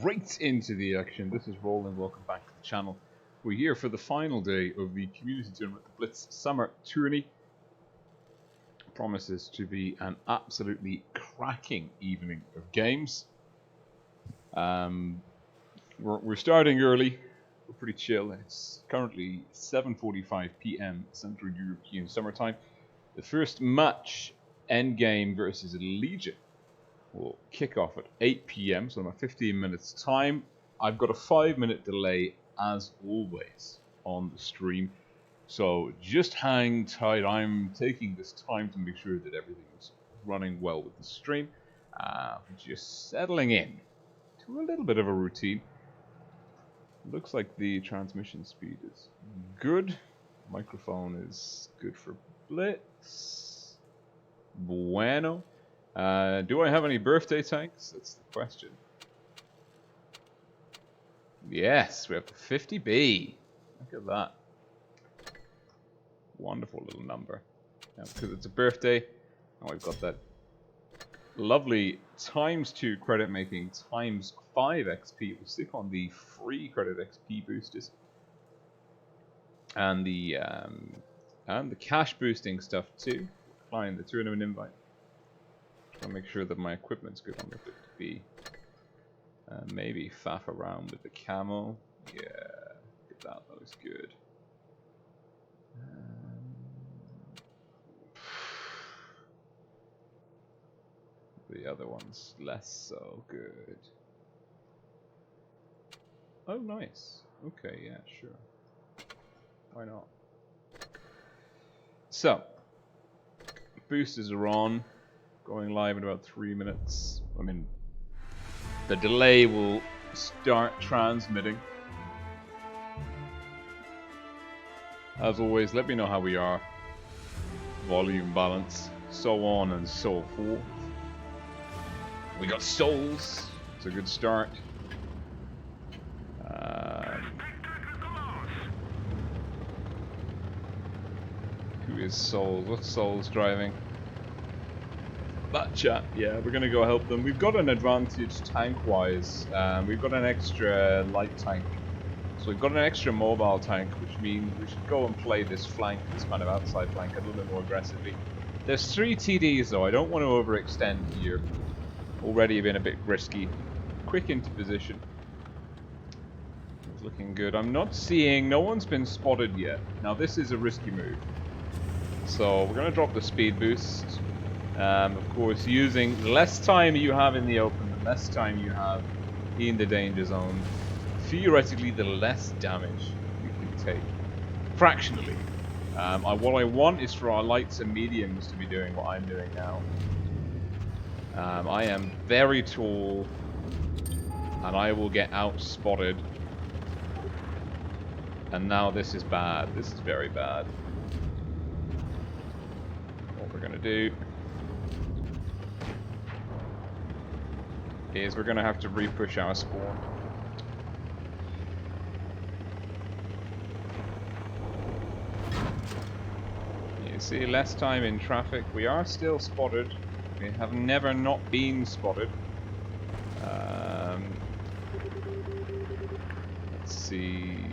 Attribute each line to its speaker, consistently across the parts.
Speaker 1: Right into the action. This is Roland. Welcome back to the channel. We're here for the final day of the community tournament, the Blitz Summer Tourney. Promises to be an absolutely cracking evening of games. We're starting early. We're pretty chill. It's currently 7:45 PM Central European Summertime. The first match, Endgame versus Legion, will kick off at 8 PM, so in about 15 minutes time. I've got a 5-minute delay, as always, on the stream. So just hang tight. I'm taking this time to make sure that everything's running well with the stream. Just settling in to a little bit of a routine. Looks like the transmission speed is good. Microphone is good for Blitz. Bueno. Do I have any birthday tanks? That's the question. Yes, we have the 50B. Look at that. Wonderful little number. Now, because it's a birthday, now we've got that lovely ×2 credit making ×5 XP. We'll stick on the free credit XP boosters. And the cash boosting stuff too. Applying the tournament invite. I'll make sure that my equipment's good on the 50B. Maybe faff around with the camo. Yeah, look at that. That was good. The other one's less so good. Oh, nice. Okay, yeah, sure. Why not? So, boosters are on. Going live in about 3 minutes. I mean, the delay will start transmitting. As always, let me know how we are. Volume balance, so on and so forth. We got souls. It's a good start. Who is souls? What's souls driving? That chap, yeah, we're gonna go help them. We've got an advantage tank-wise. We've got an extra light tank, so we've got an extra mobile tank, which means we should go and play this flank, this kind of outside flank, a little bit more aggressively. There's 3 TDs though. I don't want to overextend here. Already been a bit risky. Quick into position. It's looking good. I'm not seeing. No one's been spotted yet. Now this is a risky move. So we're gonna drop the speed boost. Of course, using the less time you have in the open, the less time you have in the danger zone, theoretically the less damage you can take. Fractionally. What I want is for our lights and mediums to be doing what I'm doing now. I am very tall, and I will get out-spotted. And now this is bad. This is very bad. What we're gonna do is we're gonna have to re-push our spawn. You see, less time in traffic. We are still spotted. We have never not been spotted. Let's see.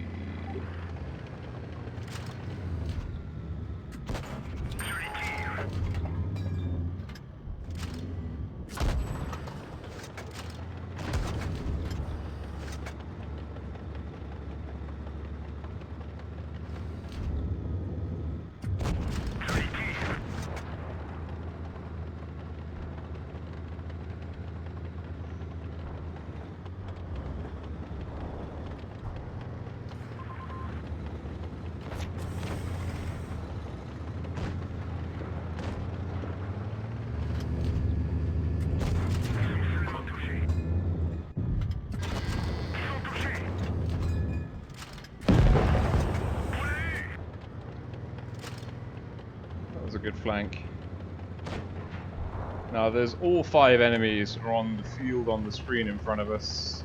Speaker 1: Good flank. Now there's all 5 enemies are on the field on the screen in front of us.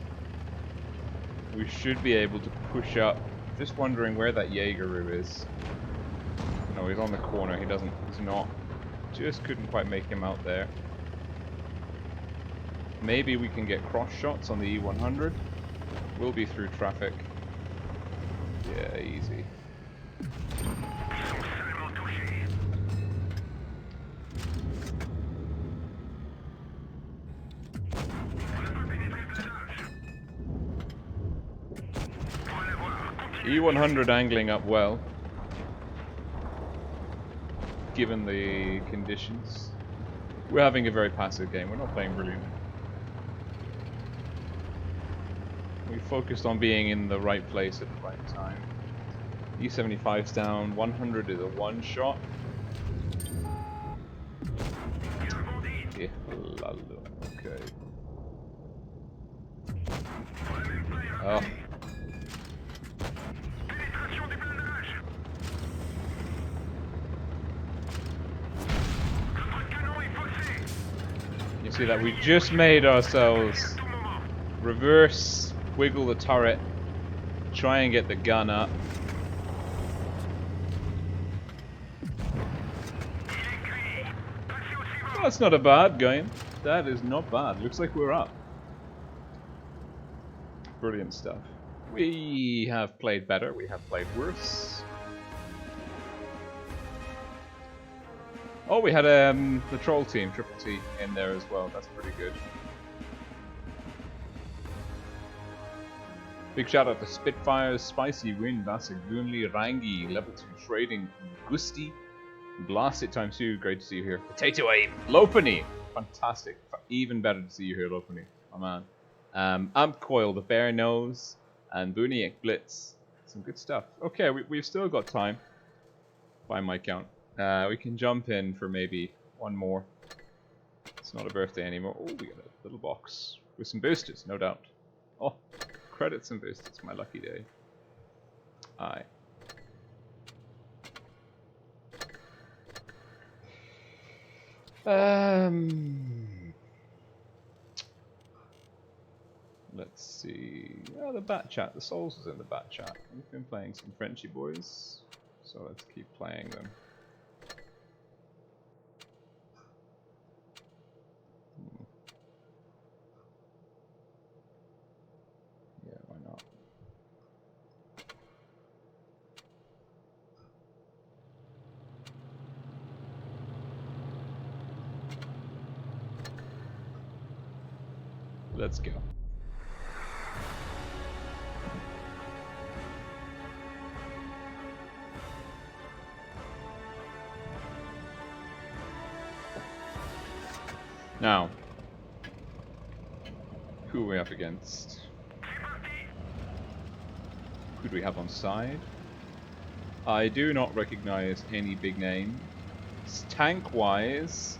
Speaker 1: We should be able to push up. Just wondering where that Jaeger is. No, he's on the corner. He's not. Just couldn't quite make him out there. Maybe we can get cross shots on the E100. We'll be through traffic. Yeah, easy. E100 angling up well, given the conditions. We're having a very passive game, we're not playing brilliantly. We focused on being in the right place at the right time. E75's down, 100 is a one shot. Yeah, okay. Oh. You see that we just made ourselves reverse, wiggle the turret, try and get the gun up. Oh, that's not a bad game. That is not bad. Looks like we're up. Brilliant stuff. We have played better, we have played worse. Oh, we had the troll team, Triple T, in there as well. That's pretty good. Big shout out to Spitfires, Spicy Wind, Vasagunli, Rangi, Level 2 Trading, Gusti, Blast It ×2, great to see you here. Potato Aim, Lopany, fantastic. Even better to see you here, Lopany, my man. Amp Coil, the Bear Nose, and Buniek Blitz. Some good stuff. Okay, we've still got time, by my count. We can jump in for maybe one more. It's not a birthday anymore. Oh, we got a little box with some boosters, no doubt. Oh, credits and boosters, my lucky day. Aye. Let's see. Oh, the bat chat. The Souls is in the bat chat. We've been playing some Frenchy boys, so let's keep playing them. Yeah, why not? Let's go. Now, who are we up against? Who do we have on side? I do not recognize any big names. Tank-wise,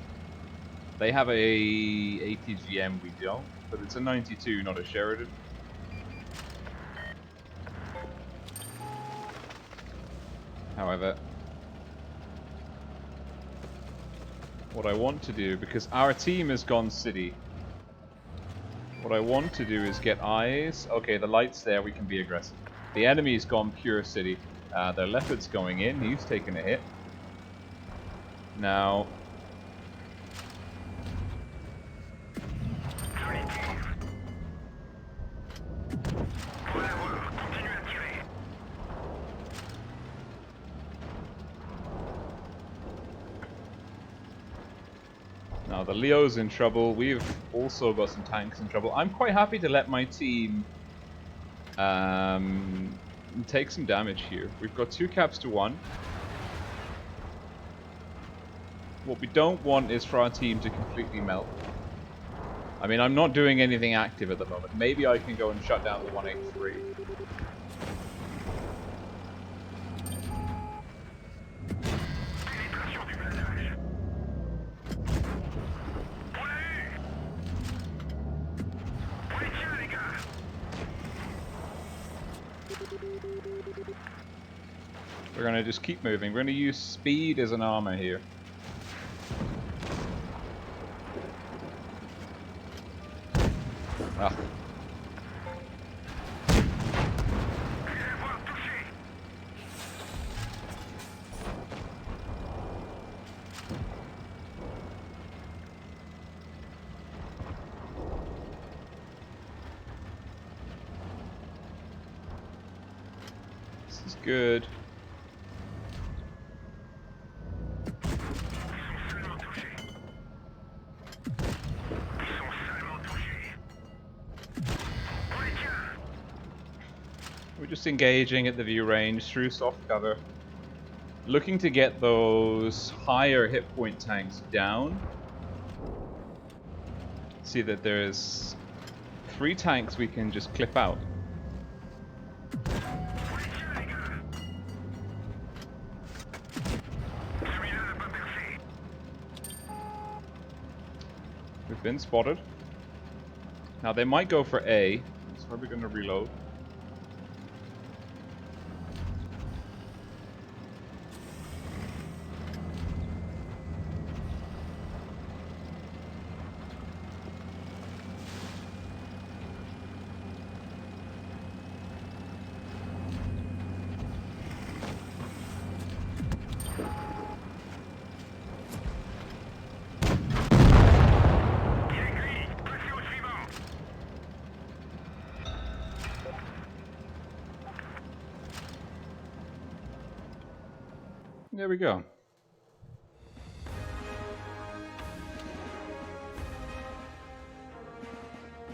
Speaker 1: they have a ATGM, we don't, but it's a 92, not a Sheridan. However, what I want to do, because our team has gone city, what I want to do is get eyes. Okay, the light's there, we can be aggressive. The enemy's gone pure city. Their leopard's going in, he's taken a hit. Now, the Leo's in trouble. We've also got some tanks in trouble. I'm quite happy to let my team take some damage here. We've got 2 caps to 1. What we don't want is for our team to completely melt. I mean, I'm not doing anything active at the moment. Maybe I can go and shut down the 183. We're going to just keep moving. We're going to use speed as an armor here. Ah. good. We're just engaging at the view range through soft cover. Looking to get those higher hit point tanks down. See that there's 3 tanks we can just clip out. We've been spotted. Now they might go for A, so we're going to reload. There we go.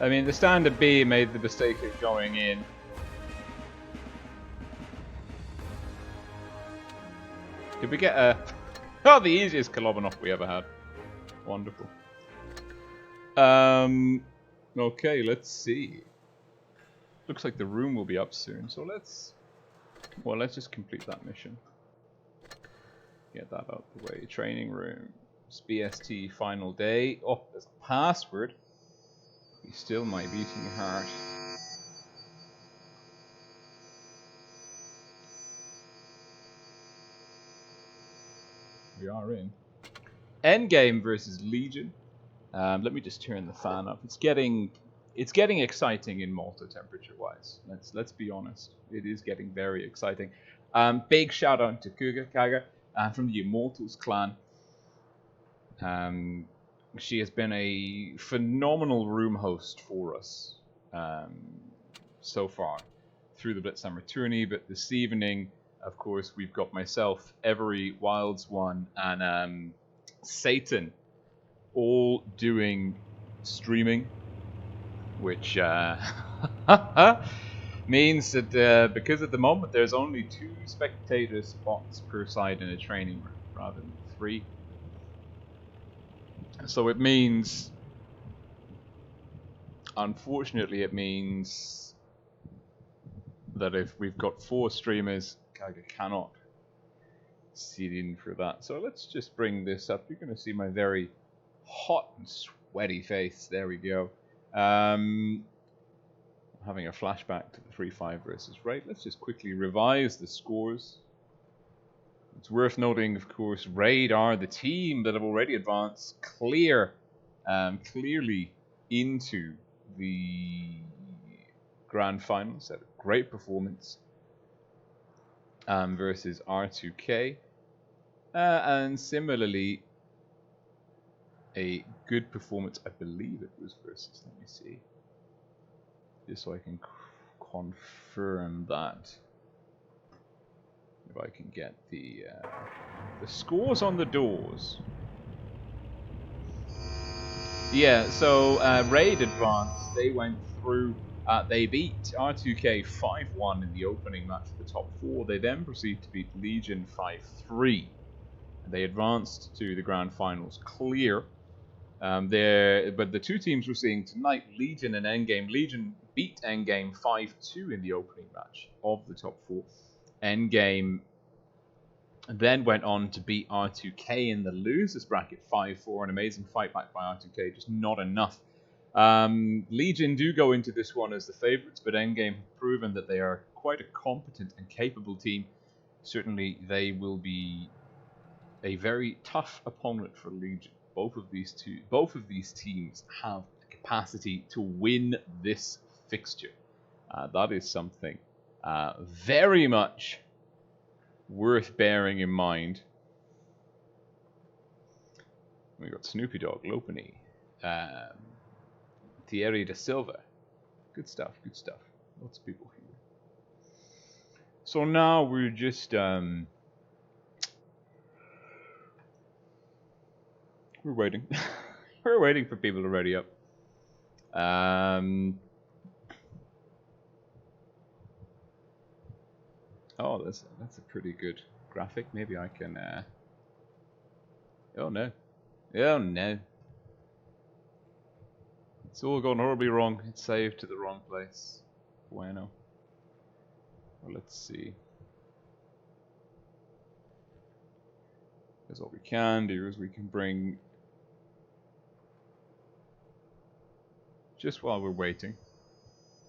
Speaker 1: I mean, the standard B made the mistake of going in. Did we get a... Oh, the easiest Kolobanov we ever had. Wonderful. Okay, let's see. Looks like the room will be up soon, so let's... Well, let's just complete that mission. Get that out the way. Training room. It's BST final day. Oh, there's a password. Be still my beating heart. We are in. Endgame versus Legion. Let me just turn the fan up. It's getting exciting in Malta temperature-wise. Let's be honest. It is getting very exciting. Big shout out to Kaga from the Immortals clan. She has been a phenomenal room host for us so far through the Blitz Tourney. But this evening, of course, we've got myself, Every, Wilds One, and Satan all doing streaming, which means that because at the moment there's only 2 spectator spots per side in a training room rather than 3. So it means, unfortunately, it means that if we've got 4 streamers, Kaga cannot sit in for that. So let's just bring this up. You're going to see my very hot and sweaty face. There we go. Having a flashback to the 3-5 versus Raid. Let's just quickly revise the scores. It's worth noting, of course, Raid are the team that have already advanced clearly into the grand finals. Had a great performance versus R2K, and similarly a good performance, I believe it was versus, let me see, just so I can confirm that. If I can get the scores on the doors. Yeah, so Raid advanced. They went through. They beat R2K 5-1 in the opening match for the top 4. They then proceeded to beat Legion 5-3. They advanced to the grand finals clear. But the 2 teams we're seeing tonight, Legion and Endgame. Legion beat Endgame 5-2 in the opening match of the top 4. Endgame then went on to beat R2K in the losers bracket 5-4. An amazing fight back by R2K, just not enough. Legion do go into this one as the favourites, but Endgame have proven that they are quite a competent and capable team. Certainly they will be a very tough opponent for Legion. Both of these teams have the capacity to win this fixture. That is something very much worth bearing in mind. We got Snoopy Dog, Lopini, Thierry da Silva. Good stuff, good stuff. Lots of people here. So now we're just we're waiting. We're waiting for people to ready up. Oh, that's a pretty good graphic. Maybe I can. Oh no! Oh no! It's all gone horribly wrong. It's saved to the wrong place. Bueno. Well, let's see. Because what we can do is we can bring, just while we're waiting,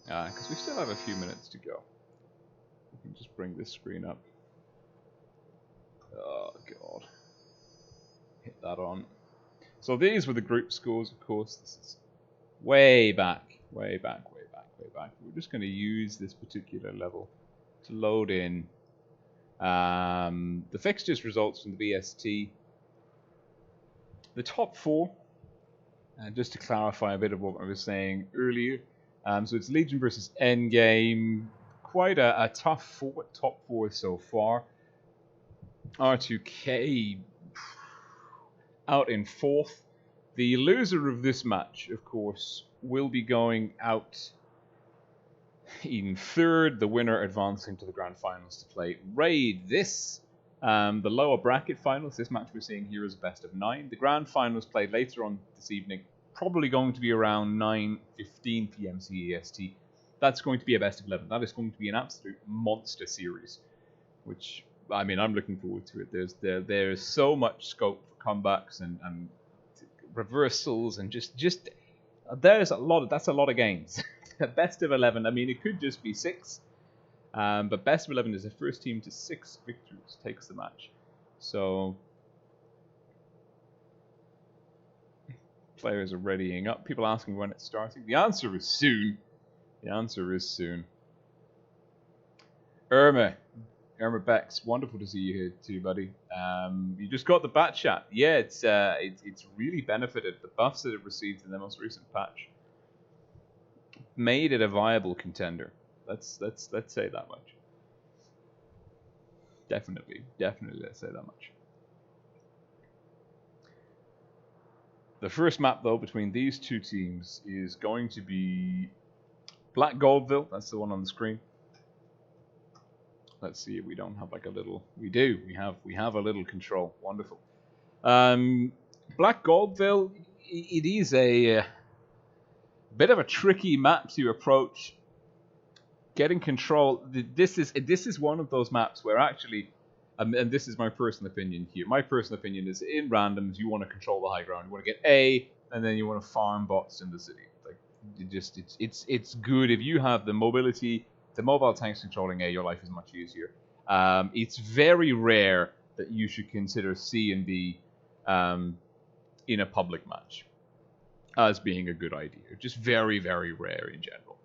Speaker 1: because we still have a few minutes to go, we can just bring this screen up. Oh god. Hit that on. So these were the group scores, of course. This is way back. We're just going to use this particular level to load in the fixtures results from the BST. The top four, just to clarify a bit of what I was saying earlier. So it's Legion versus Endgame. Quite a tough top four so far. R2K out in fourth. The loser of this match, of course, will be going out in third. The winner advancing to the grand finals to play Raid. This, the lower bracket finals, this match we're seeing here is a best of 9. The grand finals played later on this evening, probably going to be around 9:15 PM CEST. That's going to be a best of 11. That is going to be an absolute monster series, which, I mean, I'm looking forward to it. There's so much scope for comebacks and reversals, and just there's that's a lot of games. Best of 11, I mean, it could just be 6, but best of 11 is the first team to 6 victories takes the match. So players are readying up. People asking when it's starting. The answer is soon. Irma Bex, wonderful to see you here too, buddy. You just got the bat chat. Yeah, it's really benefited. The buffs that it received in the most recent patch made it a viable contender. Let's say that much. Definitely let's say that much. The first map though between these two teams is going to be Black Goldville. That's the one on the screen. Let's see if we don't have like a little. We do. We have a little control. Wonderful. Black Goldville. It is a bit of a tricky map to approach. Getting control. This is one of those maps where actually, and this is my personal opinion here. My personal opinion is in randoms you want to control the high ground. You want to get A, and then you want to farm bots in the city. Like it's good if you have the mobility. The mobile tanks controlling A, your life is much easier. It's very rare that you should consider C and B in a public match as being a good idea. Just very, very rare in general.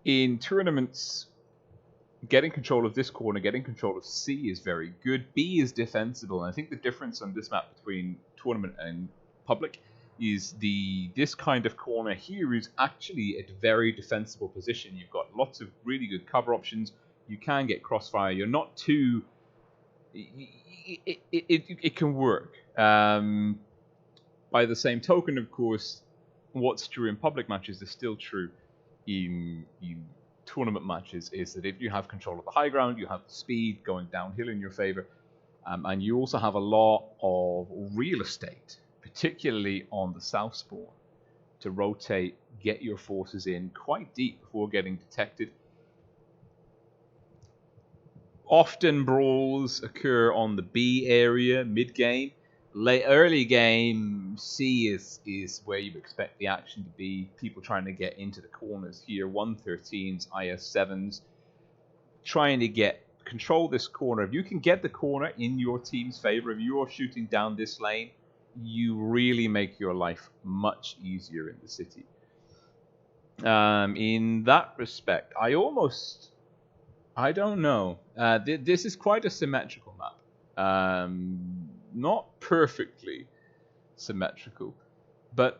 Speaker 1: In tournaments, getting control of this corner, getting control of C is very good. B is defensible, and I think the difference on this map between tournament and public is this kind of corner here is actually a very defensible position. You've got lots of really good cover options. You can get crossfire. You're not too... It can work. By the same token, of course, what's true in public matches is still true in tournament matches, is that if you have control of the high ground, you have the speed going downhill in your favor, and you also have a lot of real estate, particularly on the south spawn, to rotate, get your forces in quite deep before getting detected. Often brawls occur on the B area, mid-game. Early game, C is where you expect the action to be. People trying to get into the corners here, 113s, IS-7s, trying to control this corner. If you can get the corner in your team's favor, if you're shooting down this lane, you really make your life much easier in the city. In that respect, I don't know. This is quite a symmetrical map. Not perfectly symmetrical. but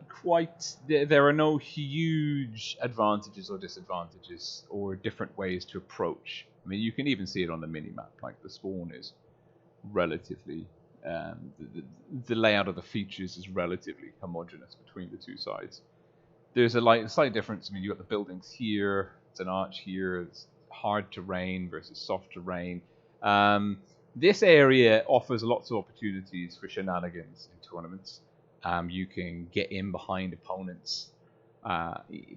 Speaker 1: there are no huge advantages or disadvantages or different ways to approach. I mean, you can even see it on the mini-map, like the spawn is relatively, the layout of the features is relatively homogeneous between the two sides. There's a slight difference. I mean, you got the buildings here, it's an arch here, it's hard terrain versus soft terrain. This area offers lots of opportunities for shenanigans in tournaments. You can get in behind opponents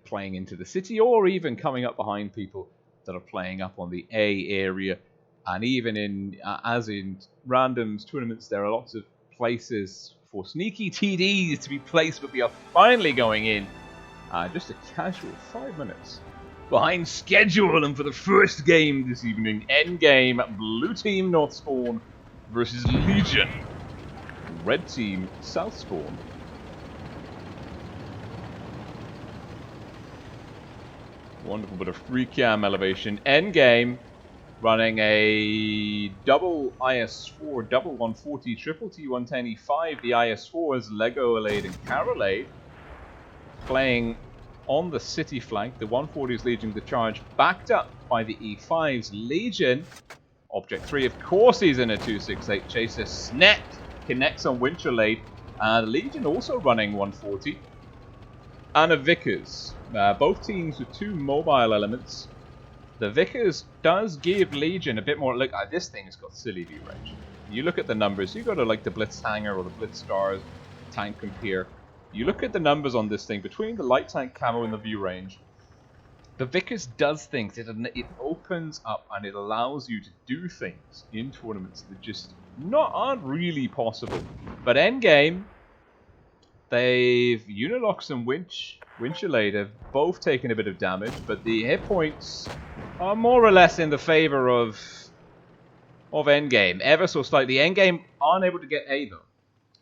Speaker 1: playing into the city, or even coming up behind people that are playing up on the A area. And even as in randoms tournaments, there are lots of places for sneaky TDs to be placed, but we are finally going in. Just a casual 5 minutes behind schedule, and for the first game this evening, endgame, blue team North Spawn versus Legion, red team South Spawn. Wonderful bit of free cam elevation. Endgame, running a double IS-4, double 140, triple T110E5. The IS-4 is Lego Alade and Carolade, playing on the city flank. The 140 is leading the charge, backed up by the E5's Legion. Object 3, of course, he's in a 268 chaser. Snap connects on Winterlade. Legion also running 140. And a Vickers. Both teams with 2 mobile elements. The Vickers does give Legion a bit more. Look, this thing has got silly view range. You look at the numbers. You go to like the Blitz Hangar or the Blitz Stars tank compare. You look at the numbers on this thing between the light tank camo and the view range. The Vickers does things. It opens up and it allows you to do things in tournaments that just aren't really possible. But endgame, they've Unilox and Winchellade have both taken a bit of damage, but the hit points are more or less in the favor of endgame. Ever so slightly. Endgame aren't able to get A though.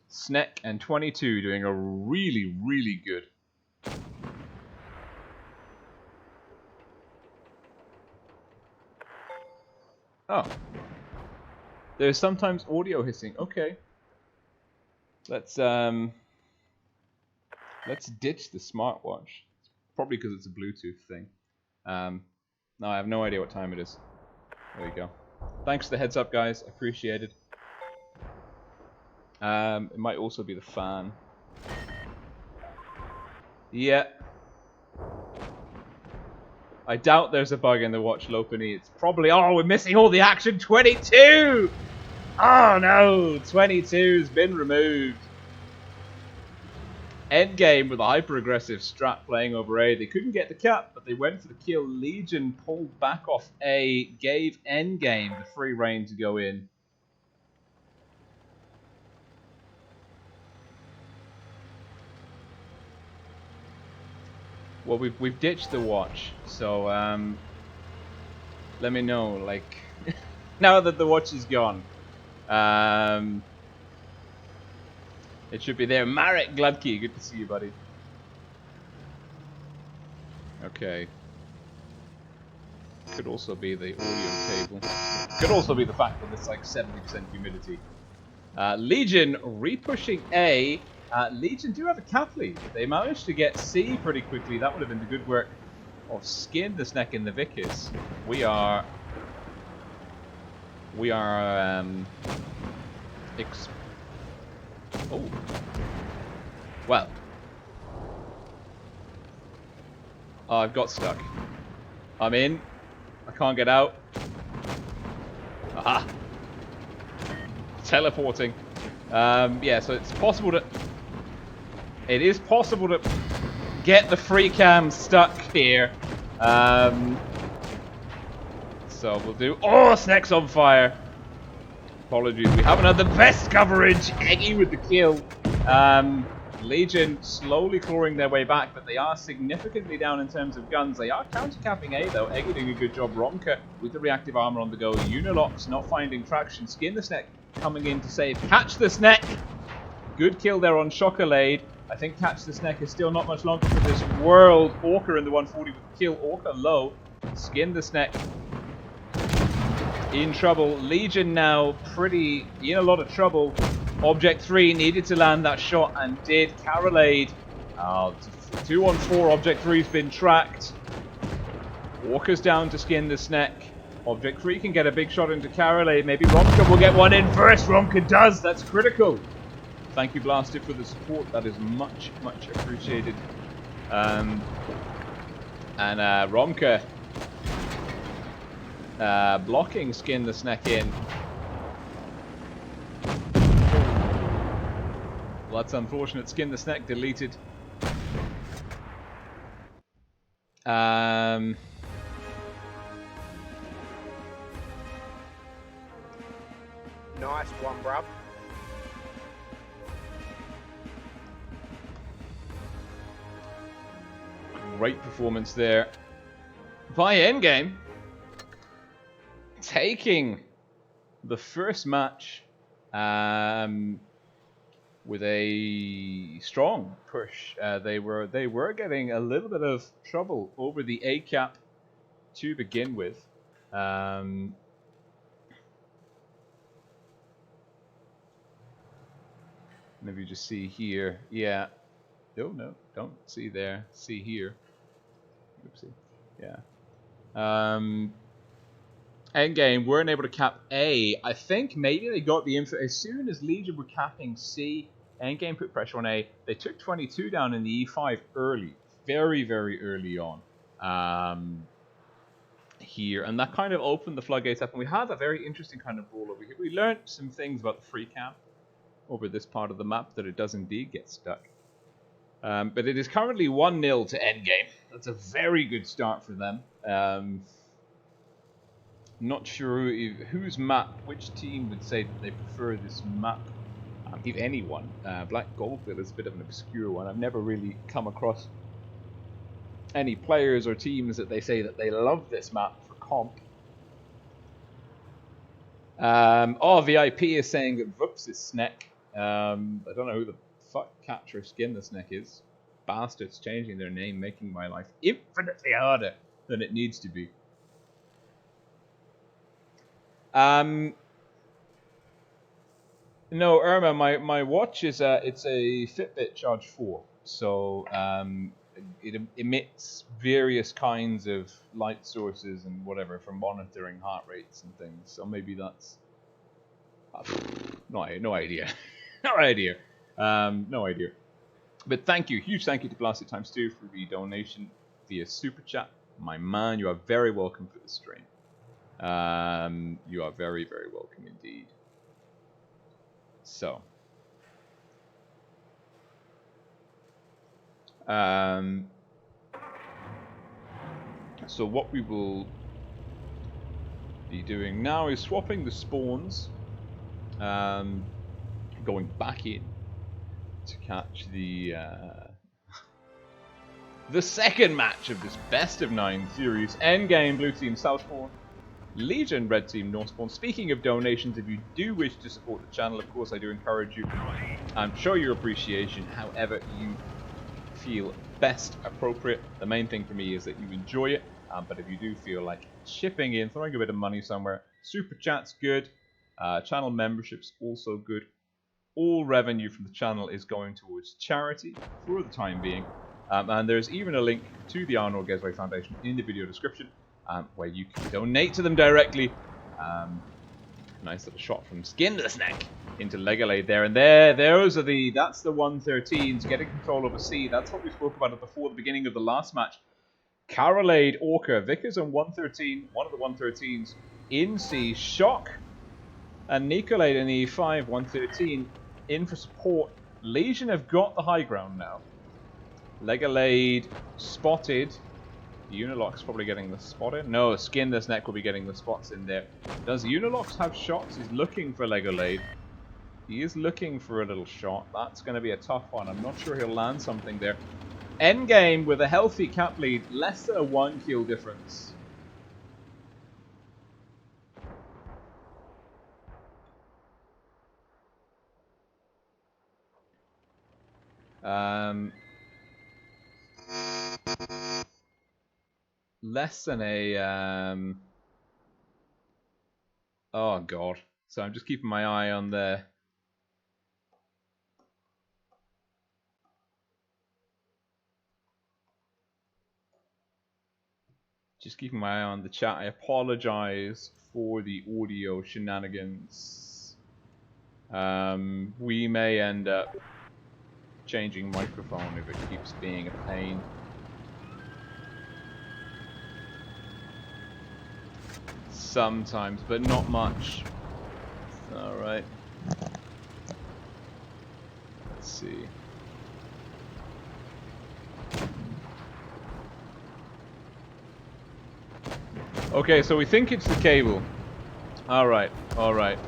Speaker 1: Sneck and 22 doing a really, really good. Oh. There's sometimes audio hissing. Okay. Let's ditch the smartwatch. It's probably because it's a Bluetooth thing. No, I have no idea what time it is. There we go. Thanks for the heads up, guys. Appreciate it. It might also be the fan. Yeah. I doubt there's a bug in the watch, Lopany. It's probably... Oh, we're missing all the action! 22! Oh no! 22's been removed. Endgame with a hyper-aggressive strat playing over A. They couldn't get the cap, but they went for the kill. Legion pulled back off A, gave Endgame the free reign to go in. Well, we've ditched the watch, so let me know, like, now that the watch is gone. It should be there. Marek Gladkey, good to see you, buddy. Okay. Could also be the audio cable. Could also be the fact that it's like 70% humidity. Legion repushing A. Legion do have a cap lead. They managed to get C pretty quickly. That would have been the good work of Skin, the Sneck, and the Vickers. We are oh. Well. Oh, I've got stuck. I'm in. I can't get out. Aha. Teleporting. Yeah, so it's possible to... It is possible to get the free cam stuck here. So we'll do... Oh, Sneck's on fire. Apologies, we haven't had the best coverage. Eggy with the kill. Legion slowly clawing their way back, but they are significantly down in terms of guns. They are counter-capping A, though. Eggy doing a good job. Ronka with the reactive armor on the go. Unilox not finding traction. Skin the Sneck coming in to save. Catch the Sneck. Good kill there on Chocolade. I think Catch the Sneck is still not much longer for this world. Orca in the 140 with the kill. Orca low. Skin the Sneck. In trouble. Legion now pretty in a lot of trouble. Object 3 needed to land that shot and did. Carolade 2-on-4. Object 3's been tracked. Walker's down to skin the snack. Object 3 can get a big shot into Karolade. Maybe Romka will get one in first. Romka does. That's critical. Thank you, Blaster, for the support. That is much, much appreciated. And Romka blocking skin the snack in. Well, that's unfortunate. Skin the snack deleted. Nice
Speaker 2: one, bruv.
Speaker 1: Great performance there by Endgame, taking the first match with a strong push. They were getting a little bit of trouble over the A cap to begin with. Maybe you just see here. Yeah. No, don't see there. See here. Oopsie. Yeah. Endgame weren't able to cap A. I think maybe they got the info as soon as Legion were capping C. Endgame put pressure on A. They took 22 down in the E5 early, very, very early on. Here, and that kind of opened the floodgates up, and we had a very interesting kind of roll over here. We learned some things about the free camp over this part of the map, that it does indeed get stuck. But it is currently 1-0 to Endgame. That's a very good start for them. Not sure whose map, which team would say that they prefer this map, if anyone. Black Goldville is a bit of an obscure one. I've never really come across any players or teams that they say that they love this map for comp. VIP is saying that Vups is Sneck. I don't know who the fuck Catcher Skin the Sneck is. Bastards changing their name, making my life infinitely harder than it needs to be. No, Irma, my watch is it's a Fitbit Charge 4, so it emits various kinds of light sources and whatever for monitoring heart rates and things. So maybe that's no idea, no idea. But thank you, huge thank you to Blasted Times 2 for the donation via Super Chat. My man, you are very welcome for the stream. You are very, very welcome indeed. So, so what we will be doing now is swapping the spawns, going back in to catch the second match of this best of 9 series. Endgame, blue team south spawn, Legion red team north spawn. Speaking of donations, if you do wish to support the channel, of course I do encourage you and show your appreciation however you feel best appropriate. The main thing for me is that you enjoy it, but if you do feel like chipping in, throwing a bit of money somewhere, super chat's good, channel memberships also good. All revenue from the channel is going towards charity for the time being, and there's even a link to the Arnold Gesway Foundation in the video description, where you can donate to them directly. Nice little shot from Skin the Snack into Legolade there, and those are that's the 113s getting control over C. That's what we spoke about before the beginning of the last match. Karolade, Orca, Vickers on 113, one of the 113s in C. Shock and Nicolade in E5, 113 in for support. Legion have got the high ground now. Legolade spotted. Unilock's probably getting the spot in. No, Skin this Neck will be getting the spots in there. Does Unilox have shots? He's looking for Legolade. He is looking for a little shot. That's going to be a tough one. I'm not sure he'll land something there. Endgame with a healthy cap lead. Less than a 1 kill difference. Less than a oh god. So I'm just keeping my eye on the Just keeping my eye on the chat. I apologize for the audio shenanigans. We may end up changing microphone if it keeps being a pain. Sometimes, but not much. Alright. Let's see. Okay, so we think it's the cable. Alright, alright.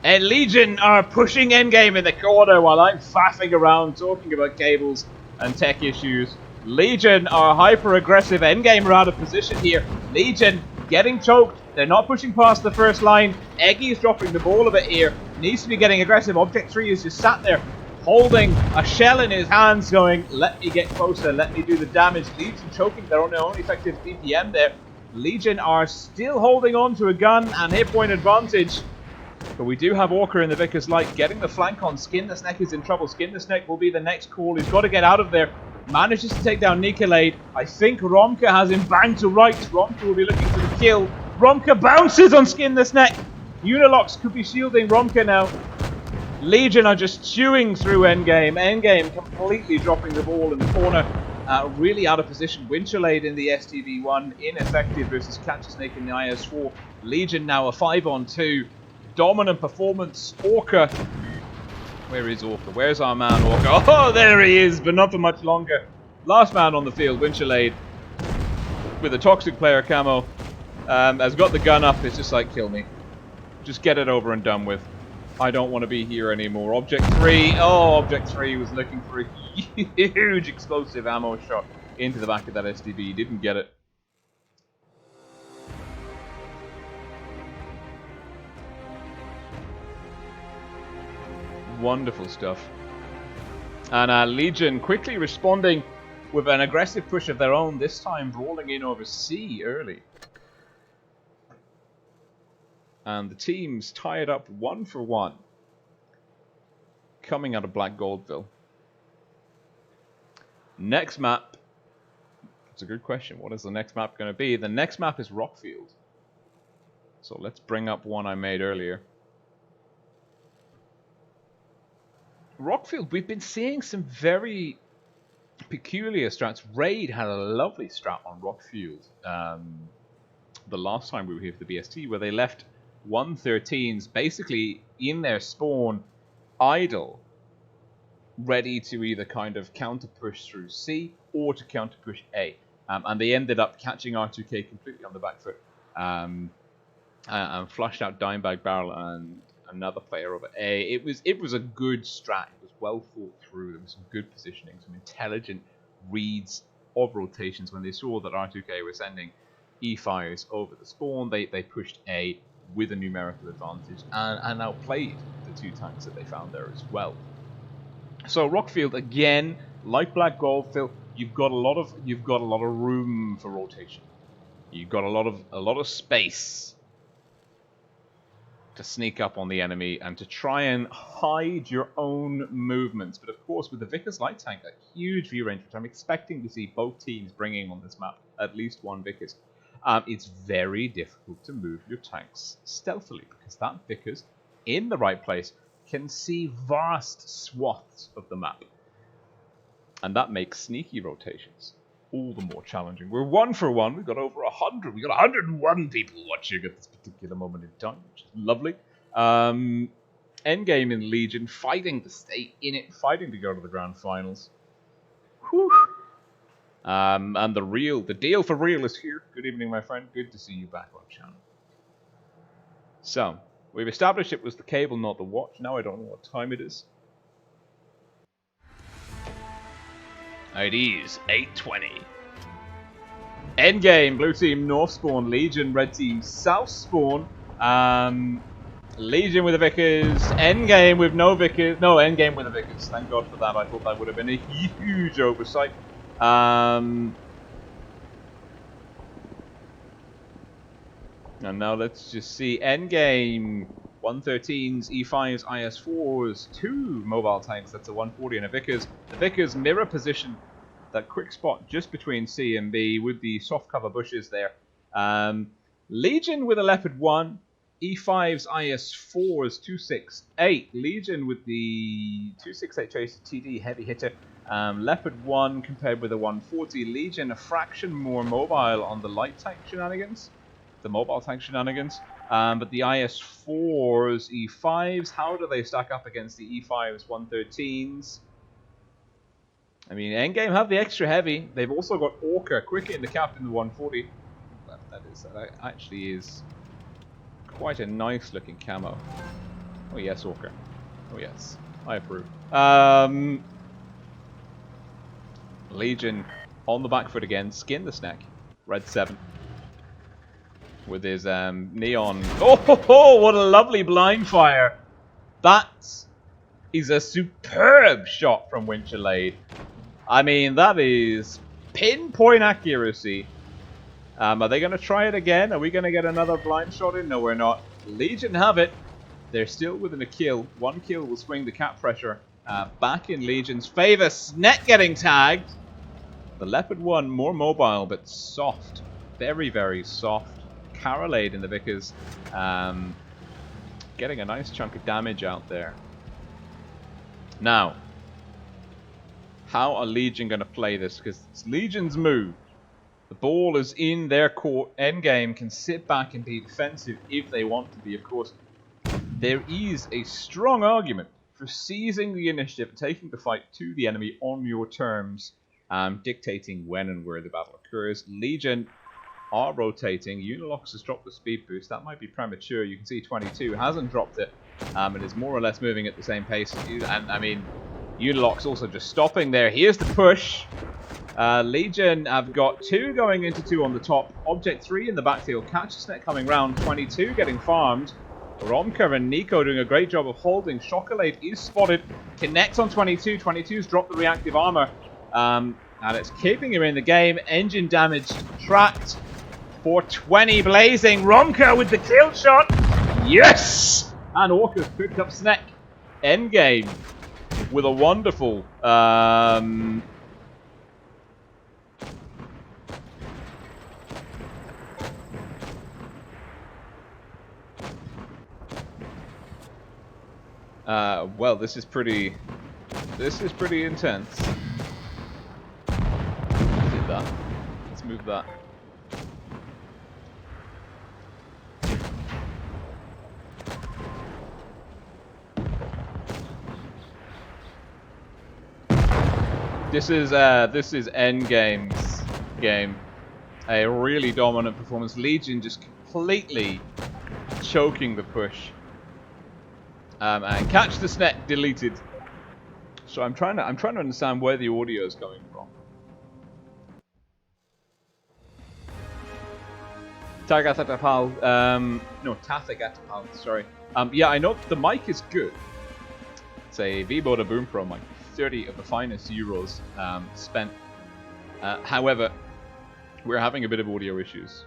Speaker 1: And Legion are pushing endgame in the corner while I'm faffing around talking about cables and tech issues. Legion are hyper-aggressive. Endgame are out of position here. Legion getting choked. They're not pushing past the first line. Eggy is dropping the ball a bit here. Needs to be getting aggressive. Object 3 is just sat there holding a shell in his hands going, let me get closer, let me do the damage. Legion choking their own effective BPM there. Legion are still holding on to a gun and hit point advantage. But we do have Orca in the Vickers Light getting the flank on. Skin the Snack is in trouble. Skin the Snack will be the next call. He's got to get out of there. Manages to take down Nikolade. I think Romka has him banged to right. Romka will be looking for the kill. Romka bounces on Skin the Snack. Unilocks could be shielding Romka now. Legion are just chewing through Endgame. Endgame completely dropping the ball in the corner. Really out of position. Winchelade in the STV1. Ineffective versus Catcher Snake in the IS4. Legion now a 5-on-2. Dominant performance. Orca. Where is Orca? Where's our man Orca? Oh, there he is, but not for much longer. Last man on the field, Winchelade, with a toxic player camo, has got the gun up. It's just like, kill me. Just get it over and done with. I don't want to be here anymore. Object 3. Oh, Object 3 was looking for a huge explosive ammo shot into the back of that SDV. Didn't get it. Wonderful stuff. And Legion quickly responding with an aggressive push of their own, this time rolling in over C early. And the teams tied up 1-for-1. Coming out of Black Goldville. Next map. It's a good question. What is the next map going to be? The next map is Rockfield. So let's bring up one I made earlier. Rockfield, we've been seeing some very peculiar strats. Raid had a lovely strat on Rockfield the last time we were here for the BST, where they left 113s basically in their spawn idle, ready to either kind of counter push through C or to counter push A. And they ended up catching R2K completely on the back foot and flushed out Dimebag Barrel and another player over A. It was a good strat. It was well thought through. There was some good positioning, some intelligent reads of rotations. When they saw that R2K were sending E-fires over the spawn, they pushed A with a numerical advantage and now played the two tanks that they found there as well. So Rockfield again, like Black Goldville, you've got a lot of room for rotation. You've got a lot of space to sneak up on the enemy and to try and hide your own movements. But of course, with the Vickers Light Tank, a huge view range, which I'm expecting to see both teams bringing on this map, at least one Vickers, it's very difficult to move your tanks stealthily, because that Vickers, in the right place, can see vast swaths of the map. And that makes sneaky rotations all the more challenging. We're 1-for-1. We've got over 100. We've got 101 people watching at this particular moment in time, which is lovely. Endgame in Legion, fighting to stay in it, fighting to go to the grand finals. Whew. And the deal for real is here. Good evening, my friend. Good to see you back on channel. So, we've established it was the cable, not the watch. Now I don't know what time it is. It is 8:20. Endgame, blue team north spawn, Legion, red team south spawn. Legion with the Vickers, Endgame with no Vickers. No, Endgame with the Vickers. Thank God for that. I thought that would have been a huge oversight. And now let's just see. Endgame, 113s, E5s, IS4s, 2 mobile tanks. That's a 140 and a Vickers. The Vickers mirror position that quick spot just between C and B with the soft cover bushes there. Legion with a Leopard 1, E5's IS4's 268. Legion with the 268 Tracer TD heavy hitter. Leopard 1 compared with a 140. Legion a fraction more mobile on the light tank shenanigans. The mobile tank shenanigans. But the IS4's E5s, how do they stack up against the E5's 113s? I mean, Endgame have the extra heavy. They've also got Orca, quick in the captain, the 140. That actually is quite a nice looking camo. Oh yes, Orca. Oh yes, I approve. Legion on the back foot again. Skin the snack. Red 7. With his neon. Oh, what a lovely blind fire. That is a superb shot from Winchelade. I mean, that is pinpoint accuracy. Are they going to try it again? Are we going to get another blind shot in? No, we're not. Legion have it. They're still within a kill. One kill will swing the cap pressure back in Legion's favor. Snet getting tagged. The Leopard 1 more mobile, but soft. Very, very soft. Carolade in the Vickers. Getting a nice chunk of damage out there. Now, how are Legion going to play this? Because it's Legion's move. The ball is in their court. Endgame can sit back and be defensive if they want to be, of course. There is a strong argument for seizing the initiative and taking the fight to the enemy on your terms, dictating when and where the battle occurs. Legion are rotating. Unilox has dropped the speed boost. That might be premature. You can see 22 hasn't dropped it, and is more or less moving at the same pace. And I mean, Unilox also just stopping there. Here's the push. Legion have got 2 going into 2 on the top. Object 3 in the backfield. Catch-Snet coming round. 22 getting farmed. Romka and Nico doing a great job of holding. Chocolate is spotted. Connects on 22. 22's dropped the reactive armor. And it's keeping him in the game. Engine damaged. Tracked. 420 blazing. Romka with the kill shot. Yes! And Orca's picked up Snek. Endgame with a wonderful... well, this is pretty intense. Did that. Let's move that. This is Endgame's game. A really dominant performance. Legion just completely choking the push. And catch the Snet deleted. So I'm trying to understand where the audio is coming from. Tagatapal, no, Tathagatapal, sorry. Yeah, I know the mic is good. It's a V-Boda Boom Pro mic. 30 of the finest euros spent. However, we're having a bit of audio issues.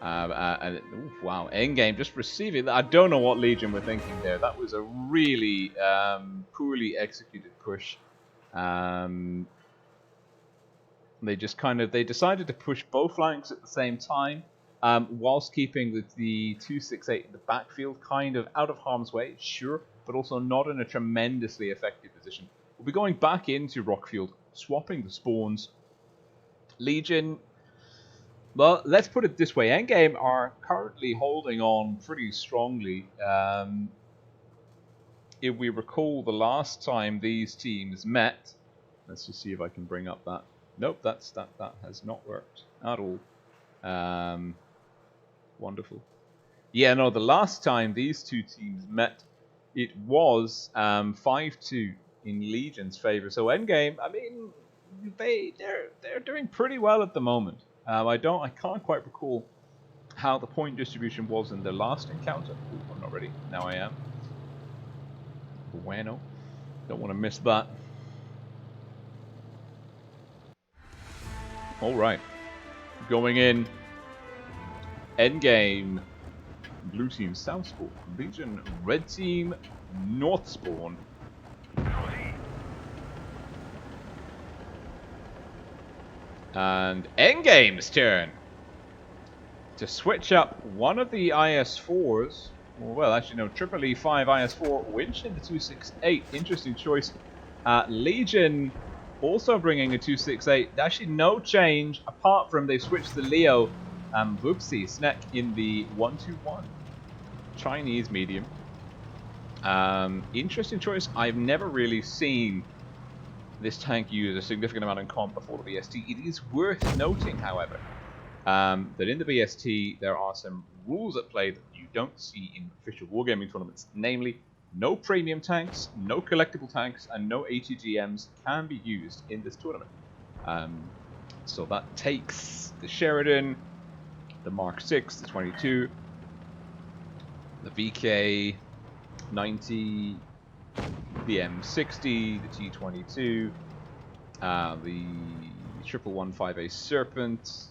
Speaker 1: Wow, Endgame just receiving that. I don't know what Legion were thinking there. That was a really poorly executed push. They just they decided to push both flanks at the same time, whilst keeping the 268 in the backfield kind of out of harm's way, sure, but also not in a tremendously effective position. We'll be going back into Rockfield, swapping the spawns. Legion... Well, let's put it this way. Endgame are currently holding on pretty strongly. If we recall the last time these teams met, let's just see if I can bring up that. Nope, that has not worked at all. Wonderful. Yeah, no, the last time these two teams met, it was 5-2 in Legion's favor. So Endgame, I mean, they're doing pretty well at the moment. I can't quite recall how the point distribution was in their last encounter. Ooh, I'm not ready. Now I am. Bueno. Don't want to miss that. Alright. Going in. Endgame. Blue team south spawn. Legion red team north spawn. And Endgame's turn to switch up one of the IS-4s. Well, actually, no, Triple E5 IS-4, winch in the 268. Interesting choice. Legion also bringing a 268. Actually, no change apart from they've switched the Leo. Whoopsie, Snek in the 121. Chinese medium. Interesting choice. I've never really seen this tank use a significant amount in comp before the BST. It is worth noting, however, that in the BST there are some rules at play that you don't see in official wargaming tournaments. Namely, no premium tanks, no collectible tanks, and no ATGMs can be used in this tournament. So that takes the Sheridan, the Mark 6, the 22, the VK 90, the M60, the T22, the 1115A Serpent.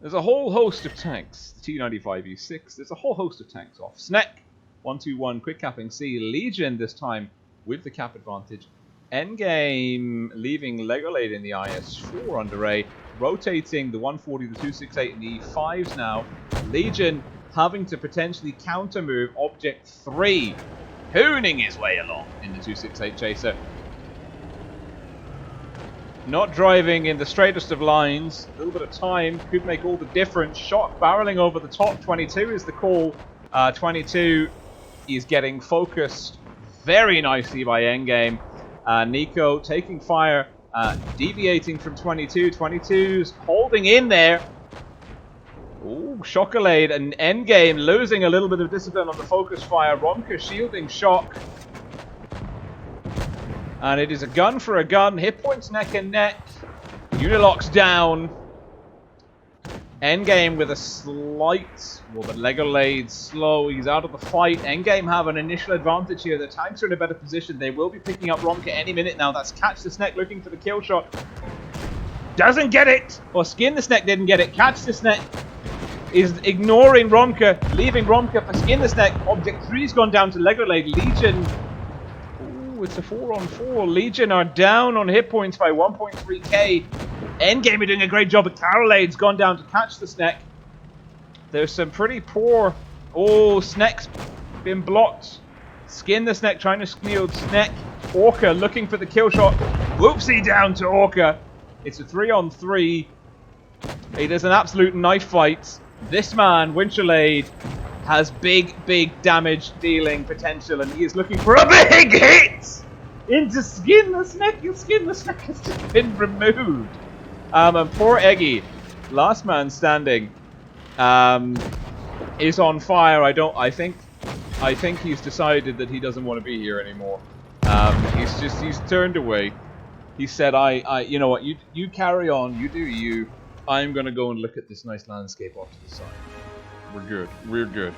Speaker 1: There's a whole host of tanks. The T95E6. There's a whole host of tanks off. Snek, 121, quick capping C. Legion this time with the cap advantage. Endgame leaving Legolade in the IS-4 under A. Rotating the 140, the 268, and the E5s now. Legion having to potentially counter move Object 3. Hooning his way along in the 268 chaser. Not driving in the straightest of lines. A little bit of time could make all the difference. Shot barreling over the top. 22 is the call. 22 is getting focused very nicely by Endgame. Nico taking fire, deviating from 22. 22's holding in there. Ooh, Chocolade and Endgame losing a little bit of discipline on the focus fire. Ronka shielding Shock. And it is a gun for a gun. Hit points neck and neck. Unilock's down. Endgame with a slight... Well, the Legolade's slow. He's out of the fight. Endgame have an initial advantage here. The tanks are in a better position. They will be picking up Ronka any minute now. That's Catch the Snek looking for the kill shot. Doesn't get it. Or Skin the Snek didn't get it. Catch the Snek is ignoring Ronka. Leaving Ronka for Skin the Snek. Object 3's gone down to Legolade. Legion... It's a 4-on-4. Legion are down on hit points by 1.3k. Endgame are doing a great job, but Carolade's gone down to catch the Snek. There's some pretty poor... Oh, Snek's been blocked. Skin the Snek, trying to shield Snek. Orca looking for the kill shot. Whoopsie down to Orca. It's a 3-on-3. It is an absolute knife fight. This man, Winchelade, has big damage dealing potential, and he is looking for a big hit into Skin the Snek. Skin the Snek has just been removed. And poor Eggy, last man standing, is on fire. I think he's decided that he doesn't want to be here anymore. He's turned away. He said, you know what, you carry on, you do you. I'm gonna go and look at this nice landscape off to the side. We're good.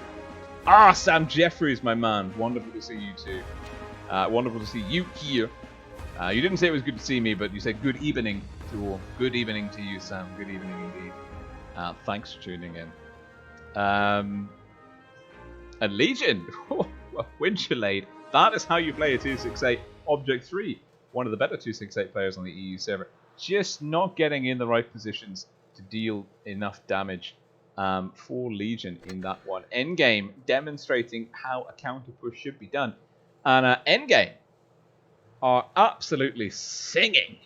Speaker 1: Ah, Sam Jeffries, my man. Wonderful to see you too. Wonderful to see you here. You didn't say it was good to see me, but you said good evening to all. Good evening to you, Sam. Good evening indeed. Thanks for tuning in. And Legion. Winchelade. That is how you play a 268. Object 3. One of the better 268 players on the EU server. Just not getting in the right positions to deal enough damage for Legion in that one. Endgame demonstrating how a counter push should be done. And Endgame are absolutely singing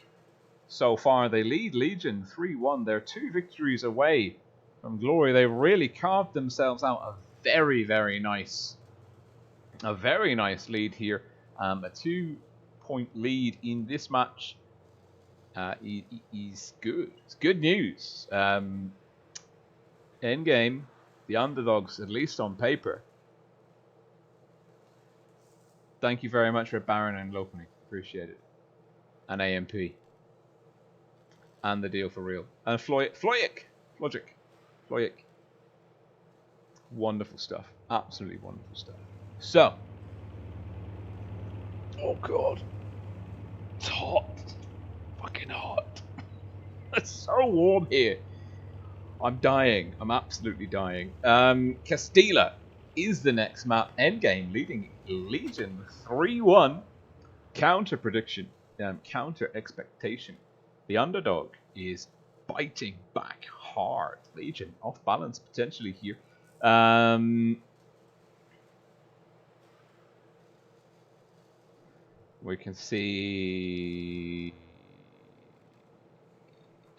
Speaker 1: so far. They lead Legion 3-1. They're 2 victories away from glory. They've really carved themselves out a very nice lead here. A 2-point lead in this match is good. It's good news. Endgame, the underdogs, at least on paper. Thank you very much for Baron and Lopeny. Appreciate it. And AMP. And the deal for real. And Floyik. Wonderful stuff. Absolutely wonderful stuff. So. Oh god. It's hot. Fucking hot. It's so warm here. I'm dying. I'm absolutely dying. Castilla is the next map. Endgame leading Legion 3-1. Counter prediction. Counter expectation. The underdog is fighting back hard. Legion off balance potentially here. We can see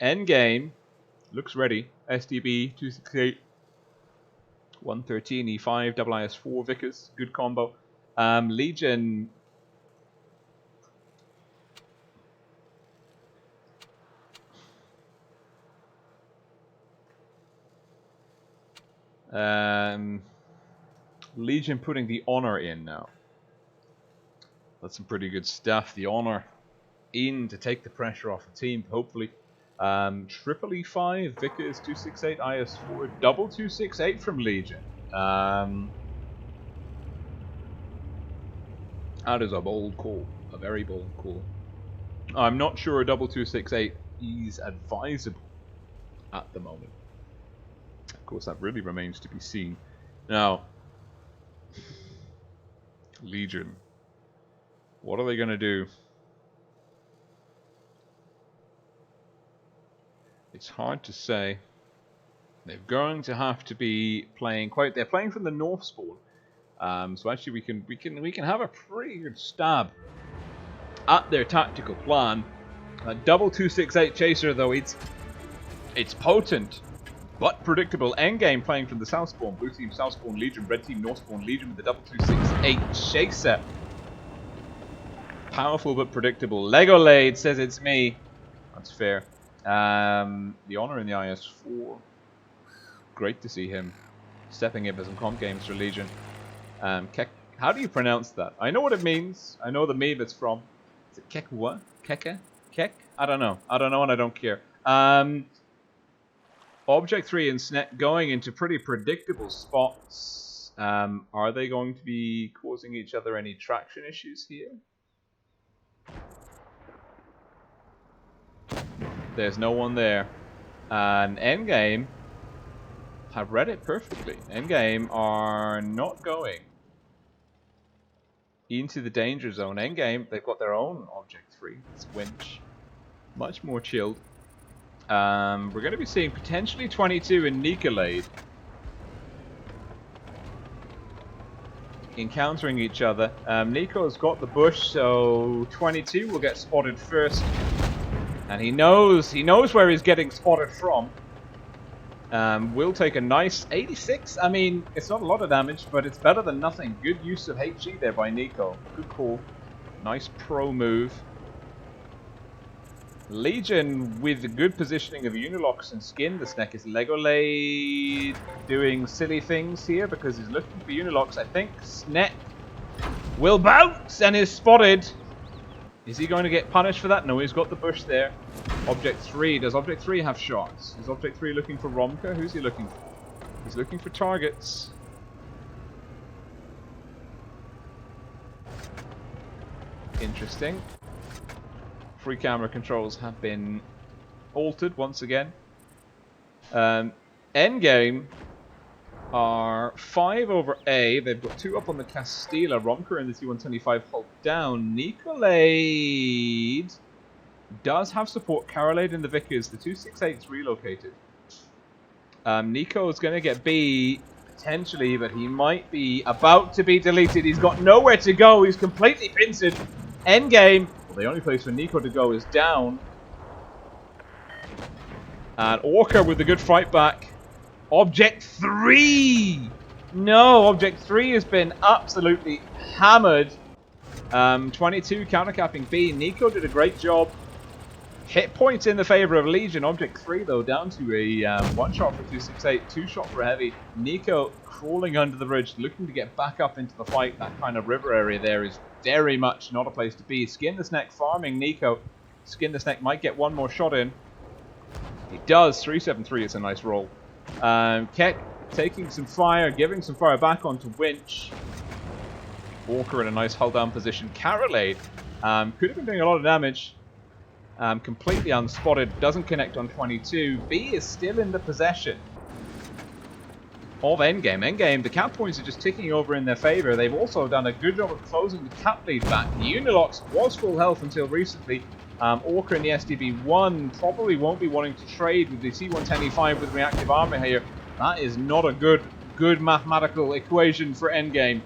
Speaker 1: endgame looks ready. STB 268 113 E5 double IS4 Vickers, good combo. Legion Legion putting the honor in now. That's some pretty good stuff. The honor in to take the pressure off the team, hopefully. Triple E5, Vickers 268, IS4, double 268 from Legion. That is a bold call, a very bold call. I'm not sure a double 268 is advisable at the moment. Of course, that really remains to be seen. Now, Legion, what are they going to do? It's hard to say. They're going to have to be playing quite. They're playing from the north spawn, so actually we can have a pretty good stab at their tactical plan. A double 268 chaser though, it's potent but predictable. Endgame playing from the south spawn. Blue team south spawn Legion, red team north spawn Legion with the double 268 chaser. Powerful but predictable. Lego Lade says it's me. That's fair. The honor in the IS4. Great to see him stepping in for some comp games for Legion. How do you pronounce that? I know what it means. I know the meme it's from. Is it Kek what? Keke? Kek? I don't know. I don't know and I don't care. Object 3 and SNET going into pretty predictable spots. Are they going to be causing each other any traction issues here? There's no one there. And Endgame have read it perfectly. Endgame are not going into the danger zone. Endgame, they've got their own Object 3. It's Winch. Much more chilled. We're going to be seeing potentially 22 and Nicolade encountering each other. Nico's got the bush, so 22 will get spotted first. And he knows where he's getting spotted from. Will take a nice 86. I mean, it's not a lot of damage, but it's better than nothing. Good use of HG there by Nico. Good call. Nice pro move. Legion with good positioning of Unilocks and skin. The Sneck is Legolade doing silly things here because he's looking for Unilocks. I think Sneck will bounce and is spotted. Is he going to get punished for that? No, he's got the bush there. Object 3. Does Object 3 have shots? Is Object 3 looking for Romka? Who's he looking for? He's looking for targets. Interesting. Free camera controls have been altered once again. Endgame are 5 over A. They've got 2 up on the Castilla. Romka and the T125 hold down. Nicolade does have support. Carolade in the Vickers. The 268's relocated. Nico is going to get B potentially, but he might be about to be deleted. He's got nowhere to go. He's completely pincered. Endgame. Well, the only place for Nico to go is down. And Orca with the good fight back. Object 3! No, Object 3 has been absolutely hammered. 22 countercapping B. Nico did a great job. Hit points in the favor of Legion. Object 3, though, down to a 1 shot for 268, 2 shot for heavy. Nico crawling under the bridge, looking to get back up into the fight. That kind of river area there is very much not a place to be. Skin the Sneck farming Nico. Skin the Sneck might get one more shot in. He does. 373 is a nice roll. Keck taking some fire, giving some fire back onto Winch. Walker in a nice hull down position. Carolade could have been doing a lot of damage. Completely unspotted. Doesn't connect on 22. B is still in the possession of Endgame. Endgame, the cap points are just ticking over in their favor. They've also done a good job of closing the cap lead back. The Unilocks was full health until recently. Orca in the SDB-1 probably won't be wanting to trade with the T-110E5 with reactive armor here. That is not a good mathematical equation for endgame.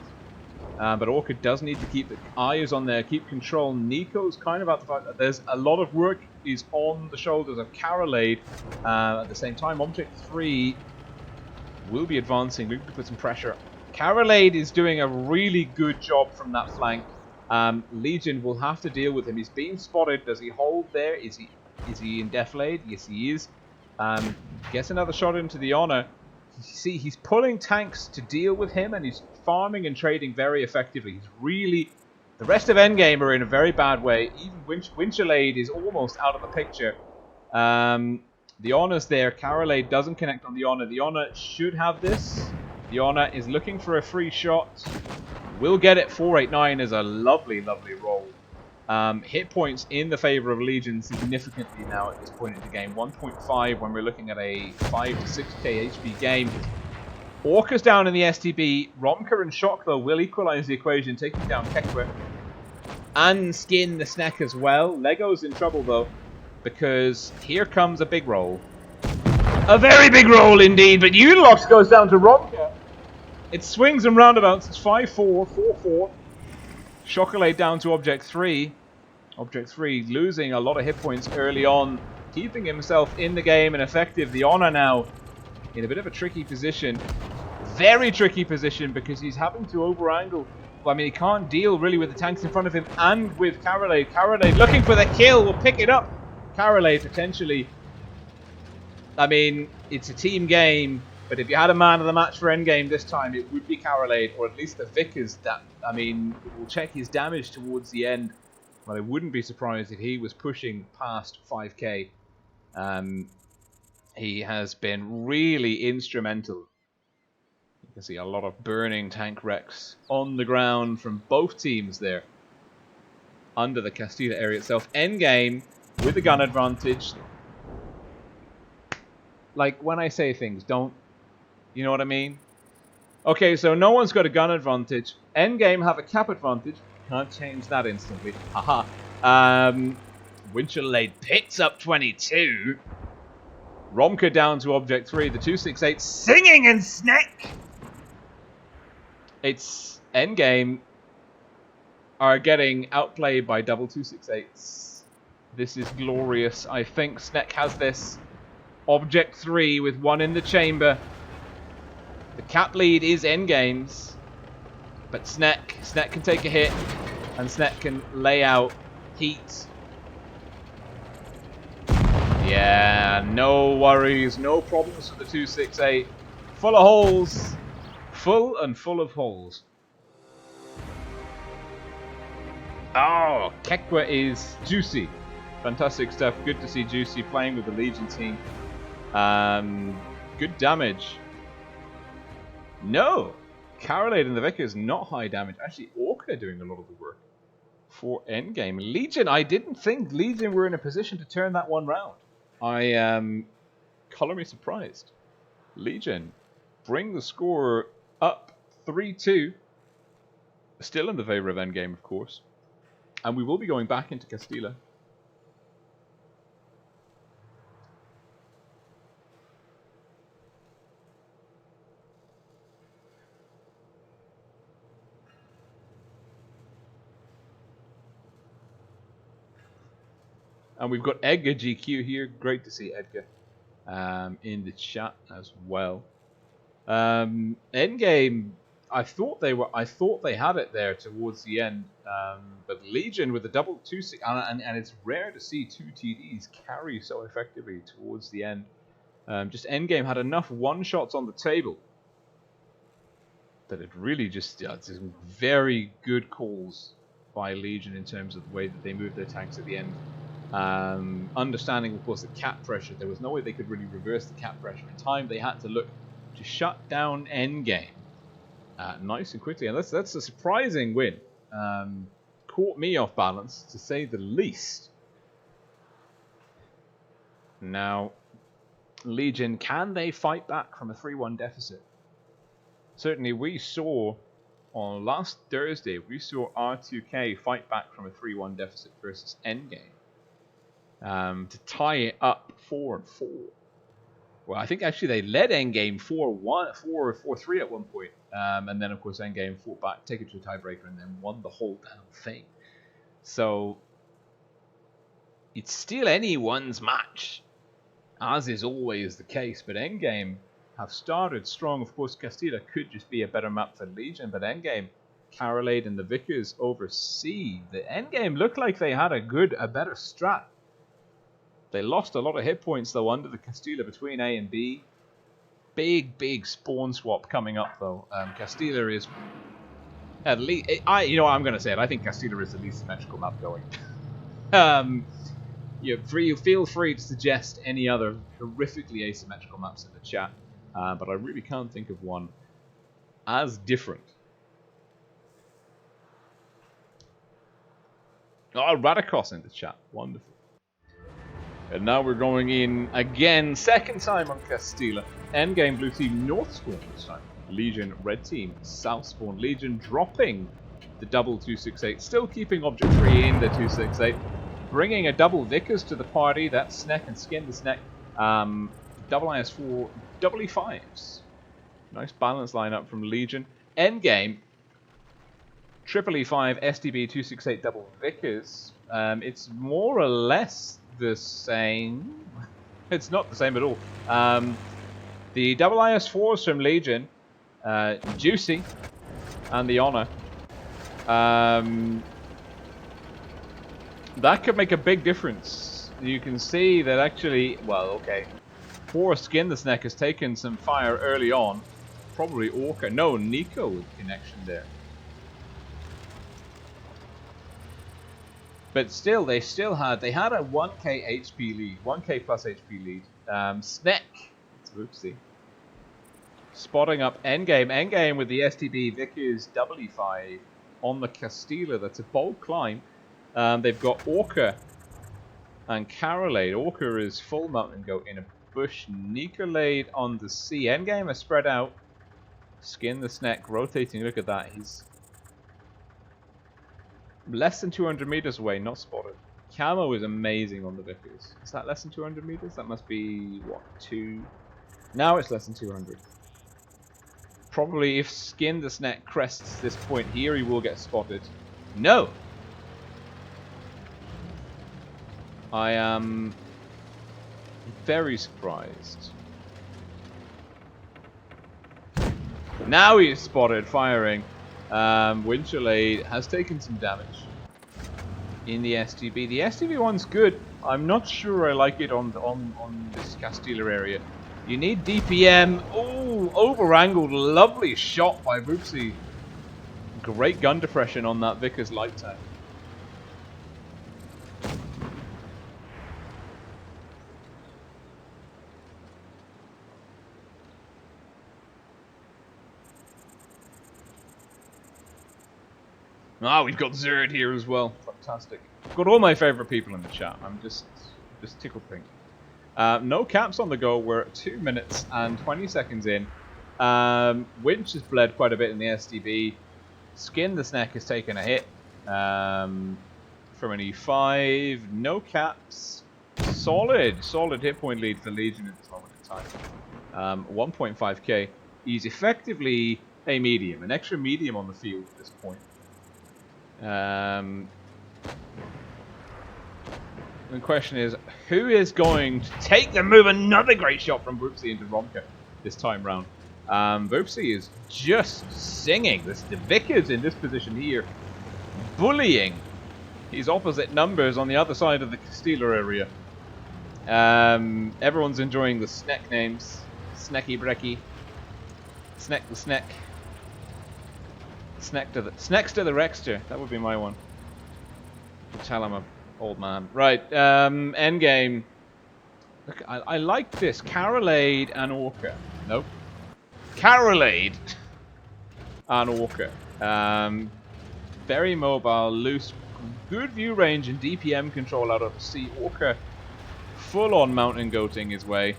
Speaker 1: But Orca does need to keep the eyes on there, keep control. Nico's kind of at the fact that there's a lot of work is on the shoulders of Carolade. At the same time, Object 3 will be advancing, looking to put some pressure. Carolade is doing a really good job from that flank. Legion will have to deal with him. He's being spotted. Does he hold there? Is he in defilade? Yes, he is. Gets another shot into the honor. You see, he's pulling tanks to deal with him, and he's farming and trading very effectively. He's really... The rest of Endgame are in a very bad way. Even Winchelade is almost out of the picture. The Honor's there. Carolade doesn't connect on the Honor. The Honor should have this. The Honor is looking for a free shot. Will get it. 489 is a lovely, lovely roll. Hit points in the favor of Legion significantly now at this point in the game. 1.5 when we're looking at a 5 to 6k HP game. Orca's down in the STB. Romka and Shock, though, will equalize the equation, taking down Kekwe. And Skin the Snack as well. Lego's in trouble, though, because here comes a big roll. A very big roll indeed, but Unilox goes down to Romka. It swings and roundabouts. It's 5-4, 4-4. Chocolate down to Object 3. Object 3 losing a lot of hit points early on, keeping himself in the game and effective. The Honor now in a bit of a tricky position. Very tricky position because he's having to over-angle. Well, I mean, he can't deal really with the tanks in front of him and with Carolade. Carolade looking for the kill. Will pick it up. Carolade potentially. I mean, it's a team game. But if you had a man of the match for endgame this time, it would be Carolade, or at least the Vickers. That, I mean, will check his damage towards the end. But I wouldn't be surprised if he was pushing past 5k. He has been really instrumental. You can see a lot of burning tank wrecks on the ground from both teams there. Under the Castilla area itself. Endgame with the gun advantage. Like, when I say things, don't... You know what I mean? Okay, so no one's got a gun advantage. Endgame have a cap advantage. Can't change that instantly. Haha. Winchelade picks up 22. Romka down to Object 3. The 268 singing and snack. It's Endgame are getting outplayed by double 268s. This is glorious. I think Sneck has this. Object 3 with one in the chamber. The cap lead is Endgame's, but Sneck can take a hit, and Sneck can lay out heat. Yeah, no worries, no problems with the 268. Full of holes, full of holes. Oh, Kekwa is juicy. Fantastic stuff. Good to see Juicy playing with the Legion team. Good damage. No, Carolade and the Vickers not high damage. Actually, Orca doing a lot of the work for endgame. Legion, I didn't think Legion were in a position to turn that one round. I am color me surprised. Legion bring the score up 3-2. Still in the favor of endgame, of course. And we will be going back into Castilla. And we've got Edgar GQ here. Great to see Edgar in the chat as well. Endgame, I thought they had it there towards the end, but Legion with the double 2-6, and it's rare to see two TDs carry so effectively towards the end. Just Endgame had enough one-shots on the table that it really just it's very good calls by Legion in terms of the way that they move their tanks at the end. Understanding, of course, the cap pressure. There was no way they could really reverse the cap pressure in time. They had to look to shut down endgame nice and quickly. And that's a surprising win. Caught me off balance, to say the least. Now, Legion, can they fight back from a 3-1 deficit? Certainly, we saw on last Thursday, we saw R2K fight back from a 3-1 deficit versus endgame. to tie it up 4-4. Well, I think actually they led endgame 4-3 at one point. And then, of course, endgame fought back, take it to a tiebreaker, and then won the whole damn thing. So, it's still anyone's match, as is always the case. But endgame have started strong. Of course, Castilla could just be a better map for Legion, but endgame, Carolade and the Vickers over C. The endgame looked like they had a better strat. They lost a lot of hit points, though, under the Castilla between A and B. Big spawn swap coming up, though. Castilla is at least... you know what, I'm going to say it. I think Castilla is the least symmetrical map going. You feel free to suggest any other horrifically asymmetrical maps in the chat, but I really can't think of one as different. Oh, Radikos in the chat. Wonderful. And now we're going in again, second time on Castilla. Endgame blue team north spawn this time. Legion red team south spawn. Legion dropping the double 268, still keeping object 3 in the 268. Bringing a double Vickers to the party. That's Sneck and Skin the Sneck. Double IS4, double E5s. Nice balance lineup from Legion. Endgame, triple E5, STB 268 double Vickers. It's more or less the same. It's not the same at all. The double IS4s from Legion, Juicy, and the Honor. That could make a big difference. You can see that actually, well, okay. Poor Skin the Sneck has taken some fire early on. Probably Orca. No, Nico with connection there. But still, they had a 1k HP lead, 1k plus HP lead. Sneck, it's Oopsie, spotting up endgame with the STB Vickers double E5 on the Castilla. That's a bold climb. They've got Orca and Carolade. Orca is full mountain goat in a bush. Nicolade on the C. Endgame is spread out. Skin the Sneck rotating. Look at that. He's less than 200 meters away, not spotted. Camo is amazing on the Vickers. Is that less than 200 meters? That must be, what, 2? Now it's less than 200. Probably if Skin the Sneck crests this point here, he will get spotted. No! I am very surprised. Now he's spotted firing. Winchelade has taken some damage in the STB. The STB one's good. I'm not sure I like it on this Castilla area. You need DPM. Oh, over-angled. Lovely shot by Boopsy. Great gun depression on that Vickers light tank. Ah, we've got Zerd here as well. Fantastic. Got all my favorite people in the chat. I'm just tickled pink. No caps on the go. We're 2 minutes and 20 seconds in. Winch has bled quite a bit in the STB. Skin the Sneck has taken a hit from an E5. No caps. Solid hit point lead for Legion at this moment in time. 1.5k. He's effectively a medium, an extra medium on the field at this point. The question is, who is going to take the move? Another great shot from Boopsy into Romka this time round. Boopsy is just singing. The Vickers in this position here, bullying his opposite numbers on the other side of the Castilla area. Everyone's enjoying the Sneck names. Snecky Brecky. Sneck the Sneck. Snacks to the Rexter. That would be my one. Tell him I'm old man. Right. Endgame. Look, I like this. Carolade and Orca. Nope. Carolade and Orca. Very mobile, loose, good view range and DPM control out of the sea. Orca full on mountain goating his way.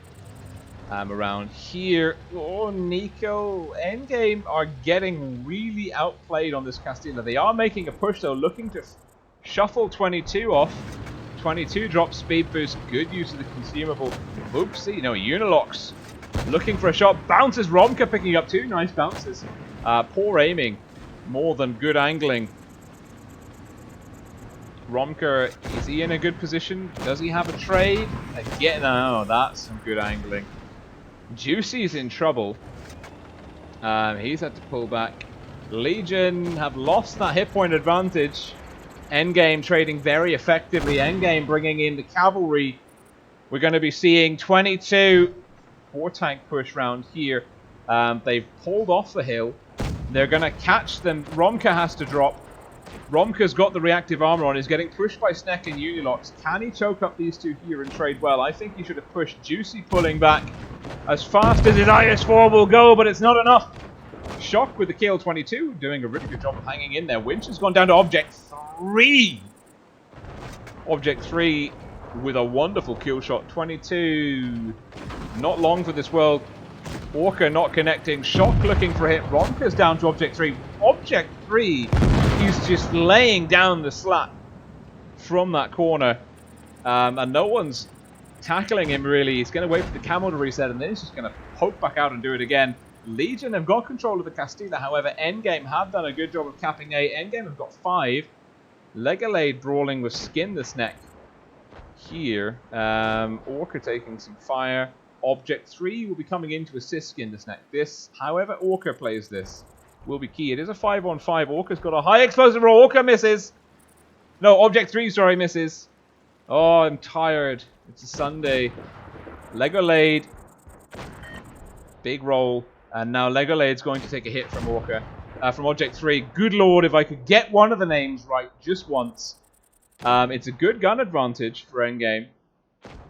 Speaker 1: Around here. Oh, Nico. Endgame are getting really outplayed on this Castilla. They are making a push though, looking to shuffle 22 off. 22 drops speed boost. Good use of the consumable. Oopsie, no, Unilocks. Looking for a shot. Bounces. Romka picking up 2 nice bounces. Poor aiming. More than good angling. Romka, is he in a good position? Does he have a trade? Again, oh, that's some good angling. Juicy's in trouble. He's had to pull back. Legion have lost that hit point advantage. Endgame trading very effectively. Endgame bringing in the cavalry. We're going to be seeing 22 4-tank push round here. They've pulled off the hill. They're going to catch them. Romka has to drop. Romka's got the reactive armor on. He's getting pushed by Sneck and Unilocks. Can he choke up these two here and trade well? I think he should have pushed. Juicy pulling back as fast as his IS-4 will go, but it's not enough. Shock with the kill. 22 doing a really good job of hanging in there. Winch has gone down to Object 3. Object 3 with a wonderful kill shot. 22 not long for this world. Orca not connecting. Shock looking for a hit. Romka's down to Object 3. Object 3 is just laying down the slap from that corner. And no one's tackling him really. He's going to wait for the camel to reset and then he's just going to poke back out and do it again. Legion have got control of the Castilla. However, Endgame have done a good job of capping A. Endgame have got 5. Legolade brawling with Skin the Sneck here. Orca taking some fire. Object 3 will be coming in to assist Skin the Sneck. This, however Orca plays this, will be key. It is a 5-on-5. Orca's got a high explosive roll. Orca misses. No, Object 3, sorry, misses. Oh, I'm tired. It's a Sunday. Legolade. Big roll. And now Legolade's going to take a hit from Orca. From Object 3. Good lord, if I could get one of the names right just once. It's a good gun advantage for Endgame.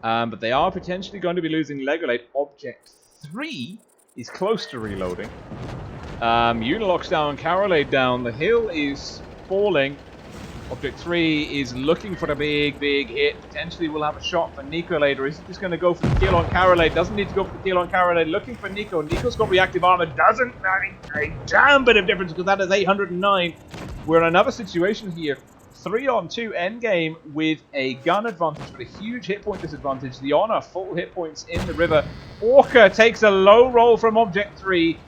Speaker 1: But they are potentially going to be losing Legolade. Object 3 is close to reloading. Unilocks down, Carolade down. The hill is falling. Object 3 is looking for the big hit. Potentially will have a shot for Nico later. Is he just going to go for the kill on Carolade? Doesn't need to go for the kill on Carolade. Looking for Nico. Nico's got reactive armor. Doesn't make a damn bit of difference because that is 809. We're in another situation here. 3-on-2 endgame with a gun advantage, but a huge hit point disadvantage. The Honor, full hit points in the river. Orca takes a low roll from Object 3.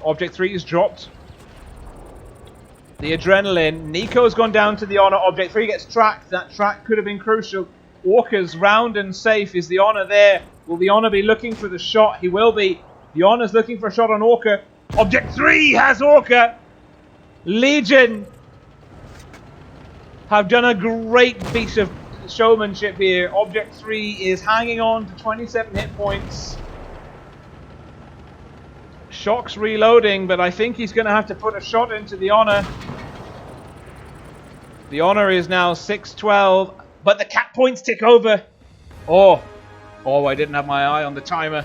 Speaker 1: Object 3 is dropped. The adrenaline. Nico's gone down to the Honor. Object 3 gets tracked. That track could have been crucial. Orca's round and safe. Is the Honor there? Will the Honor be looking for the shot? He will be. The Honor's looking for a shot on Orca. Object 3 has Orca. Legion have done a great piece of showmanship here. Object 3 is hanging on to 27 hit points. Shock's reloading, but I think he's going to have to put a shot into the Honor. The Honor is now 6-12, but the cap points tick over. Oh, I didn't have my eye on the timer.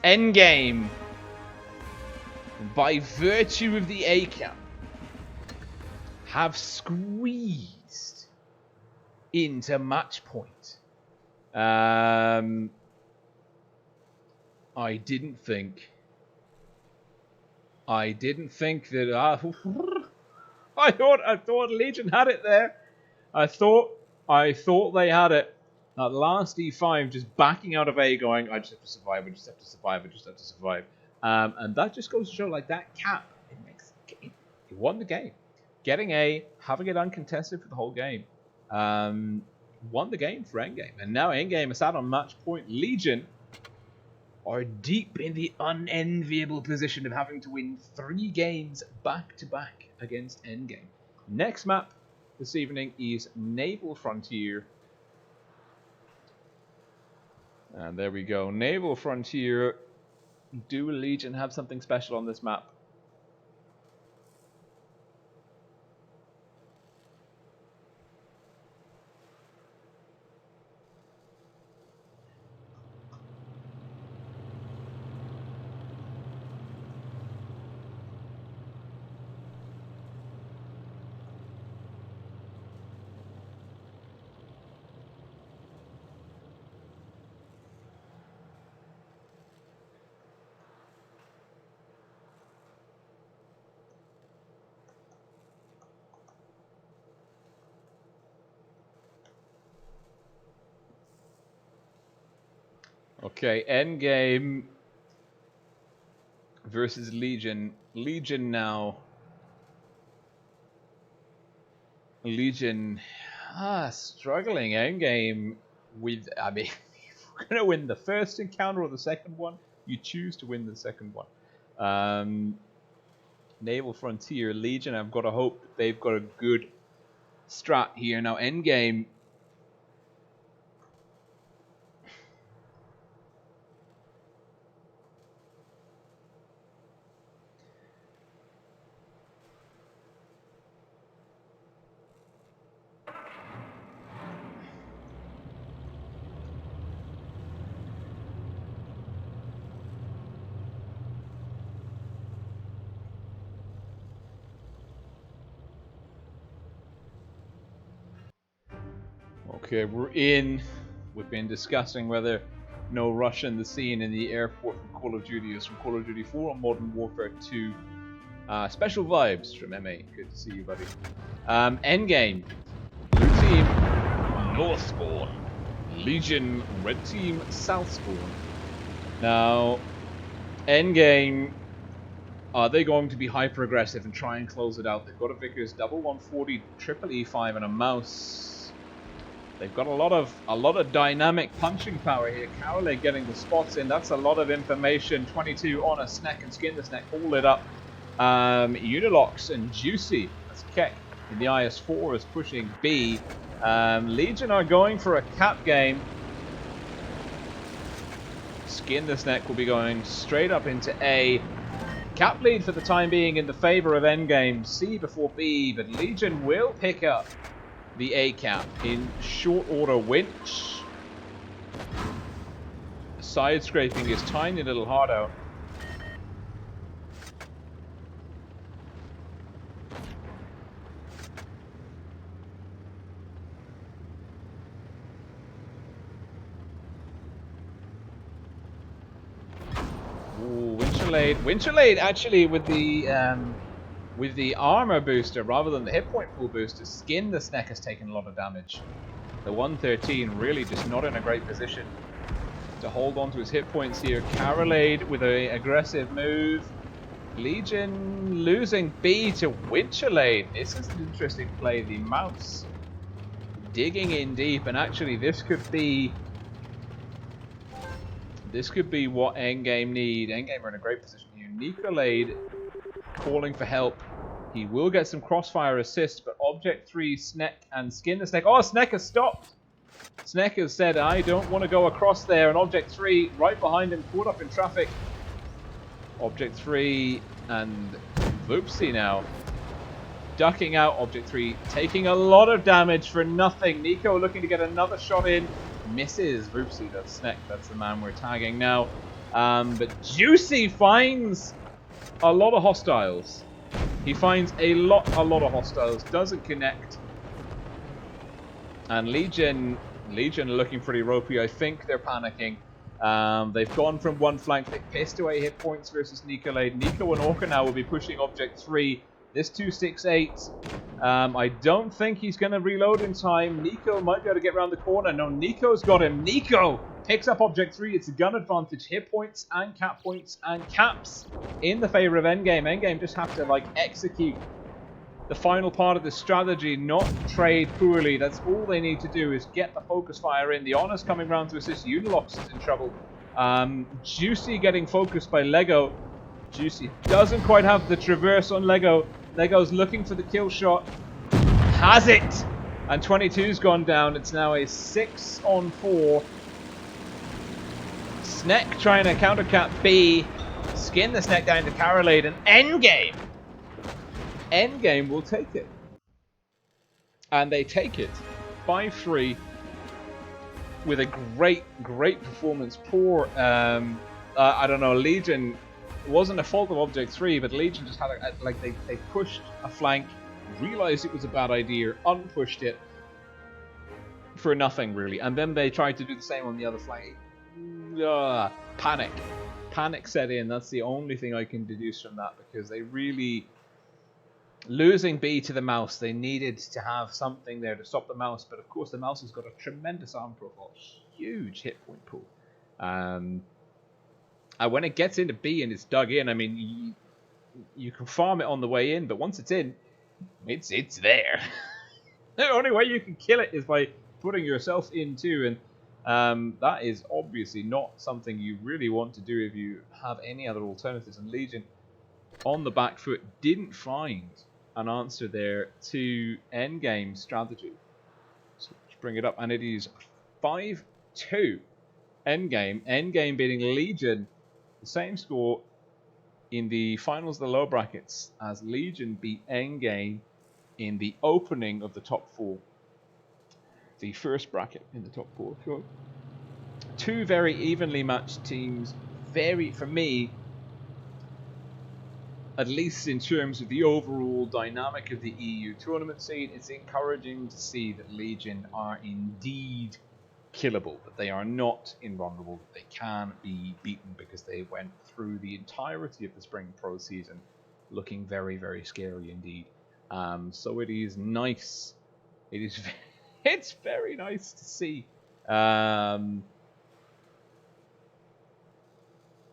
Speaker 1: Endgame. By virtue of the A cap, have squeezed into match point. I didn't think that. I thought Legion had it there. I thought they had it. That last E5 just backing out of A, going, I just have to survive. I just have to survive. I just have to survive. And that just goes to show, like, that cap, it makes the game. He won the game. Getting A, having it uncontested for the whole game, won the game for Endgame. And now Endgame is sat on match point. Legion are deep in the unenviable position of having to win 3 games back-to-back against Endgame. Next map this evening is Naval Frontier. And there we go. Naval Frontier. Do Legion have something special on this map? Okay, endgame versus Legion. Legion now. Legion struggling endgame with, I mean, if we're going to win the first encounter or the second one, you choose to win the second one. Naval Frontier, Legion, I've got to hope that they've got a good strat here. Now, endgame. Okay, we're in. We've been discussing whether no Russian the scene in the airport from Call of Duty is from Call of Duty 4 or Modern Warfare 2. Special vibes from MA. Good to see you, buddy. Endgame. Blue team, North spawn. Legion, red team, South spawn. Now, endgame. Are they going to be hyper aggressive and try and close it out? They've got a Vickers double 140, triple E5, and a mouse. They've got a lot of dynamic punching power here. Carole getting the spots in. That's a lot of information. 22 on a snack and skin the snack. All lit up. Unilox and Juicy. That's Keck in the IS4 is pushing B. Legion are going for a cap game. Skin the snack will be going straight up into A. Cap lead for the time being in the favor of endgame. C before B, but Legion will pick up the A cap in short order. Winch. Side scraping his tiny little heart out. Ooh, Winterlade actually with the armor booster rather than the hit point pool booster. Skin the snack has taken a lot of damage. The 113 really just not in a great position to hold on to his hit points here. Carolade with an aggressive move. Legion losing B to Winterlade. This is an interesting play. The mouse digging in deep, and actually this could be what endgame need. Endgame are in a great position here. Nicolade calling for help. He will get some crossfire assist, but Object 3, Sneck, and Skin the Sneck. Oh, Sneck has stopped! Sneck has said, I don't want to go across there, and Object 3 right behind him, caught up in traffic. Object 3 and Voopsy now ducking out. Object 3 taking a lot of damage for nothing. Nico looking to get another shot in. Misses. Voopsy, that's Sneck. That's the man we're tagging now. But Juicy finds a lot of hostiles. He finds a lot of hostiles. Doesn't connect. And Legion are looking pretty ropey. I think they're panicking. They've gone from one flank. They pissed away hit points versus Nicolade. Nico and Orca now will be pushing Object 3. This 268. I don't think he's going to reload in time. Nico might be able to get around the corner. No, Nico's got him. Nico picks up Object 3. It's a gun advantage. Hit points and caps in the favor of Endgame. Endgame just have to execute the final part of the strategy, not trade poorly. That's all they need to do is get the focus fire in. The Honor's coming round to assist. Unilox is in trouble. Juicy getting focused by Lego. Juicy doesn't quite have the traverse on Lego. Lego's looking for the kill shot. Has it! And 22's gone down. It's now a 6-on-4. Sneck trying to countercap B. Skin the Sneck down to Carolade. And Endgame! Endgame will take it. And they take it 5-3 with a great performance. Poor, I don't know, Legion. It wasn't a fault of Object 3, but Legion just had they pushed a flank, realized it was a bad idea, unpushed it for nothing really, and then they tried to do the same on the other flank. Panic set in. That's the only thing I can deduce from that, because they really, losing B to the mouse, they needed to have something there to stop the mouse, but of course the mouse has got a tremendous arm profile, huge hit point pool. And when it gets into B and it's dug in, I mean, you can farm it on the way in, but once it's in, it's there. The only way you can kill it is by putting yourself in too, and that is obviously not something you really want to do if you have any other alternatives. And Legion, on the back foot, didn't find an answer there to endgame strategy. So let's bring it up, and it is 5-2 endgame. Endgame beating Legion, the same score in the finals of the lower brackets as Legion beat Endgame in the opening of the top 4. The first bracket in the top 4. Sure. Two very evenly matched teams. Very, for me, at least in terms of the overall dynamic of the EU tournament scene, it's encouraging to see that Legion are indeed killable, that they are not invulnerable, that they can be beaten because they went through the entirety of the Spring Pro season looking very, very scary indeed. So it is nice. It is. It's very nice to see.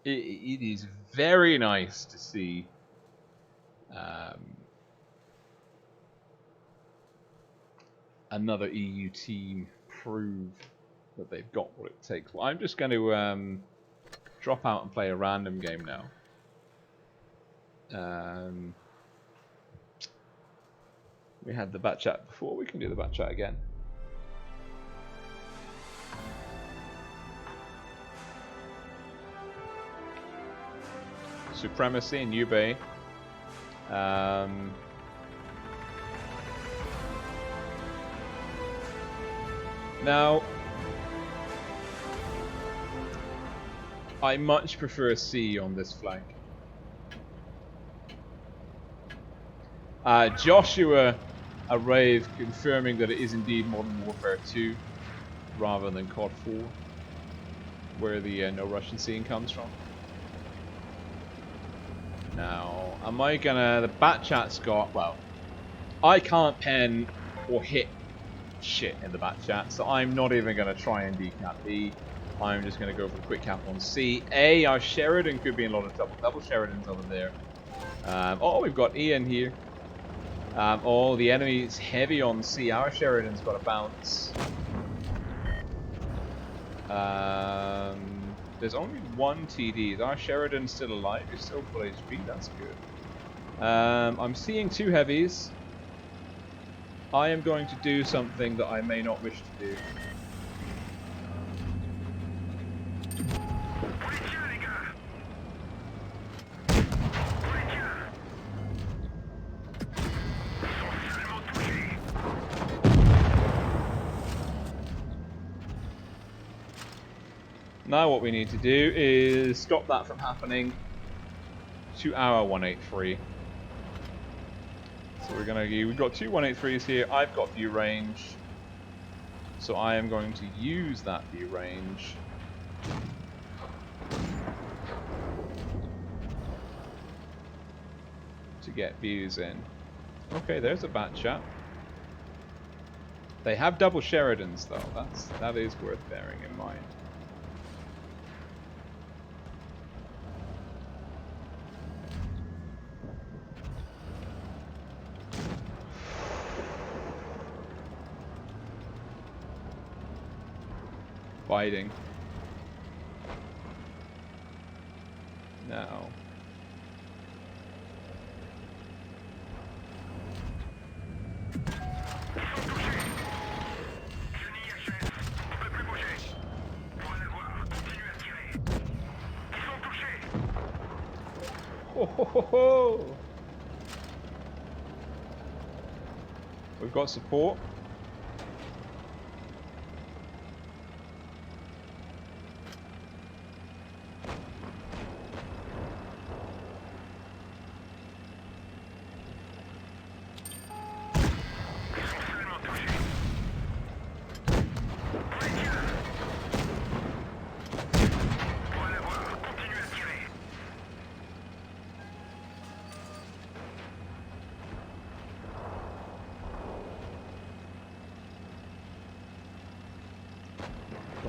Speaker 1: It is very nice to see. Another EU team prove that they've got what it takes. Well, I'm just going to drop out and play a random game now. We had the bat chat before. We can do the bat chat again. Supremacy in Ube. Now, I much prefer C on this flank. Joshua Arrave confirming that it is indeed Modern Warfare 2 rather than COD 4, where the no Russian scene comes from. Now, am I gonna... The bat chat's got... Well, I can't pen or hit shit in the bat chat, so I'm not even gonna try and decap B. I'm just gonna go for a quick cap on C. Our Sheridan could be in a lot of trouble. Double Sheridans over there. Oh, we've got Ian here. Oh, the enemy's heavy on C. Our Sheridan's got a bounce. There's only one TD. Is our Sheridan still alive? He's still full HP. That's good. I'm seeing 2 heavies. I am going to do something that I may not wish to do. Now what we need to do is stop that from happening to our 183. So we've got 2 183s here. I've got view range, so I am going to use that view range to get views in. Okay, there's a bat chat. They have double Sheridans though. That is worth bearing in mind. Fighting. Now. Ho, ho, ho, ho. We've got support.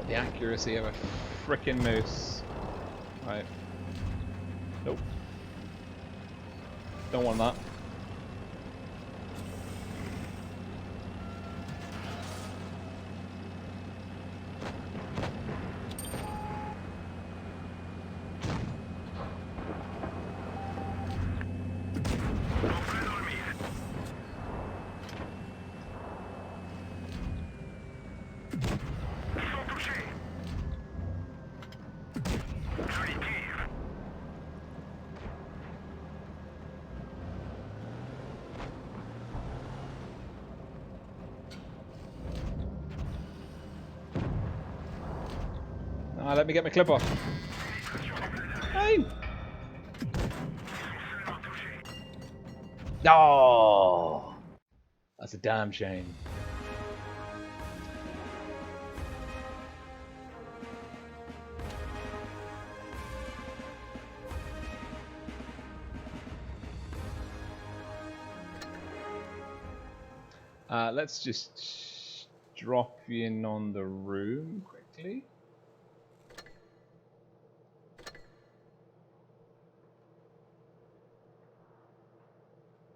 Speaker 1: The accuracy of a frickin' moose. Right. Nope. Don't want that. Let me get my clip off. Hey! Oh, that's a damn shame. Let's just drop you in on the room quickly.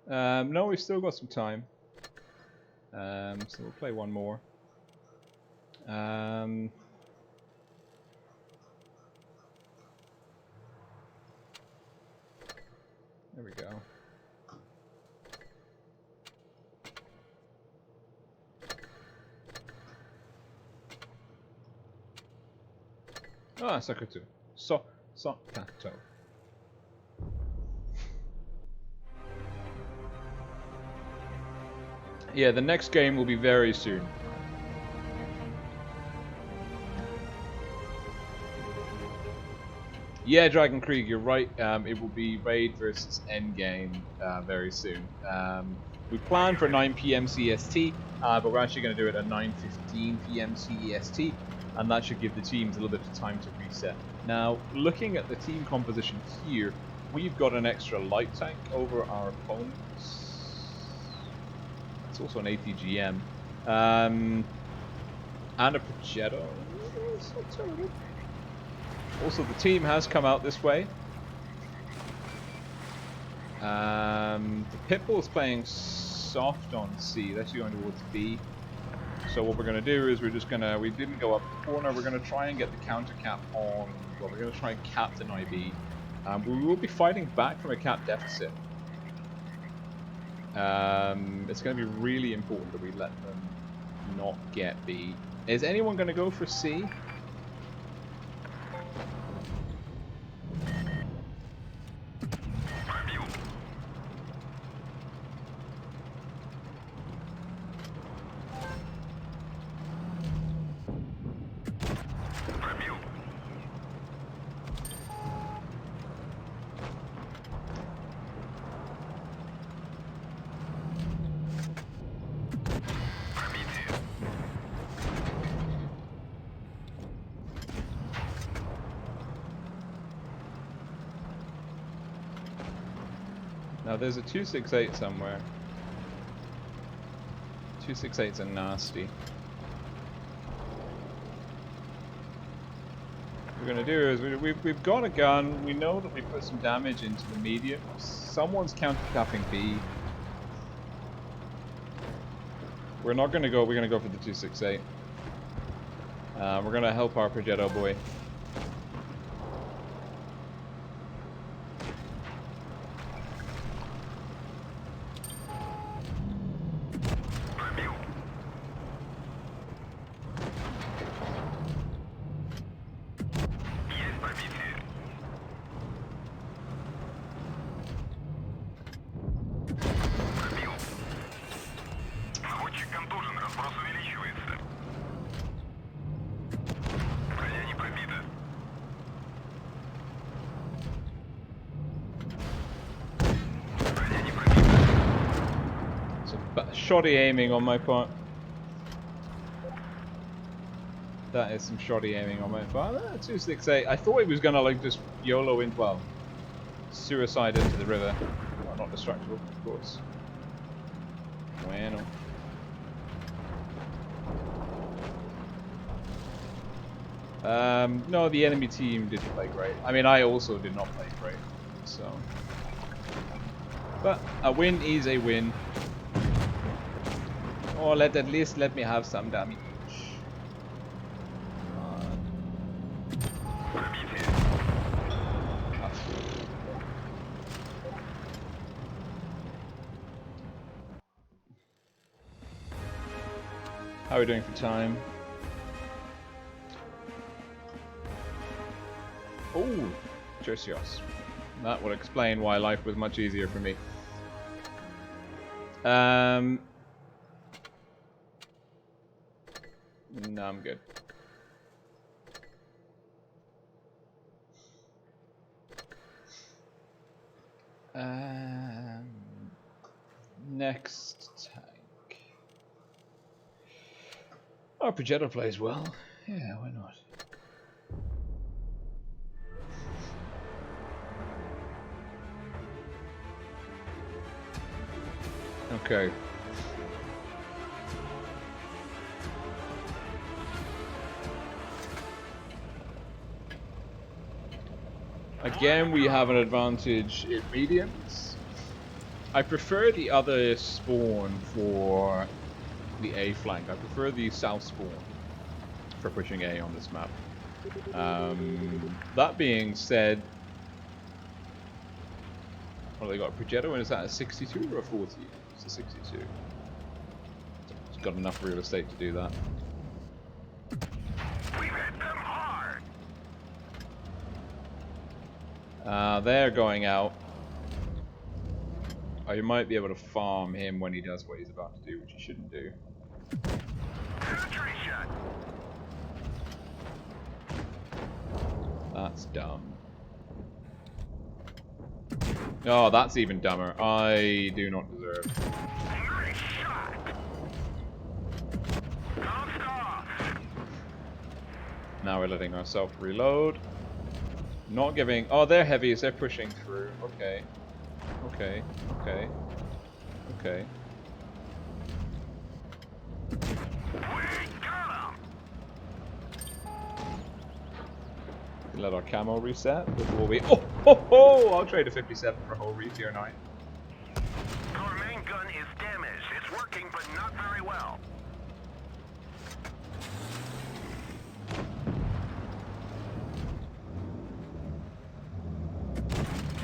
Speaker 1: No, we've still got some time. So we'll play one more. There we go. Ah, Sakutu. Kato. Yeah, the next game will be very soon. Yeah, Dragon Krieg, you're right. It will be Raid versus Endgame very soon. We planned for 9 PM CST, but we're actually going to do it at 9:15 PM CEST, and that should give the teams a little bit of time to reset. Now, looking at the team composition here, we've got an extra light tank over our opponents. It's also an ATGM. And a Progetto. It's not terrible. Also, the team has come out this way. The Pitbull is playing soft on C. That's going towards B. So what we're going to do is we're just going to... We didn't go up the corner. We're going to try and get the counter cap on... Well, we're going to try and cap the IB. We will be fighting back from a cap deficit. It's going to be really important that we let them not get B. Is anyone going to go for C? Now there's a 268 somewhere. 268's a nasty. What we're going to do is we've got a gun. We know that we put some damage into the medium. Someone's counter-capping B. We're not going to go. We're going to go for the 268. We're going to help our Progetto boy. Shoddy aiming on my part. That is some shoddy aiming on my part. 268. I thought he was gonna like just YOLO in, well, suicide into the river. Well, not destructible, of course. Bueno. No, the enemy team didn't play great. I mean, I also did not play great, so. But a win is a win. Or at least let me have some damage. How are we doing for time? Oh, Tercios. That would explain why life was much easier for me. No, I'm good. Next tank. Oh, Progetto plays well. Yeah, why not? Okay. Again, we have an advantage in mediums. I prefer the other spawn for the A flank. I prefer the south spawn for pushing A on this map. That being said, what have they got? A Progetto, and is that a 62 or a 40? It's a 62. It's got enough real estate to do that.
Speaker 2: We hit them hard.
Speaker 1: They're going out. Oh, you might be able to farm him when he does what he's about to do, which he shouldn't do.
Speaker 2: Penetration.
Speaker 1: That's dumb. Oh, that's even dumber. I do not deserve.
Speaker 2: Nice shot. Bounced off.
Speaker 1: Now we're letting ourselves reload. Not giving... Oh, they're heavies. They're pushing through. Okay. Okay. Okay. Okay.
Speaker 2: We got him.
Speaker 1: Let our camo reset before we... Oh! Ho ho! I'll trade a 57 for a whole reef here, 9.
Speaker 2: Our main gun is damaged. It's working, but not very well.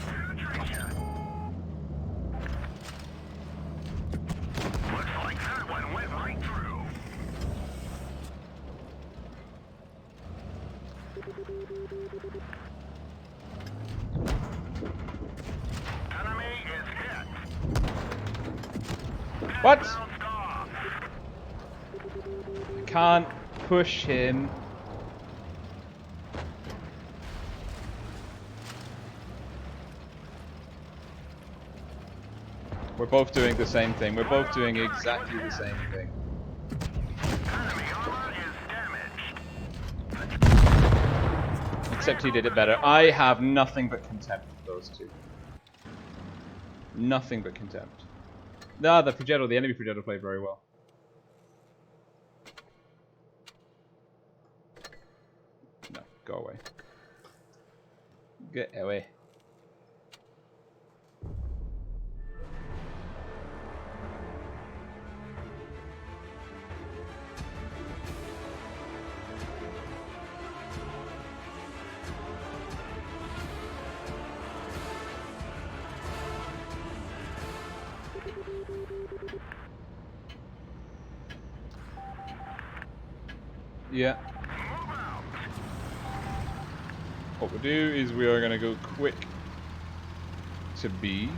Speaker 2: Penetration. Looks like that one went right through. Enemy is hit.
Speaker 1: What?
Speaker 2: Bounced off.
Speaker 1: Can't push him. We're both doing the same thing. We're both doing exactly the same thing.
Speaker 2: Enemy armor is damaged.
Speaker 1: Except he did it better. I have nothing but contempt for those two. Nothing but contempt. Nah, the Progetto, the enemy Progetto played very well. No, go away. Get away. Yeah. What we'll do is we are going to go quick to B.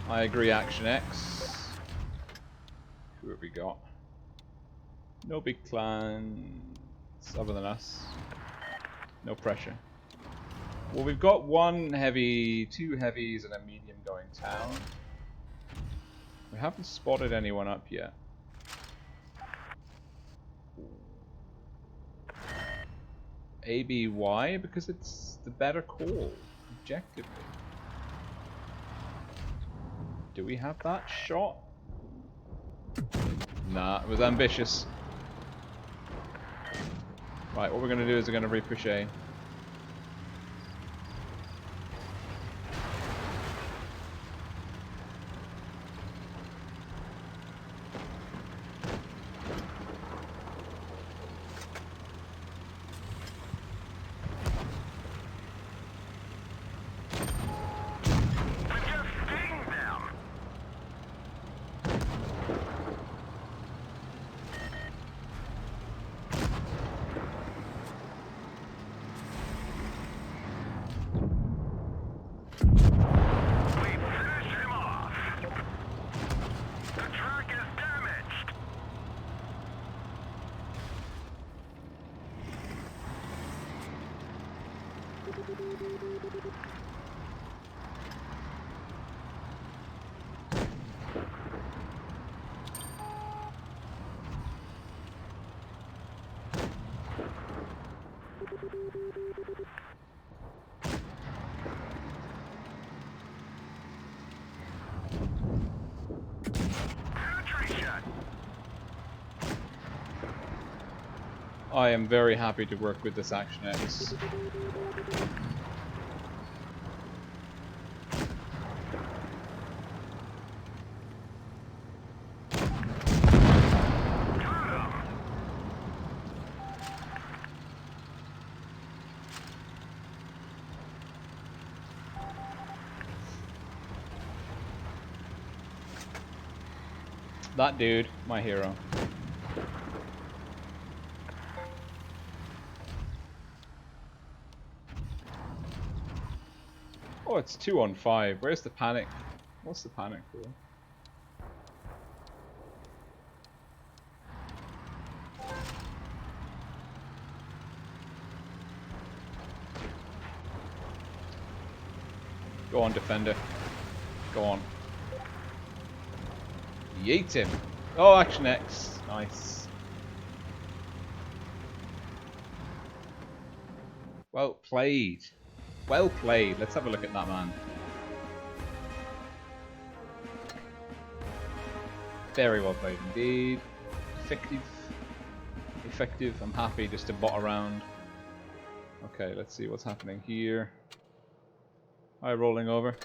Speaker 1: I agree, Action X. Who have we got? No big clans other than us. No pressure. Well, we've got one heavy, two heavies, and a medium going town. We haven't spotted anyone up yet. ABY, because it's the better call, objectively. Do we have that shot? Nah, it was ambitious. Right, what we're going to do is we're going to ricochet. I am very happy to work with this Action X. That dude, my hero. Oh, it's 2 on 5. Where's the panic? What's the panic for? Go on, defender. Go on. Yeet him. Oh, Action X. Nice. Well played. Well played. Let's have a look at that man. Very well played indeed. Effective. Effective. I'm happy just to bot around. Okay, let's see what's happening here. Hi, rolling over.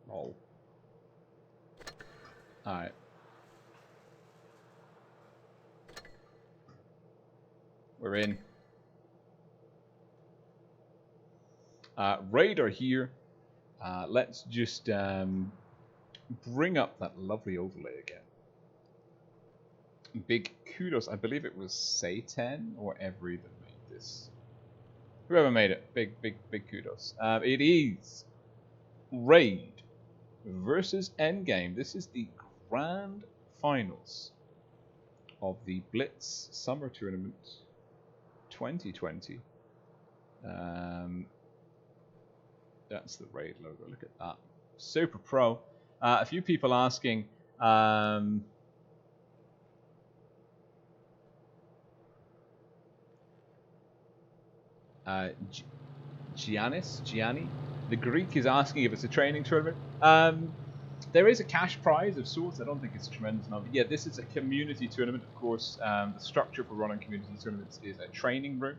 Speaker 1: Oh. Alright. We're in. Radar here. Let's just bring up that lovely overlay again. Big kudos. I believe it was Satan or Every that made this. Whoever made it. Big kudos. It is Raid versus Endgame. This is the grand finals of the Blitz Summer Tournament 2020. That's the Raid logo. Look at that. Super pro. A few people asking. Gianni, the Greek is asking if it's a training tournament. There is a cash prize of sorts. I don't think it's a tremendous amount. But yeah, this is a community tournament, of course. The structure for running community tournaments is a training room.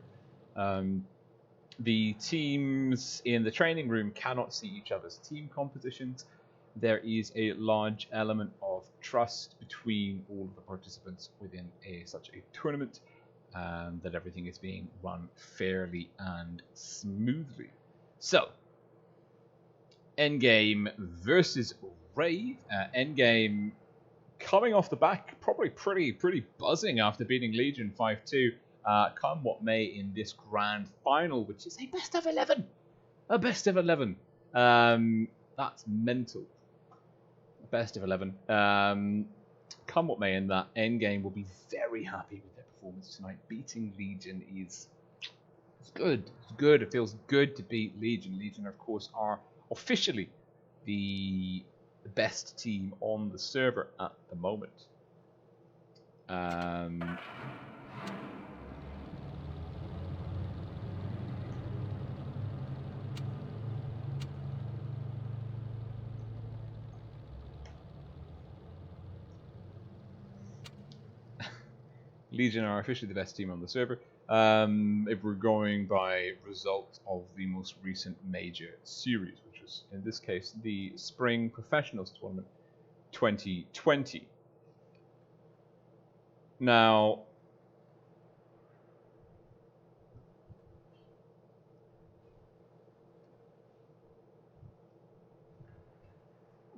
Speaker 1: The teams in the training room cannot see each other's team compositions. There is a large element of trust between all of the participants within such a tournament. That everything is being run fairly and smoothly. So, Endgame versus Rave. Endgame coming off the back, probably pretty buzzing after beating Legion 5-2. Come what may in this grand final, which is a best of 11. A best of 11. That's mental. A best of 11. Come what may in that, Endgame will be very happy with their performance tonight. Beating Legion is good. It's good. It feels good to beat Legion. Legion, of course, are officially the best team on the server at the moment. Legion are officially the best team on the server. If we're going by result of the most recent major series, which was in this case the Spring Professionals Tournament 2020. Now,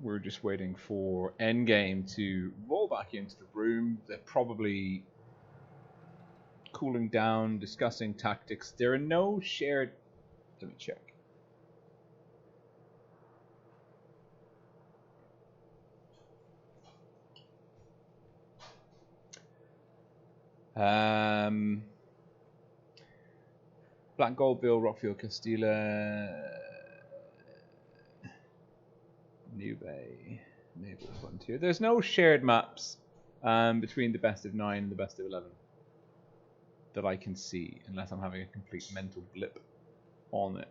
Speaker 1: we're just waiting for Endgame to roll back into the room. They're probably cooling down, discussing tactics. There are no shared... Let me check. Black Goldville, Rockfield, Castilla, New Bay, Naval Frontier. There's no shared maps between the best of 9 and the best of 11 that I can see, unless I'm having a complete mental blip on it.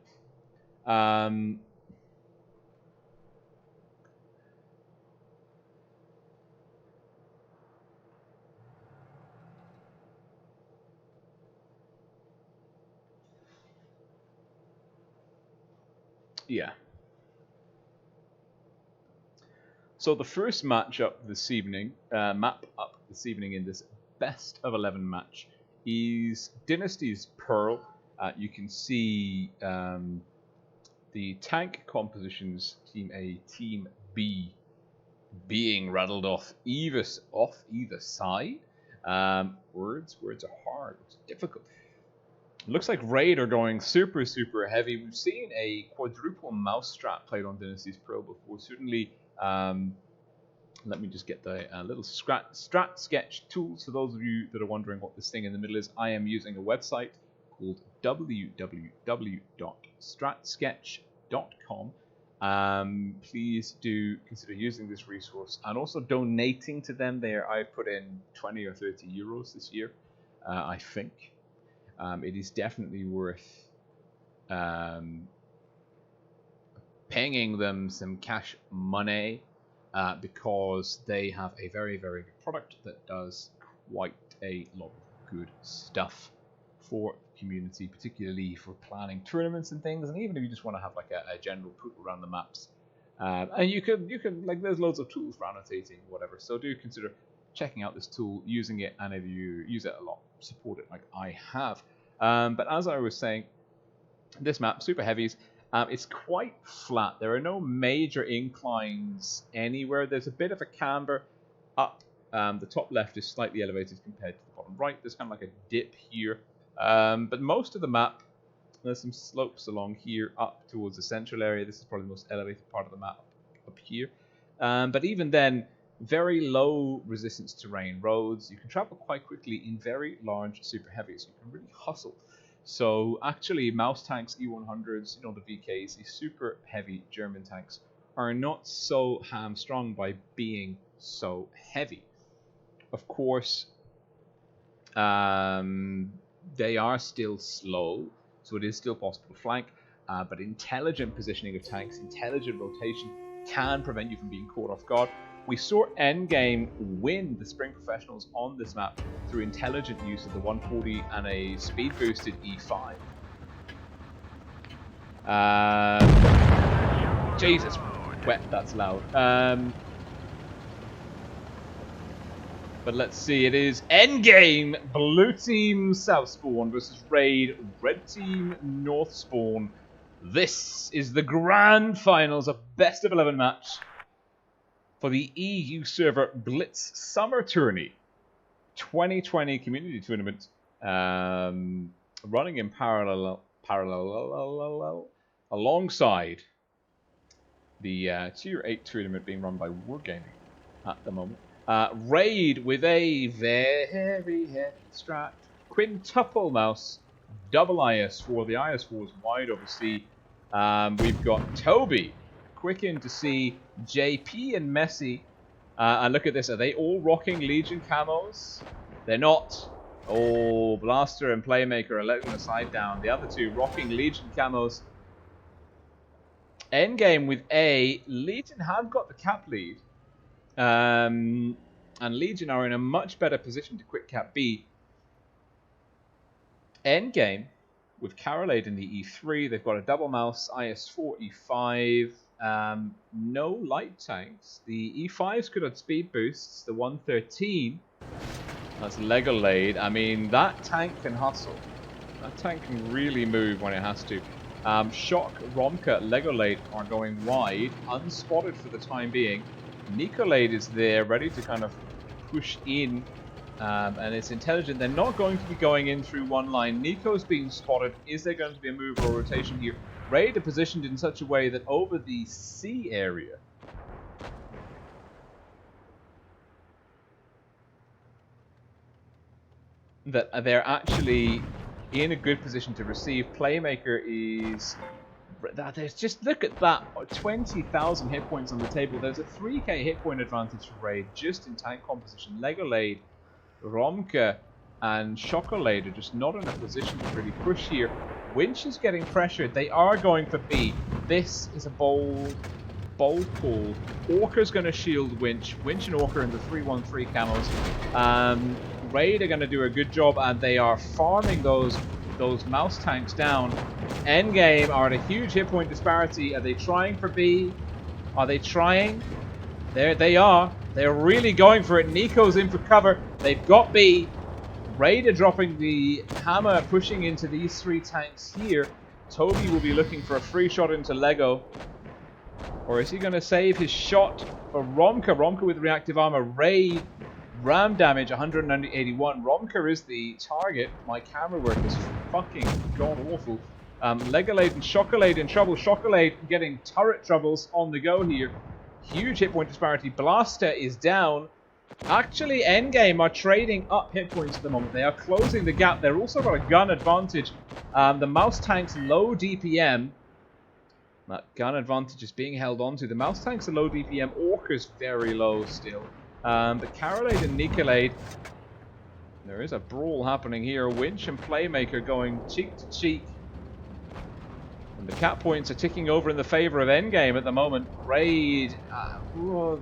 Speaker 1: Yeah. So the first matchup this evening, map up this evening in this best of 11 match is Dynasty's Pearl. You can see the tank compositions, Team A, Team B, being rattled off either side. Words are hard. It's difficult. It looks like Raid are going super heavy. We've seen a quadruple mousetrap played on Dynasty's Pearl before. Certainly, let me just get the little strat sketch tool. So those of you that are wondering what this thing in the middle is, I am using a website called www.stratsketch.com. Please do consider using this resource and also donating to them. There, I put in 20 or 30 euros this year, I think. It is definitely worth paying them some cash money because they have a very good product that does quite a lot of good stuff for the community, particularly for planning tournaments and things, and even if you just want to have like a general poop around the maps. And you can like, there's loads of tools for annotating, whatever. So do consider checking out this tool, using it, and if you use it a lot, support it like I have. But as I was saying, this map, super heavies, it's quite flat. There are no major inclines anywhere. There's a bit of a camber up. The top left is slightly elevated compared to the bottom right. There's kind of like a dip here. But most of the map, there's some slopes along here up towards the central area. This is probably the most elevated part of the map up here. But even then, very low resistance terrain roads. You can travel quite quickly in very large super heavies. You can really hustle. So actually, mouse tanks, E100s, the VKs, these super heavy German tanks are not so hamstrung by being so heavy. Of course, they are still slow, so it is still possible to flank. But intelligent positioning of tanks, intelligent rotation can prevent you from being caught off guard. We saw Endgame win the Spring Professionals on this map through intelligent use of the 140 and a speed-boosted E5. Jesus, that's loud. But let's see, it is Endgame, Blue Team South Spawn versus Raid, Red Team North Spawn. This is the grand finals of best of 11 match for the EU server Blitz Summer Tourney 2020 Community Tournament, running in parallel alongside the Tier 8 tournament being run by Wargaming at the moment. Raid with a very heavy strat, quintuple mouse, double IS4. The IS4 is wide overseas. We've got Toby, quick in to see JP and Messi. And look at this, are they all rocking Legion camos? They're not. Oh, Blaster and Playmaker are letting the side down. The other two rocking Legion camos. Endgame with A. Legion have got the cap lead. And Legion are in a much better position to quick cap B. Endgame with Carolade in the E3. They've got a double mouse, IS-4, E5. No light tanks. The E5's good at speed boosts. The 113, that's Legolade. I mean, that tank can hustle. That tank can really move when it has to. Shock, Romka, Legolade are going wide, unspotted for the time being. Nicolade is there, ready to kind of push in, and it's intelligent. They're not going to be going in through one line. Nico's being spotted. Is there going to be a move or a rotation here? Raid are positioned in such a way that over the C area, that they're actually in a good position to receive. Playmaker is... There's just, look at that, 20,000 hit points on the table. There's a 3k hit point advantage for Raid just in tank composition. Legolade, Romka, and Chocolade are just not in a position to really push here. Winch is getting pressured. They are going for B. This is a bold pull. Orca's going to shield Winch. Winch and Orca in the 3-1-3 camos. Raid are going to do a good job, and they are farming those mouse tanks down. Endgame are at a huge hit point disparity. Are they trying for B? Are they trying? There they are. They're really going for it. Nico's in for cover. They've got B. Raid are dropping the hammer, pushing into these three tanks here. Toby will be looking for a free shot into Lego. Or is he going to save his shot for Romka? Romka with reactive armor. Raid, ram damage, 181. Romka is the target. My camera work is fucking god-awful. Legolade and Chocolade in trouble. Chocolade getting turret troubles on the go here. Huge hit point disparity. Blaster is down. Actually, Endgame are trading up hit points at the moment. They are closing the gap. They're also got a gun advantage. The mouse tank's low DPM. That gun advantage is being held onto. The mouse tank's a low DPM. Orca's very low still. But Carolade and Nicolade, there is a brawl happening here. Winch and Playmaker going cheek to cheek. And the cap points are ticking over in the favor of Endgame at the moment. Raid.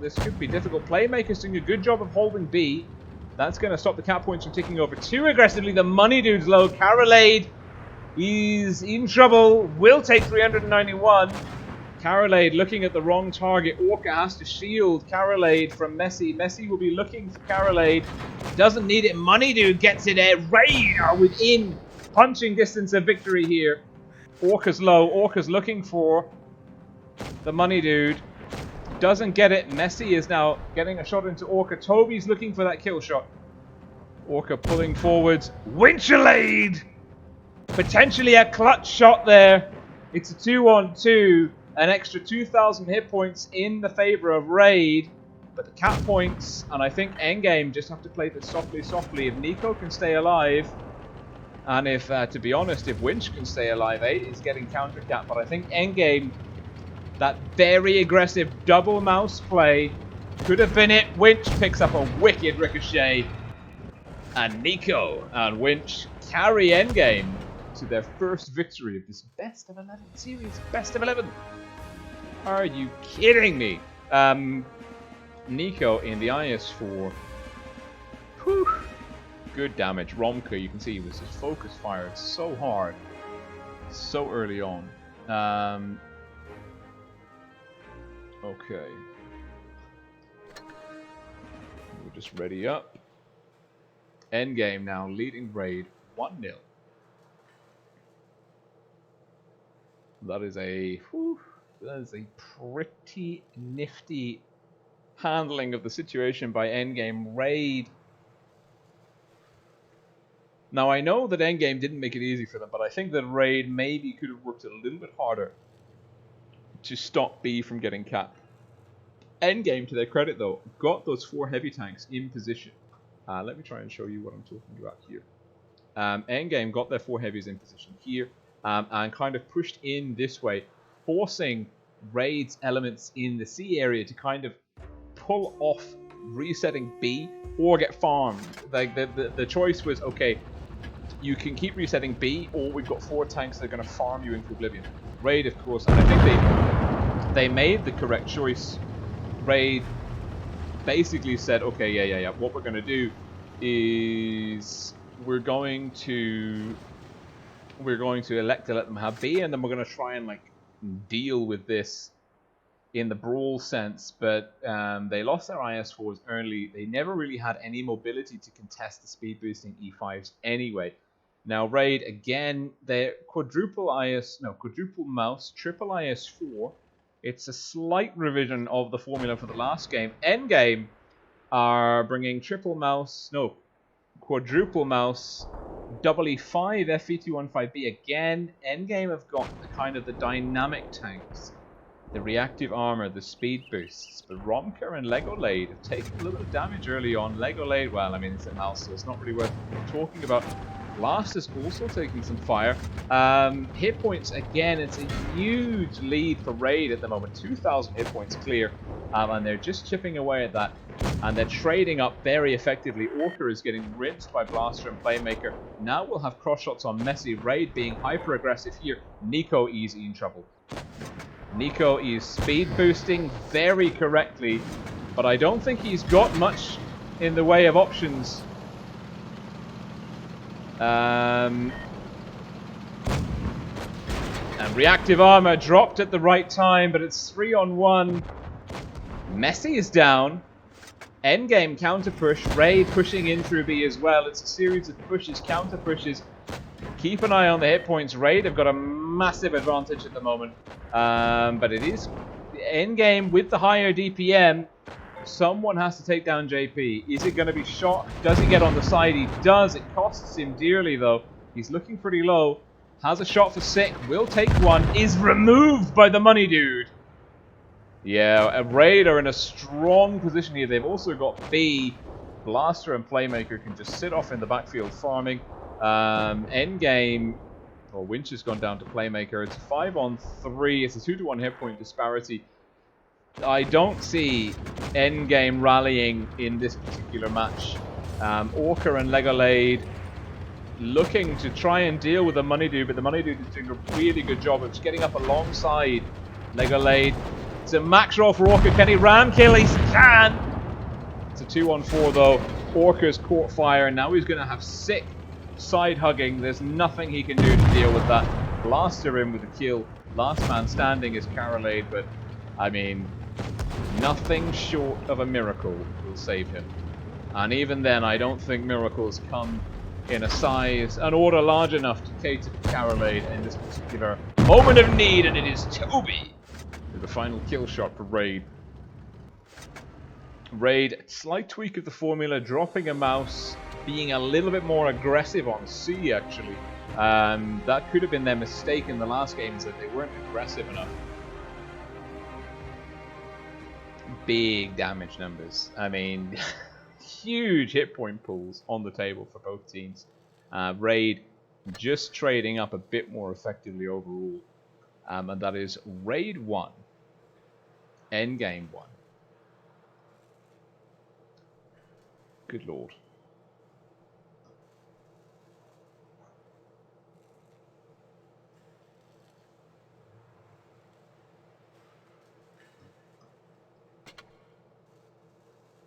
Speaker 1: This could be difficult. Playmaker's doing a good job of holding B. That's going to stop the cap points from ticking over too aggressively. The money dude's low. Carolade is in trouble. Will take 391. Carolade looking at the wrong target. Orca has to shield Carolade from Messi. Messi will be looking for Carolade. Doesn't need it. Money dude gets it there. Raid are within punching distance of victory here. Orca's low. Orca's looking for the money dude. Doesn't get it. Messi is now getting a shot into Orca. Toby's looking for that kill shot. Orca pulling forwards. Winchelade! Potentially a clutch shot there. It's a 2-on-2. An extra 2,000 hit points in the favor of Raid. But the cap points, and I think Endgame just have to play this softly. If Nico can stay alive, and if, to be honest, if Winch can stay alive, 8 is getting counter cap. But I think Endgame, that very aggressive double mouse play, could have been it. Winch picks up a wicked ricochet. And Nico and Winch carry Endgame to their first victory of this Best of 11 series. Best of 11. Are you kidding me? Nico in the IS-4. Whew. Good damage. Romka, you can see, was just focus fired so hard, so early on. Okay. We'll just ready up. Endgame now leading Raid 1-0. That is a pretty nifty handling of the situation by Endgame. Raid. Now I know that Endgame didn't make it easy for them, but I think that Raid maybe could have worked a little bit harder to stop B from getting capped. Endgame, to their credit though, got those 4 heavy tanks in position. Let me try and show you what I'm talking about here. Endgame got their 4 heavies in position here, and kind of pushed in this way, forcing Raid's elements in the C area to kind of pull off resetting B or get farmed. Like the choice was, okay, you can keep resetting B, or we've got 4 tanks that are going to farm you into oblivion. Raid, of course, and I think they made the correct choice. Raid basically said, okay, yeah, what we're going to do is we're going to we're going to elect to let them have B, and then we're going to try and like deal with this in the brawl sense. But they lost their IS-4s early. They never really had any mobility to contest the speed boosting E5s anyway. Now Raid again, they're quadruple mouse, triple IS-4. It's a slight revision of the formula for the last game. Endgame are bringing quadruple mouse, double E5 FV215B again. Endgame have got the dynamic tanks, the reactive armor, the speed boosts. But Romka and Legolade have taken a little bit of damage early on. Legolade, well, I mean, it's a mouse, so it's not really worth talking about. Blast is also taking some fire. Hit points, again, it's a huge lead for Raid at the moment. 2,000 hit points clear, and they're just chipping away at that. And they're trading up very effectively. Orca is getting rinsed by Blaster and Playmaker. Now we'll have cross shots on Messi. Raid being hyper aggressive here. Nico is in trouble. Nico is speed boosting very correctly, but I don't think he's got much in the way of options. And reactive armor dropped at the right time, but it's 3-on-1. Messi is down. Endgame counter push. Raid pushing in through B as well. It's a series of pushes, counter pushes. Keep an eye on the hit points. Raid have got a massive advantage at the moment. But it is Endgame with the higher DPM. Someone has to take down JP. Is it going to be shot? Does he get on the side? He does. It costs him dearly, though. He's looking pretty low. Has a shot for Sick. Will take one. Is removed by the money dude. Yeah, Raid are in a strong position here. They've also got B. Blaster and Playmaker can just sit off in the backfield farming. Endgame... Well, Winch has gone down to Playmaker. It's 5-on-3. It's a 2-to-1 hit point disparity. I don't see Endgame rallying in this particular match. Orca and Legolade looking to try and deal with the Money Dude, but the Money Dude is doing a really good job of just getting up alongside Legolade. It's a max roll for Orca. Can he ram kill? He can! It's a 2-on-4 though. Orca's caught fire, and now he's going to have Sick side hugging. There's nothing he can do to deal with that. Blaster in with a kill. Last man standing is Carolade, but I mean, nothing short of a miracle will save him. And even then, I don't think miracles come in a size, an order large enough to cater to Carolade in this particular moment of need, and it is Toby with the final kill shot for Raid. Raid, slight tweak of the formula, dropping a mouse, being a little bit more aggressive on C, actually. That could have been their mistake in the last games, that they weren't aggressive enough. Big damage numbers. I mean, huge hit point pools on the table for both teams. Raid just trading up a bit more effectively overall. And that is Raid 1. Endgame 1. Good lord.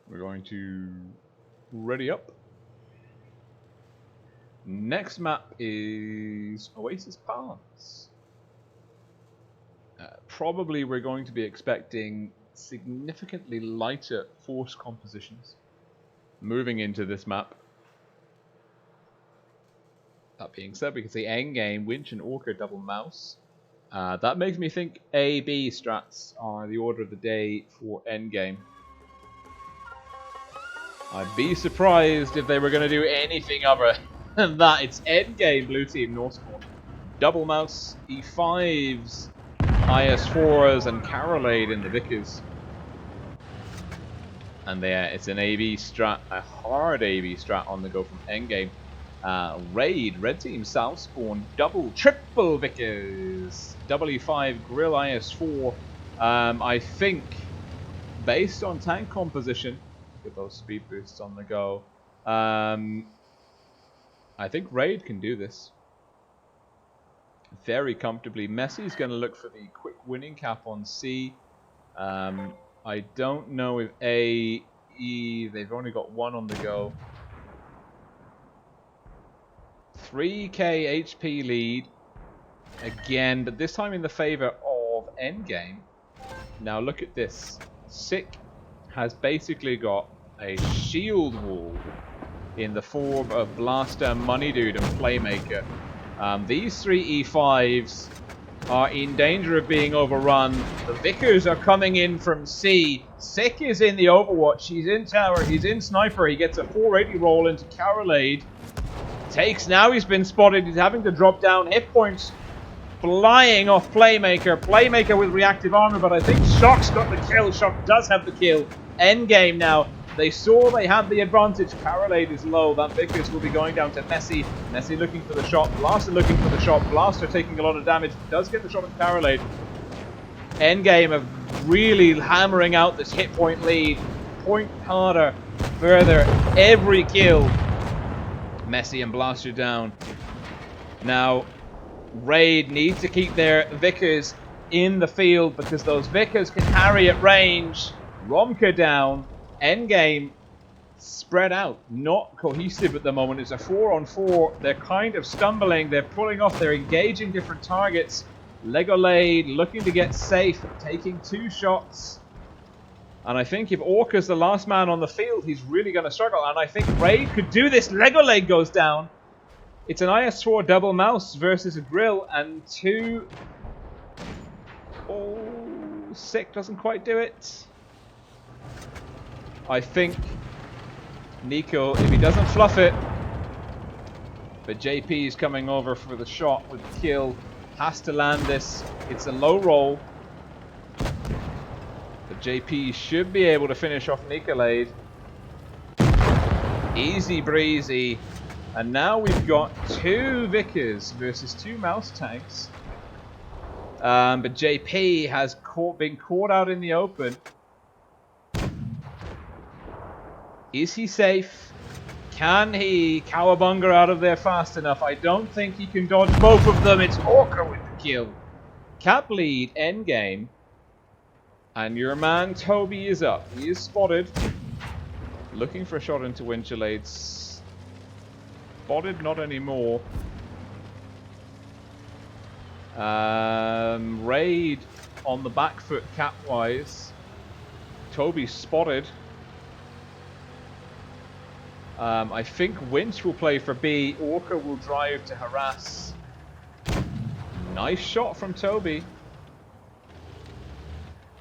Speaker 1: We're going to ready up. Next map is Oasis Palms. Probably we're going to be expecting significantly lighter force compositions moving into this map. That being said, we can see Endgame, Winch and Orca double mouse. That makes me think A-B strats are the order of the day for Endgame. I'd be surprised if they were going to do anything other than that. It's Endgame, blue team, North Spawn. Double mouse, E5s, IS4s, and Carolade in the Vickers. And there, it's an AB strat, a hard AB strat on the go from Endgame. Raid, red team, south spawn, double, triple Vickers. Double E5, grill IS4. I think, based on tank composition, get those speed boosts on the go. I think Raid can do this very comfortably. Messi's going to look for the quick winning cap on C. I don't know if A, E, they've only got one on the go. 3k HP lead again, but this time in the favor of Endgame. Now look at this. Sick has basically got a shield wall in the form of Blaster, Money Dude, and Playmaker. These three E5s are in danger of being overrun. The Vickers are coming in from C. Sick is in the Overwatch. He's in Tower. He's in Sniper. He gets a 480 roll into Carolade. Takes, now he's been spotted. He's having to drop down. Hit points flying off Playmaker. Playmaker with reactive armor, but I think Shock's got the kill. Shock does have the kill. Endgame now. They saw they had the advantage. Carolade is low. That Vickers will be going down to Messi. Messi looking for the shot. Blaster looking for the shot. Blaster taking a lot of damage. Does get the shot at Carolade. Endgame of really hammering out this hit point lead. Point harder. Further. Every kill. Messi and Blaster down. Now, Raid need to keep their Vickers in the field because those Vickers can harry at range. Romka down. Endgame spread out, not cohesive at the moment. It's a 4-on-4. They're kind of stumbling. They're pulling off. They're engaging different targets. Legolade looking to get safe, taking 2 shots. And I think if Orca's the last man on the field, he's really going to struggle. And I think Raid could do this. Legolade goes down. It's an IS-4 double mouse versus a grill and 2. Oh, Sick doesn't quite do it. I think Nico, if he doesn't fluff it, but JP is coming over for the shot with the kill, has to land this. It's a low roll, but JP should be able to finish off Nicolade. Easy breezy, and now we've got 2 Vickers versus 2 mouse tanks. But JP has been caught out in the open. Is he safe? Can he cowabunga out of there fast enough? I don't think he can dodge both of them. It's Orca with the kill. Cap lead, endgame. And your man Toby is up. He is spotted. Looking for a shot into Winchellade. Spotted, not anymore. Raid on the back foot cap-wise. Toby spotted. I think Winch will play for B. Orca will drive to harass. Nice shot from Toby.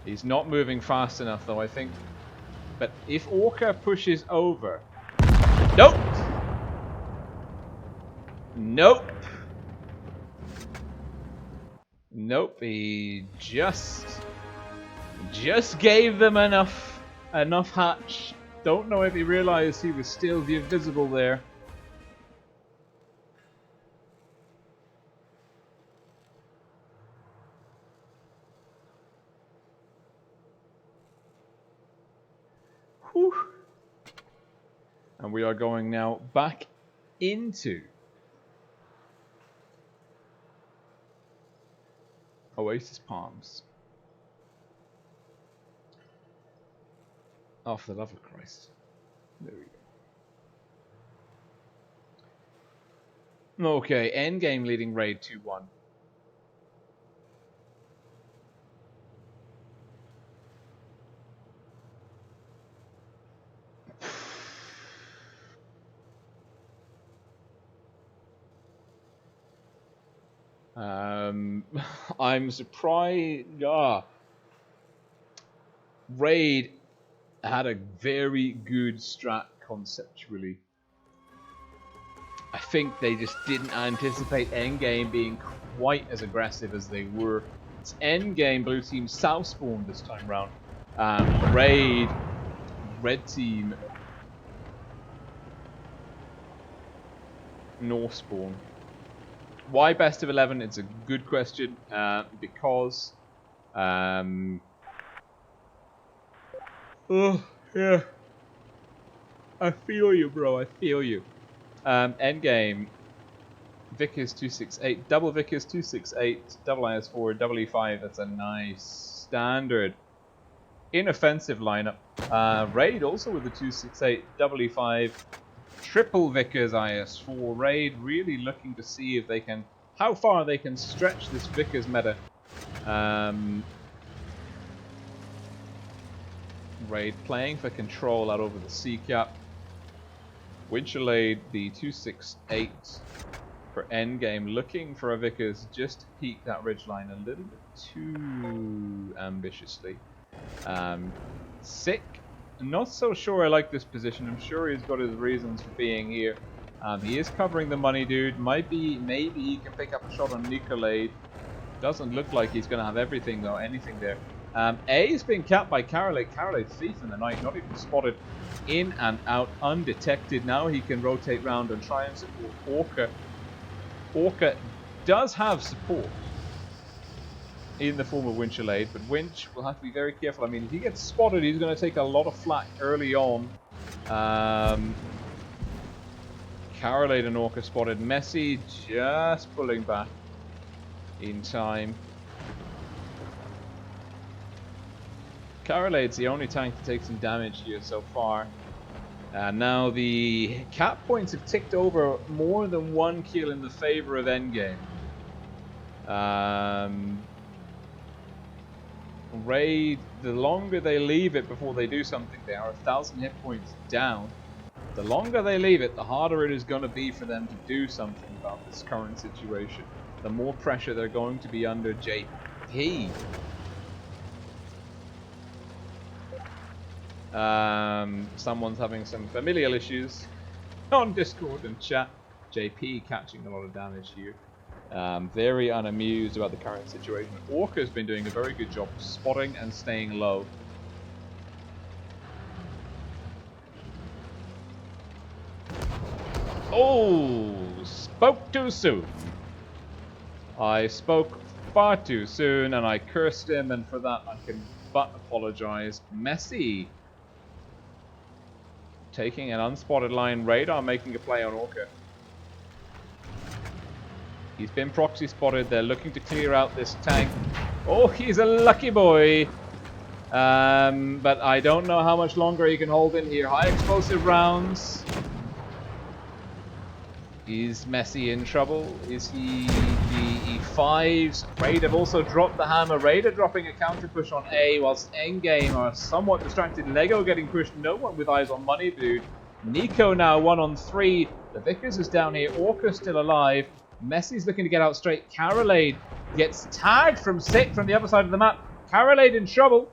Speaker 1: He's not moving fast enough though, I think. But if Orca pushes over... Nope! Nope! Nope, he just gave them enough hatch. Don't know if he realized he was still visible there. Whew. And we are going now back into Oasis Palms. Oh, for the love of Christ. There we go. Okay, endgame leading Raid 2-1. I'm surprised. Raid had a very good strat conceptually. I think they just didn't anticipate endgame being quite as aggressive as they were. It's endgame blue team south spawn this time round. Raid red team north spawn. Why best of 11? It's a good question. Because oh, yeah. I feel you, bro. I feel you. Endgame. Vickers 268. Double Vickers 268. Double IS4. Double E5. That's a nice standard inoffensive lineup. Raid also with the 268. Double E5. triple Vickers IS4 raid, really looking to see if they can, how far they can stretch this Vickers meta. Raid playing for control out over the sea cap. Winchellade, the 268 for endgame, looking for a Vickers just to peek that ridgeline a little bit too ambitiously. Sick. Not so sure I like this position. I'm sure he's got his reasons for being here. He is covering the money dude. Maybe he can pick up a shot on Nicolade. Doesn't look like he's going to have everything though, anything there. A's been capped by Carolade. Carolade thief in the night, not even spotted. In and out, undetected. Now he can rotate round and try and support Orca. Orca does have support in the form of Winchellade, but Winch will have to be very careful. I mean, if he gets spotted, he's going to take a lot of flack early on. Carolade and Orca spotted. Messi just pulling back in time. Carolade's the only tank to take some damage here so far. Now the cap points have ticked over more than 1 kill in the favor of endgame. Raid, the longer they leave it before they do something, they are 1,000 hit points down. The longer they leave it, the harder it is going to be for them to do something about this current situation. The more pressure they're going to be under JP. Someone's having some familial issues on Discord and chat. JP catching a lot of damage here. Very unamused about the current situation. Orca's been doing a very good job spotting and staying low. Oh, spoke too soon. I spoke far too soon and I cursed him, and for that I can but apologize. Messi taking an unspotted line radar, making a play on Orca. He's been proxy spotted. They're looking to clear out this tank. Oh, he's a lucky boy. But I don't know how much longer he can hold in here. High explosive rounds. Is Messi in trouble? Is he the E5s? Raid have also dropped the hammer. Raider dropping a counter push on A, whilst Endgame are somewhat distracted. Lego getting pushed. No one with eyes on money, dude. Nico now 1 on 3. The Vickers is down here. Orca's still alive. Messi's looking to get out straight. Carolade gets tagged from Sick from the other side of the map. Carolade in trouble.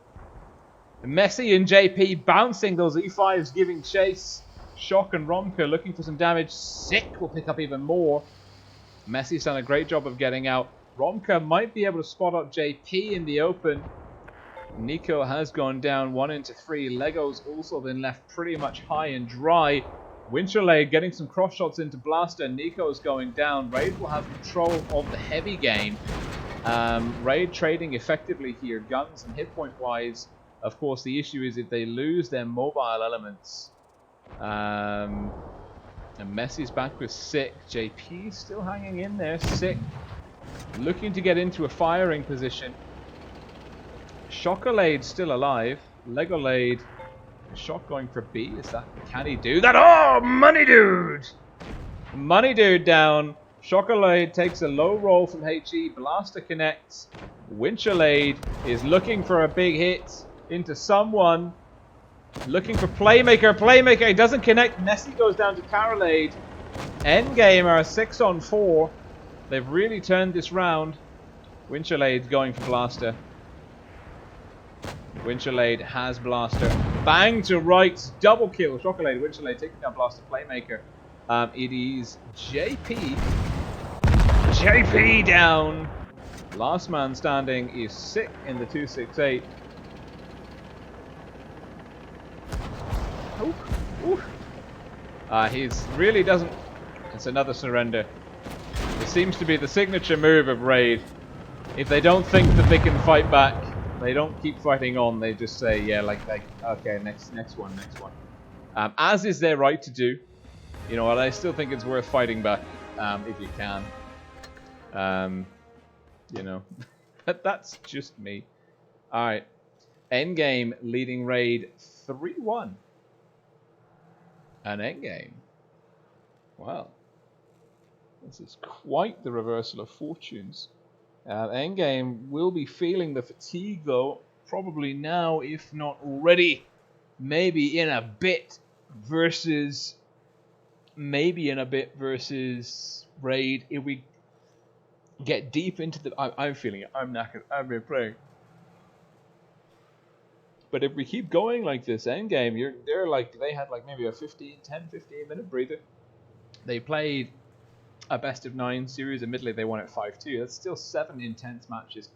Speaker 1: Messi and JP bouncing those E5s, giving chase. Shock and Romka looking for some damage. Sick will pick up even more. Messi's done a great job of getting out. Romka might be able to spot up JP in the open. Nico has gone down 1 into 3. Lego's also been left pretty much high and dry. Winchellade getting some cross shots into Blaster. Nico's going down. Raid will have control of the heavy game. Raid trading effectively here, guns and hit point wise. Of course, the issue is if they lose their mobile elements. And Messi's back with Sick. JP still hanging in there. Sick looking to get into a firing position. Shockolade's still alive. Legolade. Shock going for B. Is that, can he do that? Oh, Money Dude! Money Dude down. Shockolaide takes a low roll from HE. Blaster connects. Winchellade is looking for a big hit into someone. Looking for Playmaker. Playmaker doesn't connect. Messi goes down to Carolade. Endgame are 6 on 4. They've really turned this round. Winchellade going for Blaster. Winchellade has Blaster. Bang to right. Double kill. Shockolaide. Winchellade taking down Blaster. Playmaker. It is JP. JP down. Last man standing is Sick in the 268. He's really doesn't. It's another surrender. It seems to be the signature move of Raid. If they don't think that they can fight back, they don't keep fighting on. They just say, yeah, like okay, next one. As is their right to do. You know what? I still think it's worth fighting back if you can. You know, but that's just me. All right, Endgame leading Raid 3-1. An Endgame Well, this is quite the reversal of fortunes. Endgame will be feeling the fatigue, though, probably now, if not already. Maybe in a bit versus Raid. If we get deep into the... I'm feeling it. I'm knackered. I've been praying. But if we keep going like this, Endgame, they had like maybe a 15 minute breather. They played a best of 9 series. Admittedly, they won it 5-2. That's still 7 intense matches.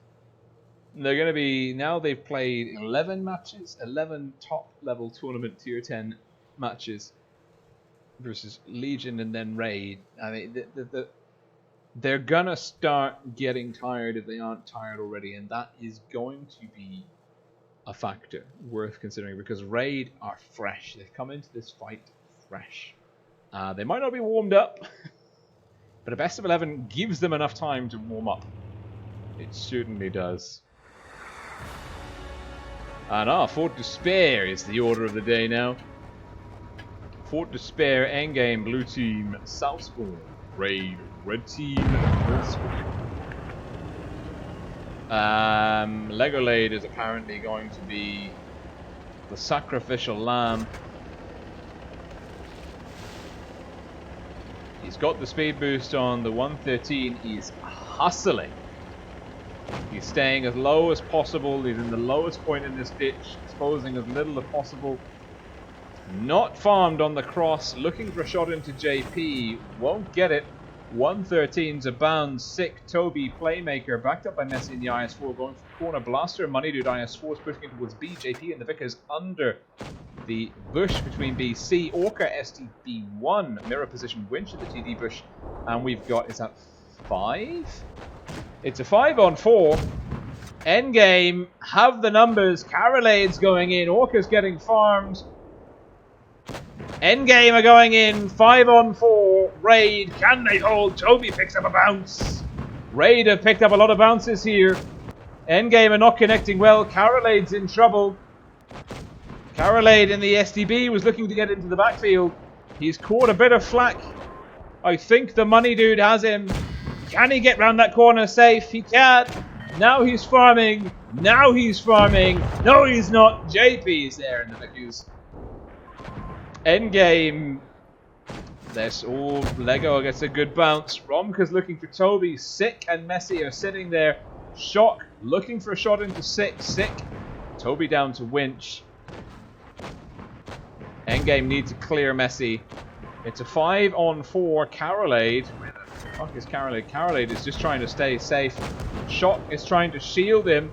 Speaker 1: They're going to be... Now they've played 11 matches. 11 top-level tournament tier 10 matches versus Legion and then Raid. I mean, they're going to start getting tired if they aren't tired already. And that is going to be a factor worth considering. Because Raid are fresh. They've come into this fight fresh. They might not be warmed up. But a best of 11 gives them enough time to warm up. It certainly does. And Fort Despair is the order of the day now. Fort Despair, endgame, blue team, Southspawn. Raid, red team, Legoland is apparently going to be the sacrificial lamb. He's got the speed boost on the 113. He's hustling. He's staying as low as possible. He's in the lowest point in this ditch, exposing as little as possible. Not farmed on the cross. Looking for a shot into JP. Won't get it. 113's a bound. Sick Toby Playmaker. Backed up by Messi in the IS-4. Going for corner. Blaster and Money Dude IS-4 is pushing towards B. JP and the Vickers under the bush between BC. Orca STB1. Mirror position winch at the TD bush. And we've got... Is that 5? It's a 5-on-4. Endgame have the numbers. Carolade's going in. Orca's getting farmed. Endgame are going in. 5-on-4. Raid. Can they hold? Toby picks up a bounce. Raid have picked up a lot of bounces here. Endgame are not connecting well. Carolade's in trouble. Carolade in the SDB was looking to get into the backfield. He's caught a bit of flack. I think the Money Dude has him. Can he get round that corner safe? He can. Now he's farming. Now he's farming. No, he's not. JP is there in the Vickers. Endgame. This Lego gets a good bounce. Romka's looking for Toby. Sick and Messi are sitting there. Shock looking for a shot into Sick. Sick. Toby down to Winch. Endgame needs to clear Messi. It's a 5-on-4. Carolade. Where the fuck is Carolade? Carolade is just trying to stay safe. Shock is trying to shield him.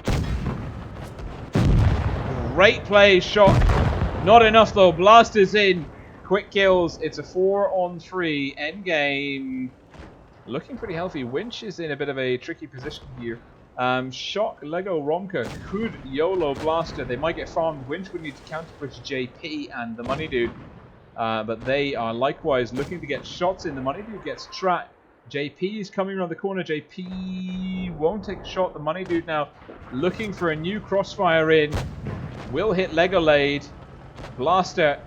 Speaker 1: Great play, Shock. Not enough though. Blast is in. Quick kills. It's a 4-on-3. Endgame looking pretty healthy. Winch is in a bit of a tricky position here. Shock, Lego, Romka could YOLO Blaster. They might get farmed. Winch would need to counter push JP and the Money Dude. But they are likewise looking to get shots in. The Money Dude gets tracked. JP is coming around the corner. JP won't take a shot. The Money Dude now looking for a new crossfire in. Will hit Legolade. Blaster.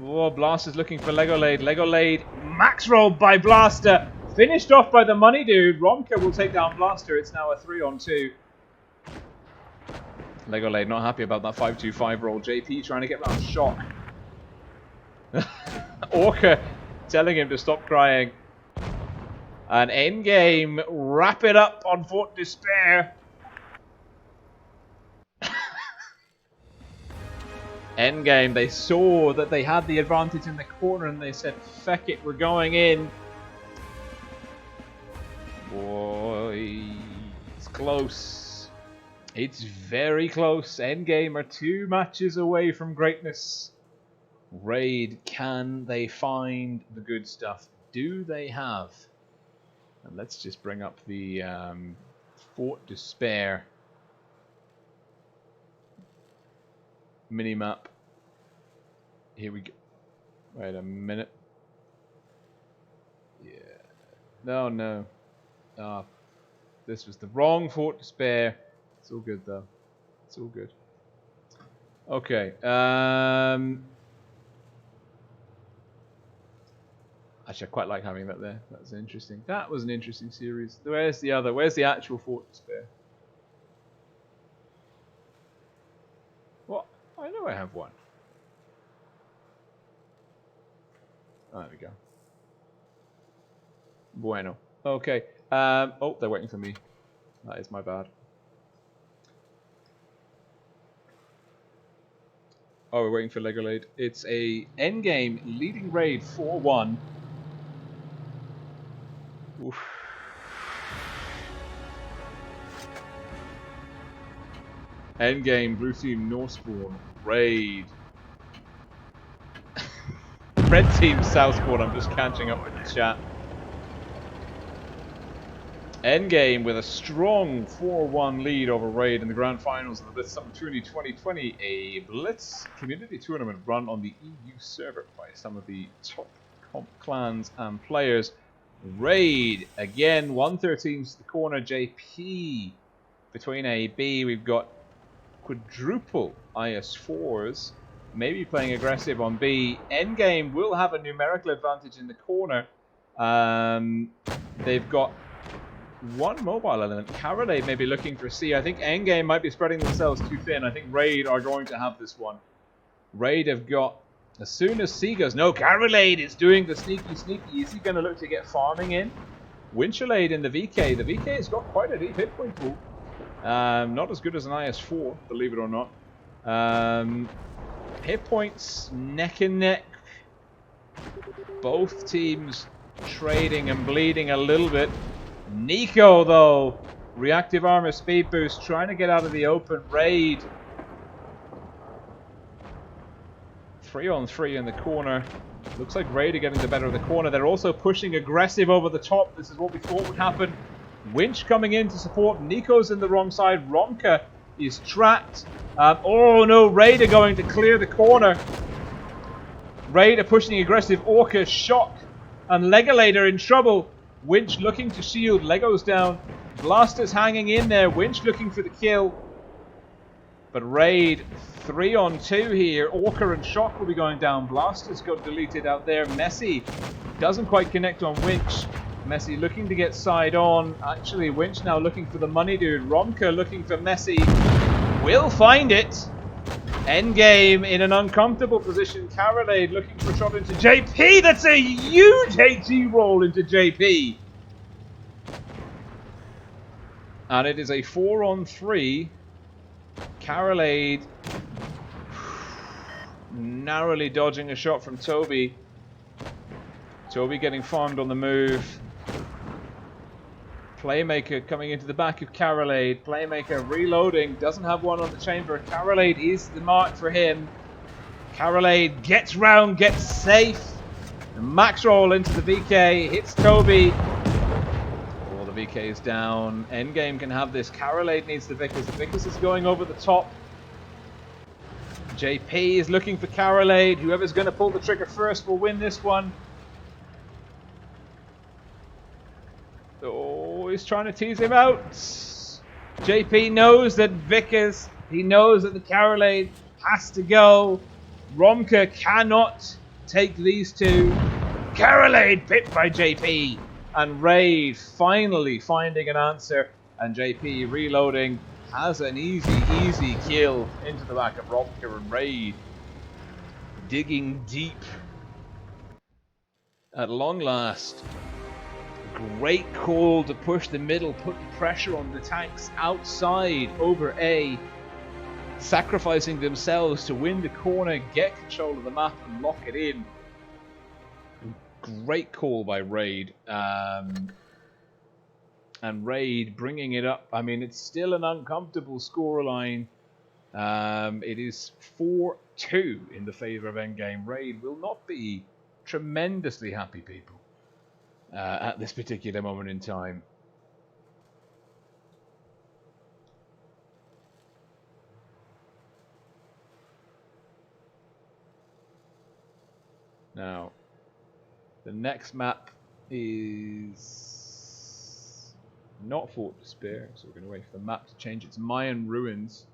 Speaker 1: Oh, Blaster's looking for Legolade. Legolade max rolled by Blaster. Finished off by the Money Dude. Romka will take down Blaster. It's now a 3-on-2. Legolade not happy about that 5-2-5 roll. JP trying to get around Shock. Orca telling him to stop crying. And endgame wrap it up on Fort Despair. Endgame, they saw that they had the advantage in the corner and they said, feck it, we're going in. Boy, it's close. It's very close. Endgame are 2 matches away from greatness. Raid, can they find the good stuff? Do they have? And let's just bring up the Fort Despair minimap. Here we go. Wait a minute. Yeah. No. This was the wrong Fort Despair. It's all good though. It's all good. Okay. Actually, I quite like having that there. That's interesting. That was an interesting series. Where's the other? Where's the actual Fort Despair? What? I know I have one. Oh, there we go. Bueno. Okay. Oh, they're waiting for me. That is my bad. Oh, we're waiting for Legolade. It's a endgame leading raid 4-1. Oof. Endgame blue team Northspawn raid. Red team Southspawn. I'm just catching up with the chat. Endgame with a strong 4-1 lead over Raid in the grand finals of the Blitz Summer Tourney 2020, a Blitz community tournament run on the EU server by some of the top comp clans and players. Raid, again, 113's the corner, JP. Between A, B, we've got quadruple IS4s, maybe playing aggressive on B. Endgame will have a numerical advantage in the corner. They've got one mobile element. Carolade may be looking for C. I think Endgame might be spreading themselves too thin. I think Raid are going to have this one. Raid have got, as soon as C goes, no, Carolade is doing the sneaky. Is he going to look to get farming in? Winchelade in the VK. The VK has got quite a deep hit point pool. Not as good as an IS4, believe it or not. Hit points neck and neck. Both teams trading and bleeding a little bit. Nico, though, reactive armor speed boost, trying to get out of the open. Raid 3-on-3 in the corner. Looks like Raid are getting the better of the corner. They're also pushing aggressive over the top. This is what we thought would happen. Winch coming in to support. Nico's in the wrong side. Romka is trapped. Oh no, Raid are going to clear the corner. Raid are pushing aggressive. Orca, Shock, and Legolade are in trouble. Winch looking to shield. Lego's down. Blaster's hanging in there. Winch looking for the kill. But Raid 3-on-2 here. Orca and Shock will be going down. Blaster's got deleted out there. Messi doesn't quite connect on Winch. Messi looking to get side on. Actually, Winch now looking for the money dude. Romka looking for Messi. Will find it. Endgame in an uncomfortable position. Carolade looking for a shot into JP. That's a huge HE roll into JP. And it is a 4-on-3. Carolade narrowly dodging a shot from Toby. Toby getting farmed on the move. Playmaker coming into the back of Carolade. Playmaker reloading. Doesn't have one on the chamber. Carolade is the mark for him. Carolade gets round, gets safe. The max roll into the VK. Hits Toby. Oh, the VK is down. Endgame can have this. Carolade needs the Vickers. The Vickers is going over the top. JP is looking for Carolade. Whoever's going to pull the trigger first will win this one. Oh, he's trying to tease him out. JP knows that Vickers, he knows that the Carolade has to go. Romka cannot take these two. Carolade pipped by JP. And Raid finally finding an answer. And JP reloading has an easy kill into the back of Romka, and Raid digging deep. At long last. Great call to push the middle, put pressure on the tanks outside over A, sacrificing themselves to win the corner, get control of the map and lock it in. Great call by Raid. And Raid bringing it up. I mean, it's still an uncomfortable scoreline. It is 4-2 in the favor of Endgame. Raid will not be tremendously happy people. At this particular moment in time. Now, the next map is not Fort Despair, so we're going to wait for the map to change. It's Mayan Ruins.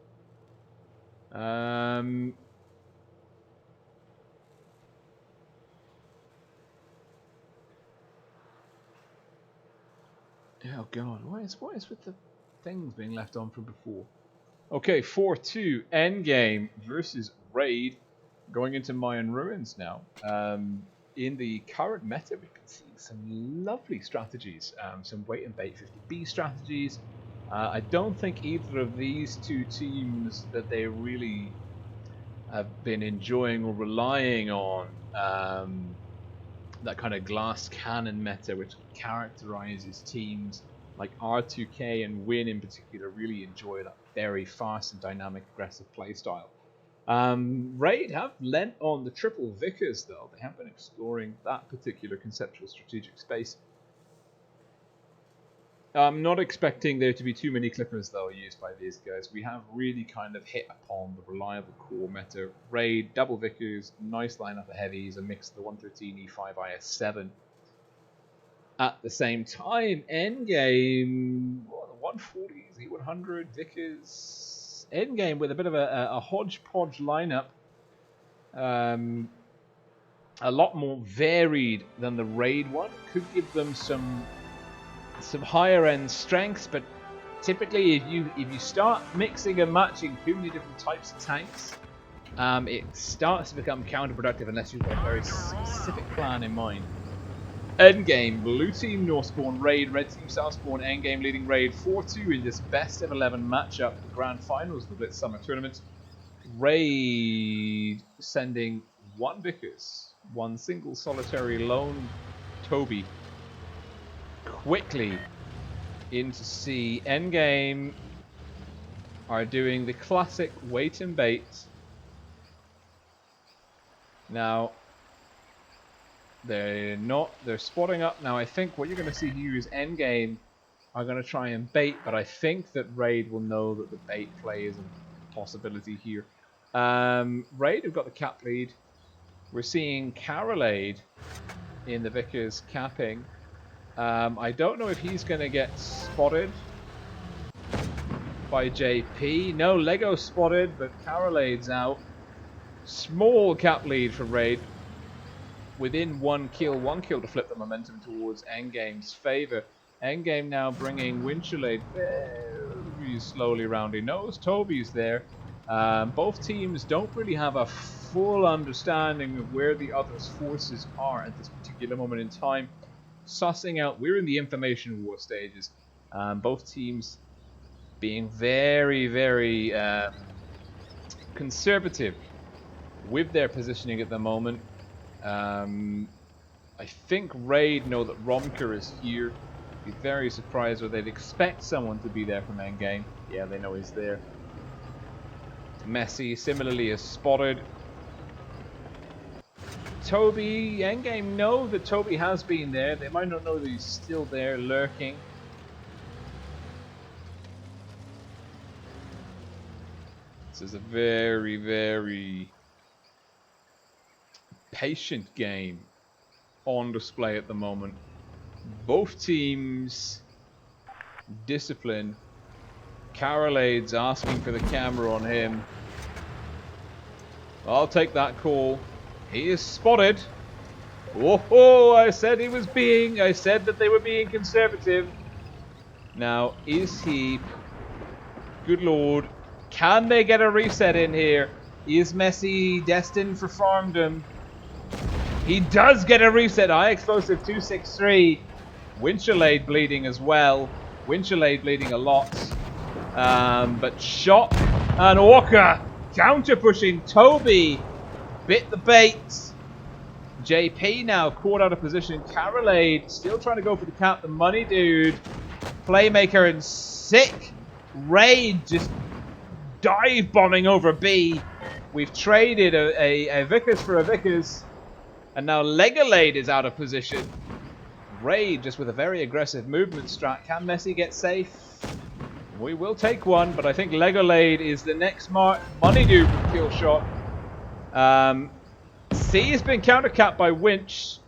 Speaker 1: Oh god, what is with the things being left on from before? Okay, 4-2 Endgame versus Raid, going into Mayan ruins now. In the current meta, we can see some lovely strategies, some wait and bait 50B strategies. I don't think either of these two teams that they really have been enjoying or relying on that kind of glass cannon meta, which characterizes teams like R2K and Win in particular. Really enjoy that very fast and dynamic, aggressive playstyle. Raid have lent on the triple Vickers, though. They have been exploring that particular conceptual strategic space. I'm not expecting there to be too many clippers, though, used by these guys. We have really kind of hit upon the reliable core meta. Raid, double Vickers, nice lineup of heavies, a mix of the 113 E5 IS7. At the same time, Endgame, the 140s, E100, Vickers, Endgame with a bit of a hodgepodge lineup. A lot more varied than the Raid one. Could give them some higher end strengths, but typically if you start mixing and matching too many different types of tanks, it starts to become counterproductive unless you've got a very specific plan in mind. Endgame, blue team Northspawn Raid, red team Southspawn, endgame leading Raid 4-2 in this best of 11 matchup, the grand finals of the Blitz Summer Tournament. Raid sending one Vickers, one single solitary lone Toby quickly into C. Endgame are doing the classic wait and bait. Now they're spotting up. Now I think what you're going to see here is Endgame are going to try and bait, but I think that Raid will know that the bait play is a possibility here. Raid have got the cap lead. We're seeing Carolade in the Vickers capping. I don't know if he's going to get spotted by JP. No, Lego spotted, but Carolade's out. Small cap lead for Raid. Within one kill to flip the momentum towards Endgame's favor. Endgame now bringing Winchelade very slowly round. He knows Toby's there. Both teams don't really have a full understanding of where the other's forces are at this particular moment in time. Sussing out, we're in the information war stages. Both teams being very, very conservative with their positioning at the moment. I think Raid know that Romker is here. Be very surprised, or they'd expect someone to be there from Endgame. Yeah, they know he's there. Messi similarly is spotted. Toby, Endgame know that Toby has been there. They might not know that he's still there lurking. This is a very, very patient game on display at the moment. Both teams discipline. Carolade's asking for the camera on him. I'll take that call. He is spotted. Oh, I said that they were being conservative. Now, is he? Good lord. Can they get a reset in here? Is Messi destined for farmdom? He does get a reset. High explosive 263. Winchelade bleeding as well. Winchelade bleeding a lot. But shot and Orca counter pushing. Toby bit the bait. JP now caught out of position. Carolade still trying to go for the cap. The money dude. Playmaker and sick. Raid just dive bombing over B. We've traded a Vickers for a Vickers. And now Legolade is out of position. Raid just with a very aggressive movement strat. Can Messi get safe? We will take one, but I think Legolade is the next money dude with kill shot. C has been counter-capped by Winch.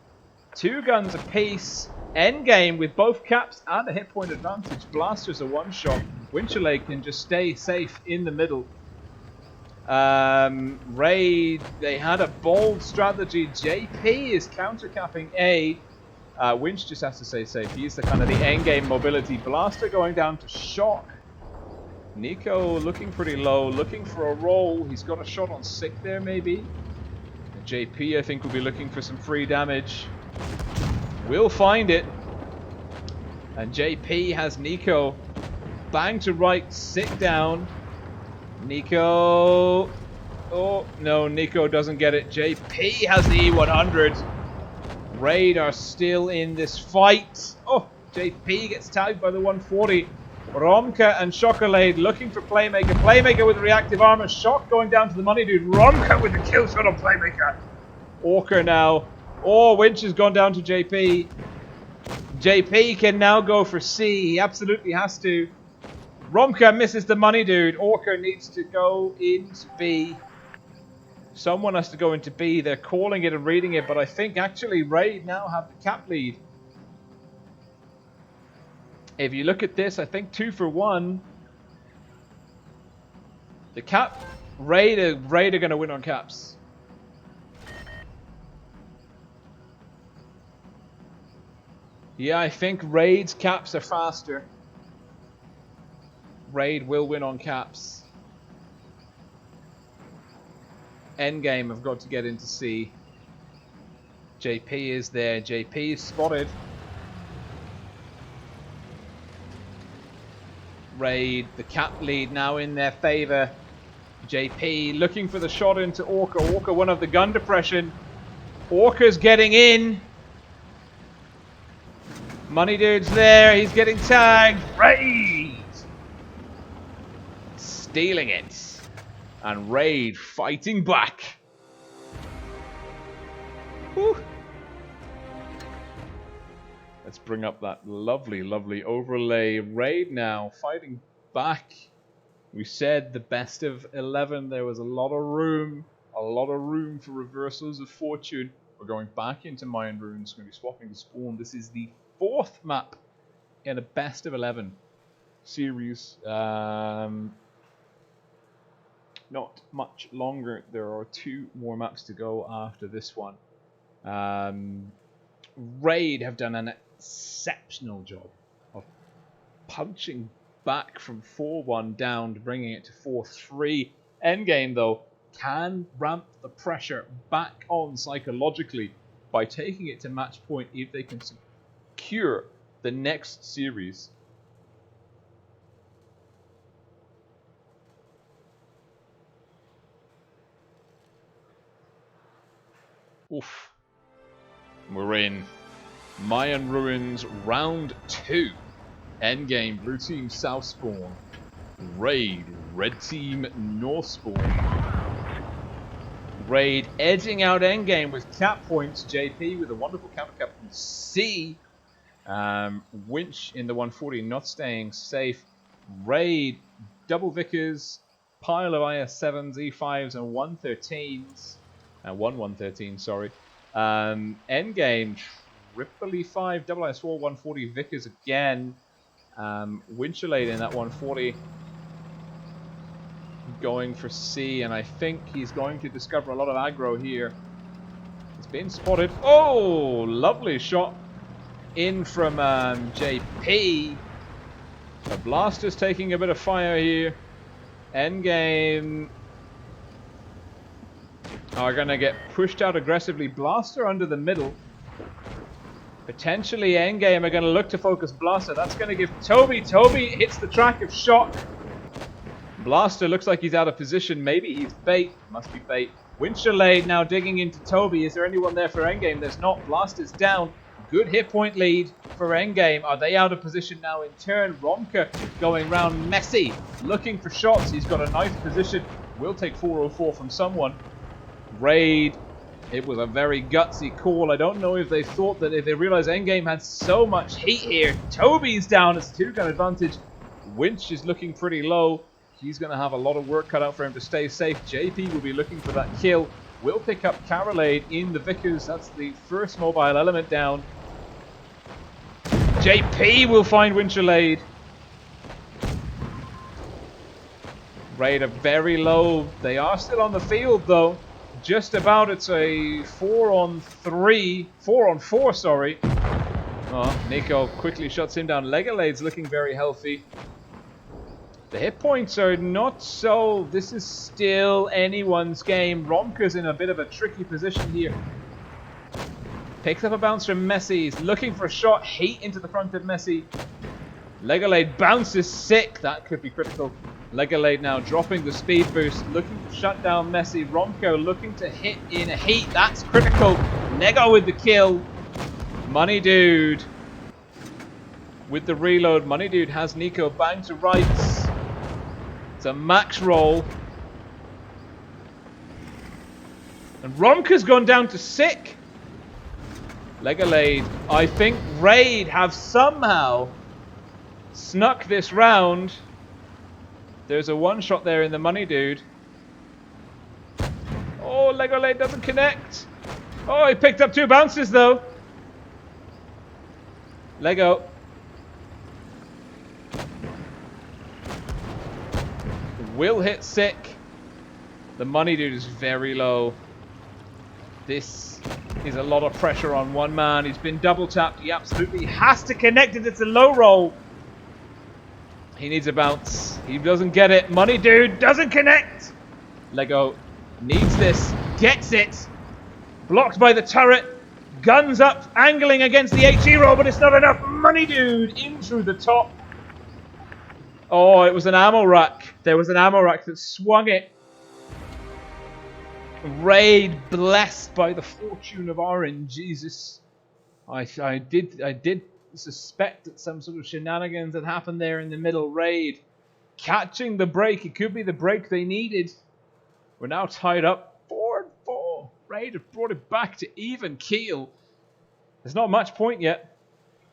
Speaker 1: 2 guns apiece. Endgame with both caps and a hit point advantage. Blasters a one-shot. Winchelade can just stay safe in the middle. Raid, they had a bold strategy. JP is counter-capping A. Winch just has to stay safe. He's the kind of the endgame mobility. Blaster going down to Shock. Nico looking pretty low, looking for a roll. He's got a shot on Sick there, maybe. And JP, I think, will be looking for some free damage. We'll find it. And JP has Nico. Bang to right, Sick down. Nico. Oh, no, Nico doesn't get it. JP has the E100. Raid are still in this fight. Oh, JP gets tagged by the 140. Romka and Chocolade looking for Playmaker. Playmaker with reactive armor. Shock going down to the money dude. Romka with the kill shot on Playmaker. Orker now. Oh, Winch has gone down to JP. JP can now go for C. He absolutely has to. Romka misses the money dude. Orker needs to go into B. Someone has to go into B. They're calling it and reading it, but I think actually Raid now have the cap lead. If you look at this, I think 2 for 1. The cap Raid are going to win on caps. Yeah, I think Raid's caps are faster. Raid will win on caps. Endgame have got to get into C. JP is there. JP is spotted. Raid, the cap lead now in their favor. JP looking for the shot into Orca. Orca, one of the gun depression. Orca's getting in. Money dude's there. He's getting tagged. Raid stealing it. And Raid fighting back. Whew. Let's bring up that lovely, lovely overlay. Raid now fighting back. We said the best of 11. There was a lot of room for reversals of fortune. We're going back into Mayan runes. We're going to be swapping the spawn. This is the 4th map in a best of 11 series. Not much longer. There are 2 more maps to go after this one. Raid have done an exceptional job of punching back from 4-1 down to bringing it to 4-3. Endgame, though, can ramp the pressure back on psychologically by taking it to match point if they can secure the next series. Oof. We're in Mayan Ruins Round 2. Endgame, Blue Team South Spawn. Raid, Red Team North Spawn. Raid edging out Endgame with cap points. JP with a wonderful counter cap from C. Winch in the 140 not staying safe. Raid, double Vickers, pile of IS-7s, E5s and 113s. 113, sorry. Endgame, triple E5, double IS-4, 140 Vickers again. Winchelade in that 140. Going for C, and I think he's going to discover a lot of aggro here. It's been spotted. Oh, lovely shot in from JP. The Blaster's taking a bit of fire here. Endgame are going to get pushed out aggressively. Blaster under the middle. Potentially Endgame are going to look to focus Blaster. That's going to give Toby. Toby hits the track of Shock. Blaster looks like he's out of position. Maybe he's bait. Must be bait. Winchelade now digging into Toby. Is there anyone there for Endgame? There's not. Blaster's down. Good hit point lead for Endgame. Are they out of position now in turn? Romka going round messy. Looking for shots. He's got a nice position. Will take 404 from someone. Raid. It was a very gutsy call. I don't know if they thought that if they realized Endgame had so much heat here. Toby's down. It's a 2-gun advantage. Winch is looking pretty low. He's going to have a lot of work cut out for him to stay safe. JP will be looking for that kill. Will pick up Carolade in the Vickers. That's the first mobile element down. JP will find Winchelade. Raid are very low. They are still on the field though. Just about. It's a 4-on-4, sorry. Oh, Nico quickly shuts him down. Legolade's looking very healthy. The hit points are not so... This is still anyone's game. Romka's in a bit of a tricky position here. Picks up a bounce from Messi. He's looking for a shot. Heat into the front of Messi. Legolade bounces sick. That could be critical. Legolade now dropping the speed boost. Looking to shut down Messi. Romko looking to hit in a heat. That's critical. Nego with the kill. Money Dude with the reload. Money Dude has Nico bang to rights. It's a max roll. And Romka's gone down to sick. Legolade, I think Raid have somehow snuck this round. There's a one shot there in the Money Dude. Oh, Legolade doesn't connect. Oh, he picked up 2 bounces though. Lego. Will hit sick. The Money Dude is very low. This is a lot of pressure on one man. He's been double tapped. He absolutely has to connect it. It's a low roll. He needs a bounce. He doesn't get it. Money Dude doesn't connect. Lego needs this. Gets it. Blocked by the turret. Guns up. Angling against the HE roll, but it's not enough. Money Dude in through the top. Oh, it was an ammo rack. There was an ammo rack that swung it. Raid blessed by the fortune of Orange. Jesus. I did suspect that some sort of shenanigans had happened there in the middle. Raid catching the break. It could be the break they needed. We're now tied up 4-4. Raid have brought it back to even keel. There's not much point yet.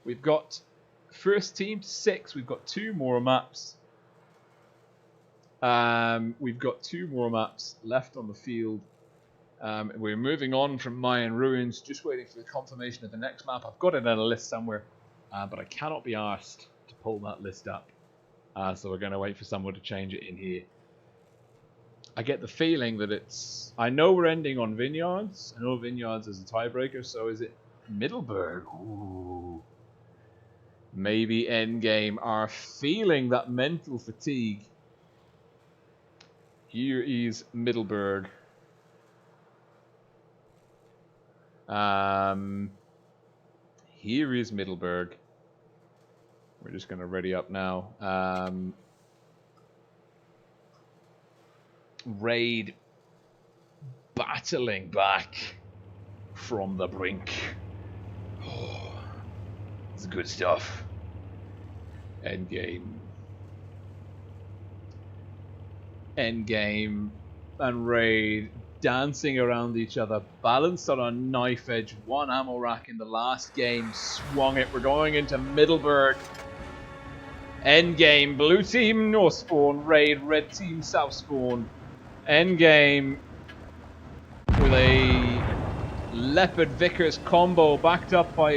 Speaker 1: We've got first team to 6. We've got 2 more maps. We've got 2 more maps left on the field. We're moving on from Mayan ruins, just waiting for the confirmation of the next map. I've got it on a list somewhere, but I cannot be asked to pull that list up. So we're going to wait for someone to change it in here. I get the feeling that it's... I know we're ending on Vineyards. I know Vineyards is a tiebreaker, so is it Middleburg? Ooh. Maybe Endgame are feeling that mental fatigue. Here is Middleburg. Here is Middleburg. We're just going to ready up now. Raid battling back from the brink. Oh, it's good stuff. Endgame. Endgame and Raid dancing around each other, balanced on a knife edge. 1 ammo rack in the last game, swung it. We're going into Middleburg. Endgame, blue team north spawn, Raid, red team south spawn. Endgame with a Leopard Vickers combo backed up by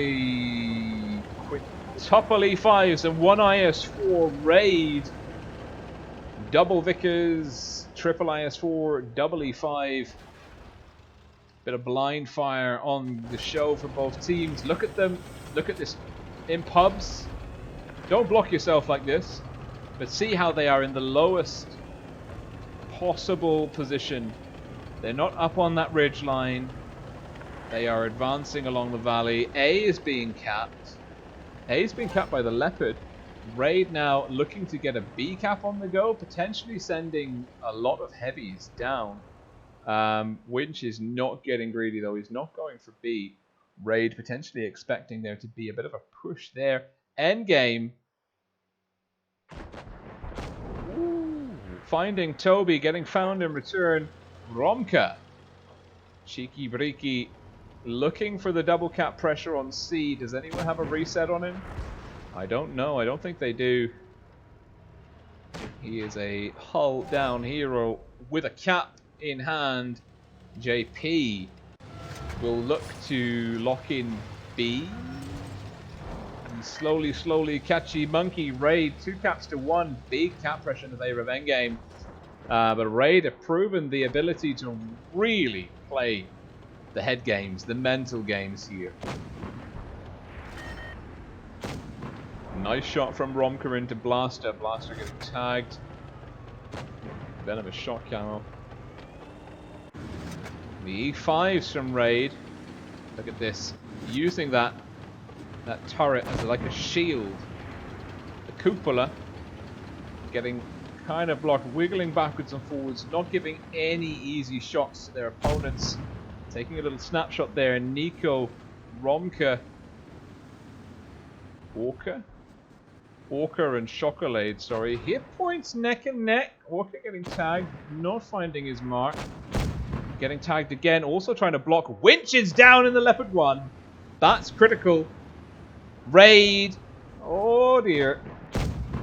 Speaker 1: quintuple E5s and 1 IS4 Raid. Double Vickers, triple IS4, double E5. Bit of blind fire on the show for both teams. Look at them. Look at this in pubs. Don't block yourself like this. But see how they are in the lowest possible position. They're not up on that ridge line. They are advancing along the valley. A is being capped. A is being capped by the Leopard. Raid now looking to get a B cap on the go, potentially sending a lot of heavies down. Winch is not getting greedy though, he's not going for B. Raid potentially expecting there to be a bit of a push there. Endgame. Ooh, finding Toby, getting found in return. Romka. Cheeky breaky. Looking for the double cap pressure on C. Does anyone have a reset on him? I don't know. I don't think they do. He is a hull down hero with a cap in hand. JP will look to lock in B. And slowly catchy monkey. Raid 2 caps to 1. Big cap pressure in the favor of Endgame. But Raid have proven the ability to really play the head games, the mental games here. Nice shot from Romker into Blaster. Blaster getting tagged. Then of a shot camo. The E5s from Raid. Look at this. Using that turret as like a shield. The cupola getting kind of blocked, wiggling backwards and forwards, not giving any easy shots to their opponents. Taking a little snapshot there. Nico, Romka, Orca and Chocolate, sorry. Hit points neck and neck. Orca getting tagged, not finding his mark. Getting tagged again, also trying to block. Winch is down in the Leopard 1. That's critical. Raid. Oh dear.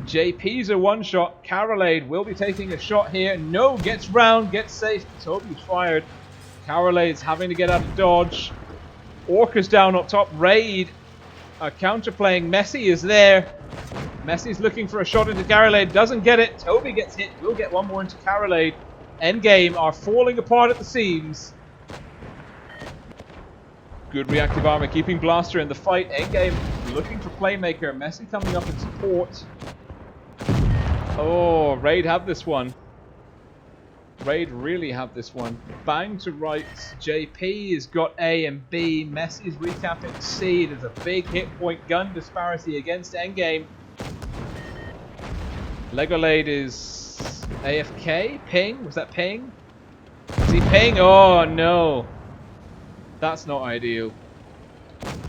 Speaker 1: JP's a one shot. Carolade will be taking a shot here. No, gets round, gets safe. Toby's fired. Carolade's having to get out of dodge. Orca's down up top. Raid counterplaying. Messi is there. Messi's looking for a shot into Carolade. Doesn't get it. Toby gets hit. Will get one more into Carolade. Endgame are falling apart at the seams. Good reactive armor keeping Blaster in the fight. Endgame looking for Playmaker. Messi coming up in support. Oh, Raid have this one. Raid really have this one. Bang to right. JP has got A and B. Messi's recapping C. There's a big hit point gun disparity against Endgame. Legolade is AFK. Ping? Was that Ping? Is he Ping? Oh no. That's not ideal.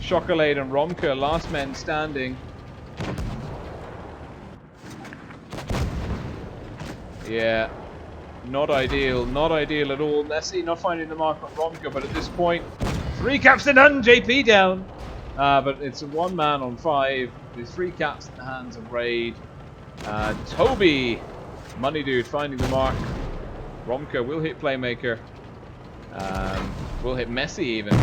Speaker 1: Chocolate and Romka, last men standing. Yeah. Not ideal. Not ideal at all. Messi not finding the mark on Romka, but at this point, 3 caps to none. JP down. But it's a 1 man on 5. There's 3 caps in the hands of Raid. Toby, Money Dude finding the mark. Romka will hit Playmaker. Will hit Messi even.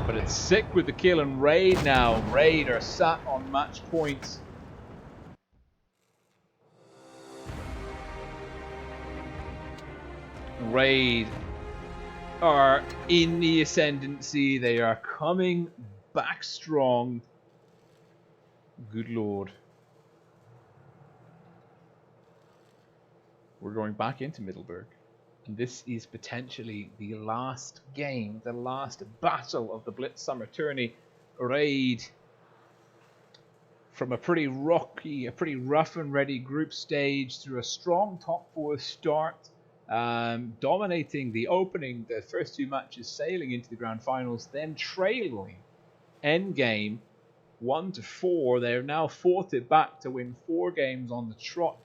Speaker 1: But it's sick with the kill, and Raid now. Raid are sat on match point. Raid are in the ascendancy. They are coming back strong. Good lord. We're going back into Middleburg. And this is potentially the last game, the last battle of the Blitz Summer Tourney. Raid, from a pretty rocky, a pretty rough and ready group stage through a strong top 4 start, dominating the opening, the first 2 matches, sailing into the grand finals, then trailing Endgame 1-4. They're now fought it back to win 4 games on the trot.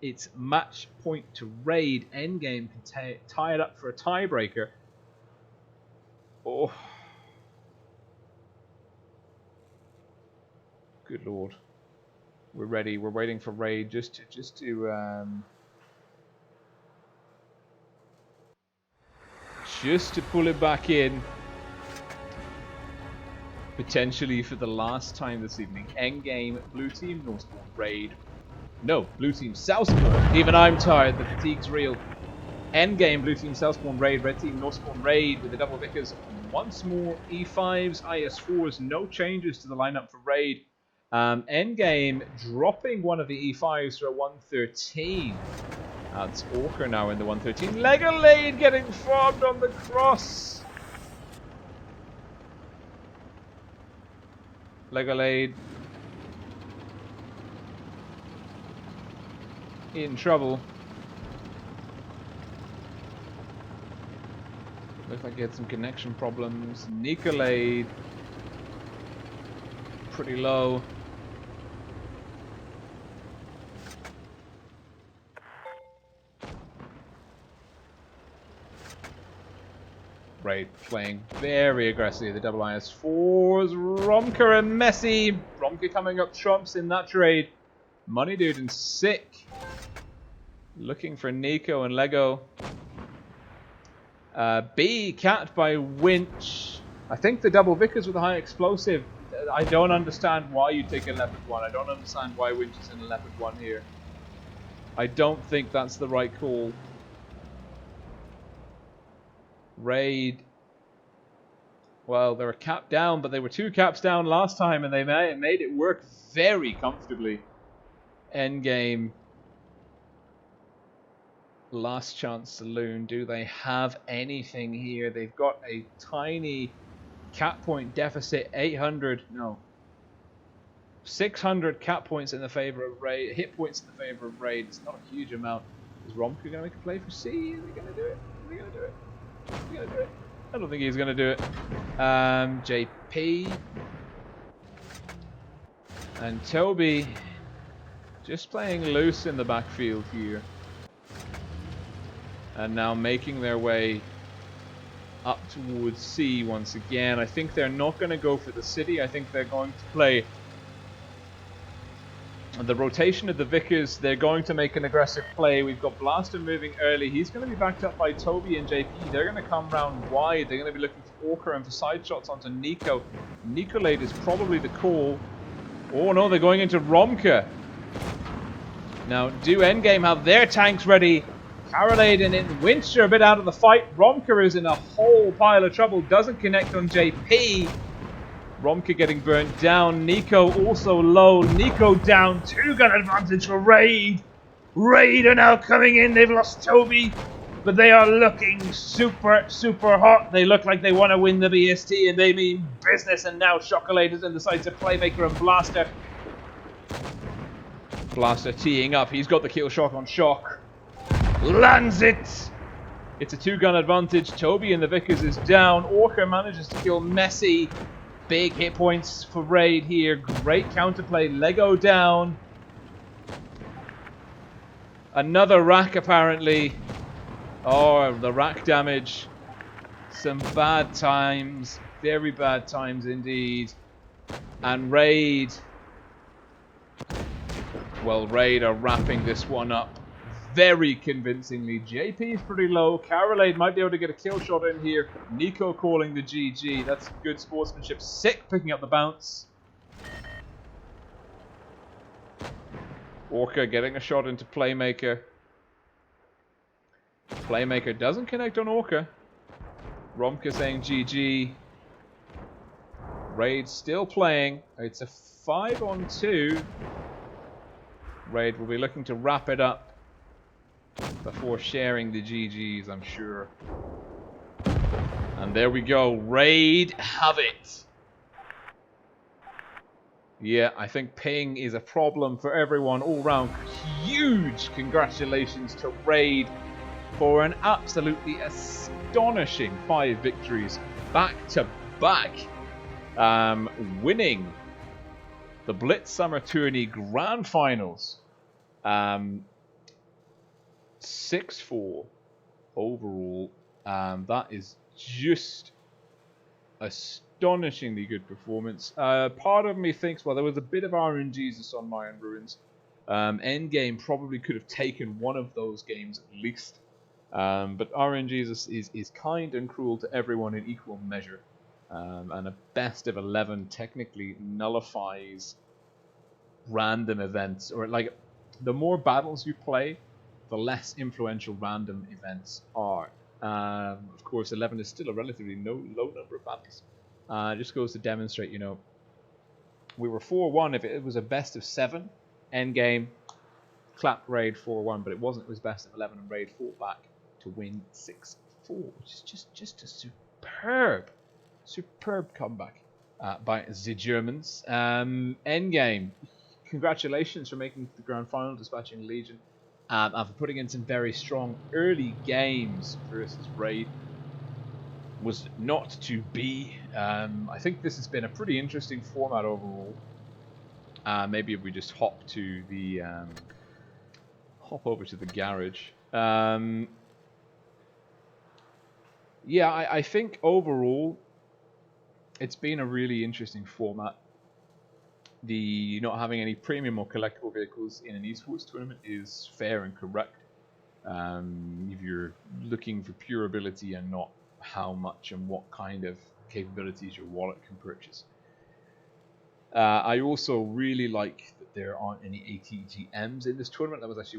Speaker 1: It's match point to Raid. Endgame can tie it up for a tiebreaker. Oh, good lord. We're ready. We're waiting for Raid just to pull it back in. Potentially for the last time this evening. Endgame, blue team, Northbourne, Raid. No, blue team, Southbourne. Even I'm tired, the fatigue's real. Endgame, blue team, Southbourne, Raid. Red team, Northbourne, Raid with the double Vickers. Once more, E5s, IS4s, no changes to the lineup for Raid. Endgame dropping one of the E5s to a 113. That's Orca now in the 113. Legolade getting fogged on the cross. Legolade in trouble. Looks like he had some connection problems. Nicolade pretty low. Raid playing very aggressively. The double IS4s. Romka and Messi. Romka coming up trumps in that trade. Money Dude and Sick. Looking for Nico and Lego. B capped by Winch. I think the double Vickers with a high explosive. I don't understand why you take a Leopard 1. I don't understand why Winch is in a Leopard 1 here. I don't think that's the right call. Raid Well, they were capped down, but they were 2 caps down last time, and they made it work very comfortably. Endgame. Last chance saloon. Do they have anything here? They've got a tiny cap point deficit. 800. No. 600 cap points in the favor of Raid. Hit points in the favor of Raid. It's not a huge amount. Is Romka going to make a play for C? Is he going to do it? Is he going to do it? Is he going to do it? I don't think he's going to do it. JP. And Toby just playing loose in the backfield here. And now making their way up towards C once again. I think they're not going to go for the city. I think they're going to play the rotation of the Vickers. They're going to make an aggressive play. We've got Blaster moving early. He's going to be backed up by Toby and JP. They're going to come round wide. They're going to be looking for Orca and for side shots onto Nico. Nicolade is probably the call. Oh no, they're going into Romka. Now, do Endgame have their tanks ready? Carolade and in Winch are a bit out of the fight. Romka is in a whole pile of trouble. Doesn't connect on JP. Romka getting burnt down. Nico also low. Nico down. 2-gun advantage for Raid. Raid are now coming in. They've lost Toby, but they are looking super, super hot. They look like they want to win the BST, and they mean business. And now Chocolate is in the sights of Playmaker and Blaster. Blaster teeing up. He's got the kill shock on Shock. Lands it! It's a 2-gun advantage. Toby in the Vickers is down. Orca manages to kill Messi. Big hit points for Raid here. Great counterplay. Lego down. Another rack apparently. Oh, the rack damage. Some bad times. Very bad times indeed. And Raid. Well, Raid are wrapping this one up very convincingly. JP is pretty low. Carolade might be able to get a kill shot in here. Nico calling the GG. That's good sportsmanship. Sick picking up the bounce. Orca getting a shot into Playmaker. Playmaker doesn't connect on Orca. Romka saying GG. Raid still playing. It's a 5-on-2. Raid will be looking to wrap it up before sharing the GGs, I'm sure. And there we go. Raid have it. Yeah, I think ping is a problem for everyone all round. Huge congratulations to Raid for an absolutely astonishing 5 victories back to back. Winning the Blitz Summer Tourney Grand Finals. 6-4 overall. That is just astonishingly good performance. Part of me thinks, well, there was a bit of RNGesus on Mayan Ruins. Endgame probably could have taken one of those games at least. But RNGesus is kind and cruel to everyone in equal measure. And a best of 11 technically nullifies random events, or like the more battles you play, the less influential random events are. Of course, 11 is still a relatively low number of battles. Just goes to demonstrate, you know, we were 4-1 if it was a best of 7 endgame. Clapped Raid 4-1, but it wasn't. It was best of 11, and Raid fought back to win 6-4, which is just a superb comeback by the Germans. Endgame, congratulations for making the grand final, dispatching Legion, and for putting in some very strong early games versus Raid. Was not to be. I think this has been a pretty interesting format overall. Maybe if we just hop over to the garage. Yeah, I think overall it's been a really interesting format. The not having any premium or collectible vehicles in an esports tournament is fair and correct. If you're looking for pure ability and not how much and what kind of capabilities your wallet can purchase. I also really like that there aren't any ATGMs in this tournament. That was actually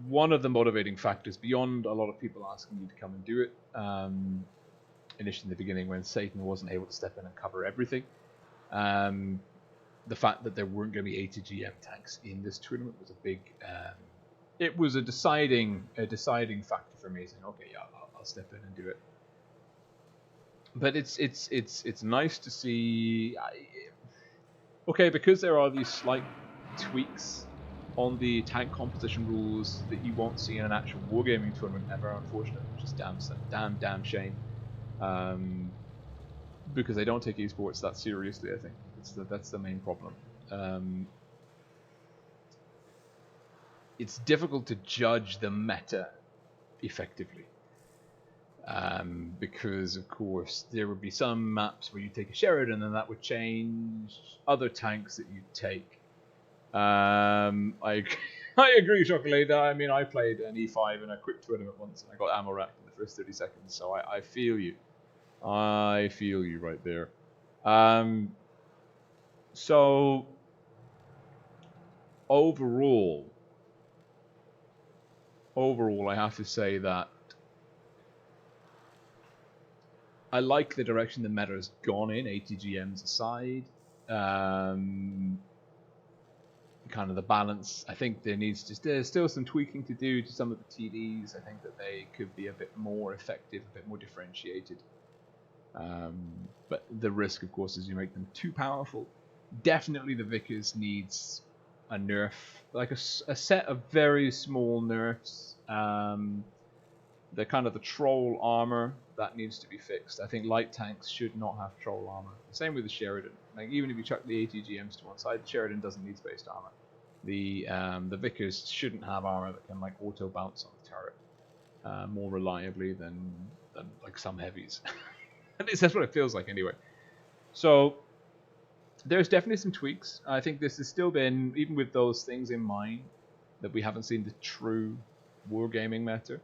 Speaker 1: one of the motivating factors beyond a lot of people asking me to come and do it. initially in the beginning when Satan wasn't able to step in and cover everything. The fact that there weren't going to be ATGM tanks in this tournament was a big. It was a deciding factor for me, saying, okay, yeah, I'll step in and do it. But it's nice to see. Okay, because there are these slight tweaks on the tank composition rules that you won't see in an actual wargaming tournament ever, unfortunately, which is damn shame. Because they don't take esports that seriously, I think. That's the main problem. It's difficult to judge the meta effectively. Because, of course, there would be some maps where you take a Sheridan and that would change other tanks that you take. I agree, Chocolate. I mean, I played an E5 in a quick tournament once and I got ammo racked in the first 30 seconds, so I feel you. I feel you right there. So, overall, I have to say that I like the direction the meta has gone in, ATGMs aside. Kind of the balance. I think there's still some tweaking to do to some of the TDs. I think that they could be a bit more effective, a bit more differentiated. But the risk, of course, is you make them too powerful. Definitely the Vickers needs a nerf, like a set of very small nerfs. The kind of the troll armor that needs to be fixed. I think light tanks should not have troll armor. Same with the Sheridan. Like even if you chuck the ATGMs to one side, the Sheridan doesn't need spaced armor. The Vickers shouldn't have armor that can like auto bounce on the turret more reliably than like some heavies. At least that's what it feels like anyway. So there's definitely some tweaks. I think this has still been, even with those things in mind, that we haven't seen the true wargaming meta.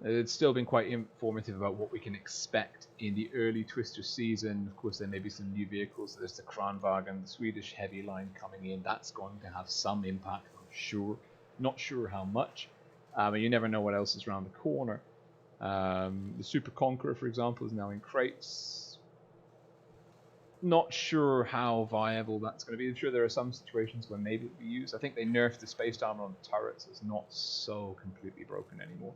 Speaker 1: It's still been quite informative about what we can expect in the early Twister season. Of course, there may be some new vehicles. There's the Kranvagen, the Swedish heavy line coming in. That's going to have some impact, I'm sure. Not sure how much. But you never know what else is around the corner. The Super Conqueror, for example, is now in crates. Not sure how viable that's going to be. I'm sure there are some situations where maybe it will be used. I think they nerfed the spaced armor on the turrets. It's not so completely broken anymore.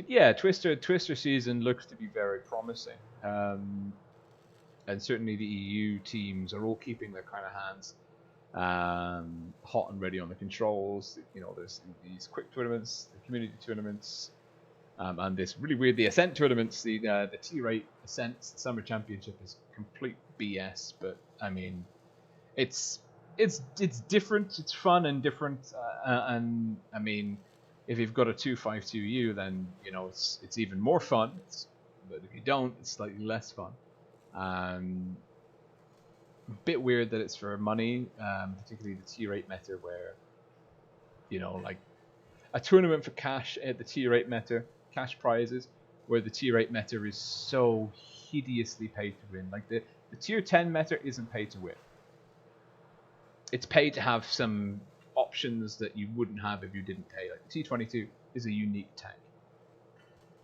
Speaker 1: Yeah, Twister season looks to be very promising, and certainly the EU teams are all keeping their kind of hands hot and ready on the controls. You know, there's these quick tournaments, the community tournaments, and this really weird the Ascent tournaments. The T-Rate Ascent Summer Championship is complete BS, but I mean, it's different, it's fun and different, and I mean. If you've got a 252U, then you know it's even more fun. But if you don't, it's slightly less fun. A bit weird that it's for money, particularly the T-Rate meta, where you know, like a tournament for cash at the T-Rate meta, cash prizes, where the T-Rate meta is so hideously pay to win. Like the Tier 10 meta isn't pay to win. It's paid to have some options that you wouldn't have if you didn't pay. Like the T22 is a unique tank.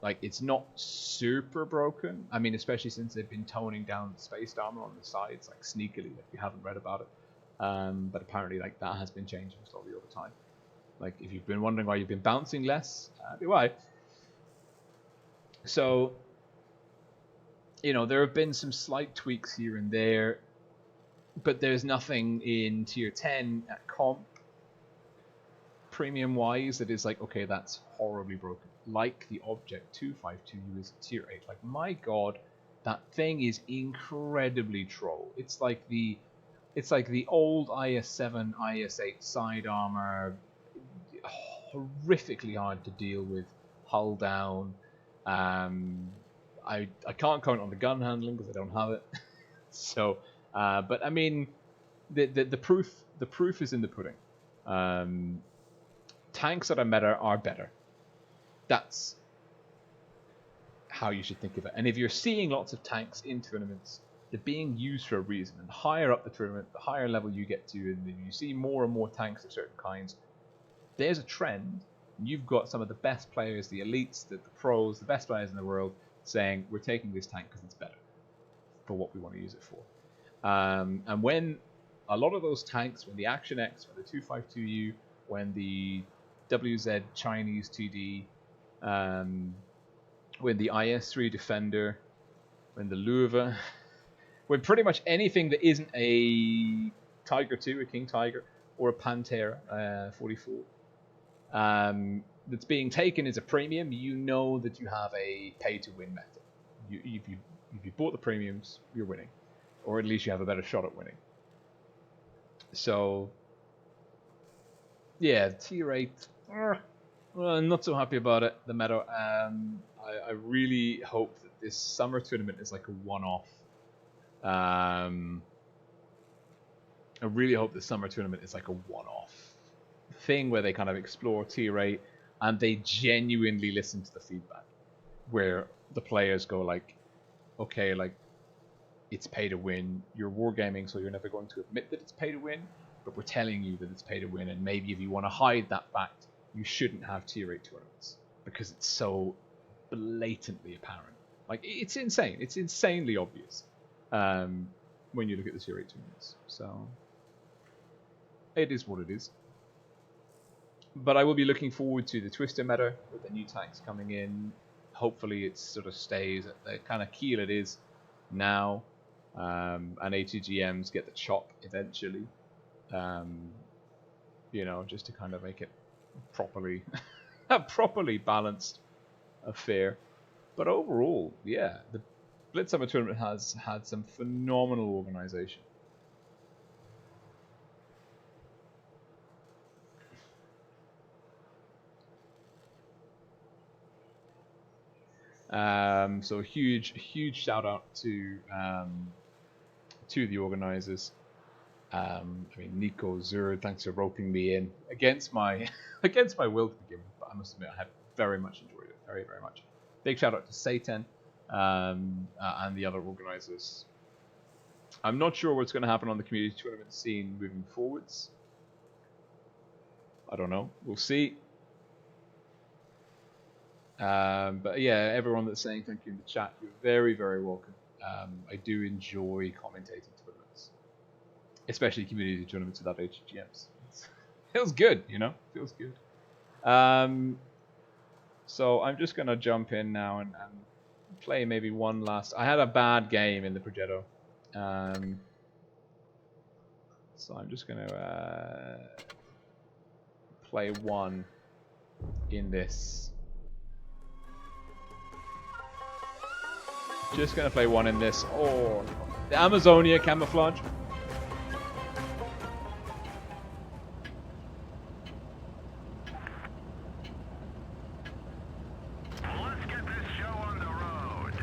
Speaker 1: Like it's not super broken. I mean, especially since they've been toning down the spaced armor on the sides, like sneakily, if you haven't read about it. But apparently, like that has been changing slowly over time. Like if you've been wondering why you've been bouncing less, be why. So, you know, there have been some slight tweaks here and there, but there's nothing in Tier 10 at comp premium wise that is like, okay, that's horribly broken. Like the Object 252U is Tier 8. Like, my god, that thing is incredibly troll. It's like the old IS-7, IS-8 side armor, horrifically hard to deal with, hull down. I can't comment on the gun handling because I don't have it. So, but I mean, the proof is in the pudding. Tanks that are meta are better. That's how you should think of it. And if you're seeing lots of tanks in tournaments, they're being used for a reason. And the higher up the tournament, the higher level you get to, and if you see more and more tanks of certain kinds, there's a trend. You've got some of the best players, the elites, the pros, the best players in the world, saying we're taking this tank because it's better for what we want to use it for. And when a lot of those tanks, when the Action X, when the 252U, when the WZ Chinese TD, when the IS-3 Defender, when the Luva, when pretty much anything that isn't a Tiger 2, a King Tiger, or a Pantera 44, that's being taken as a premium, you know that you have a pay-to-win method. If you bought the premiums, you're winning. Or at least you have a better shot at winning. So, yeah, tier 8, well, I'm not so happy about it, the meta. I really hope that this summer tournament is like a one-off. I really hope this summer tournament is like a one-off thing where they kind of explore tier 8 and they genuinely listen to the feedback. Where the players go like, okay, like, it's pay to win, you're wargaming, so you're never going to admit that it's pay to win, but we're telling you that it's pay to win, and maybe if you want to hide that fact, you shouldn't have tier 8 tournaments, because it's so blatantly apparent. Like, it's insane, it's insanely obvious when you look at the tier 8 tournaments, so it is what it is. But I will be looking forward to the Twister meta, with the new tanks coming in. Hopefully it sort of stays at the kind of keel it is now, and ATGMs get the chop eventually, you know, just to kind of make it properly a properly balanced affair. But overall, yeah, the Blitz Summer Tournament has had some phenomenal organization. So huge shout out to the organizers. I mean, Nico, Zur, thanks for roping me in against my will to begin with, but I must admit I have very much enjoyed it, very much. Big shout out to Satan and the other organizers. I'm not sure what's going to happen on the community tournament scene moving forwards. I don't know. We'll see. But yeah, everyone that's saying thank you in the chat, you're very welcome. I do enjoy commentating tournaments, especially community tournaments without HGMs. Feels good, you know, feels good. So I'm just gonna jump in now and play maybe one last. I had a bad game in the Progetto, so I'm just gonna play one in this. Just gonna play one in this. Oh, the Amazonia camouflage.
Speaker 2: Let's get this show on the road.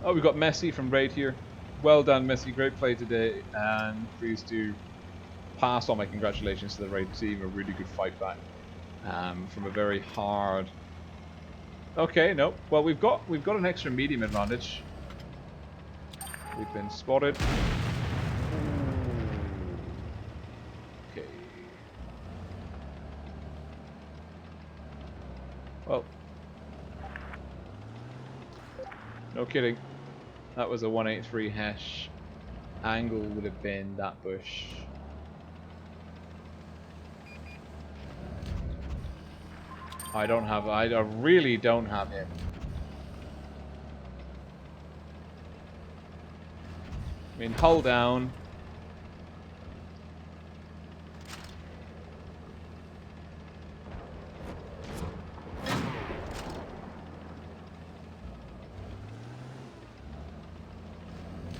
Speaker 1: Oh, we've got Messi from Raid here. Well done, Messi. Great play today, and please do pass on my congratulations to the Raid team. A really good fight back from a very hard. Okay, no. Well, we've got an extra medium advantage. We've been spotted. Okay. Well, no kidding. That was a 183 hash. Angle would have been that bush. I really don't have him. I mean, hull down.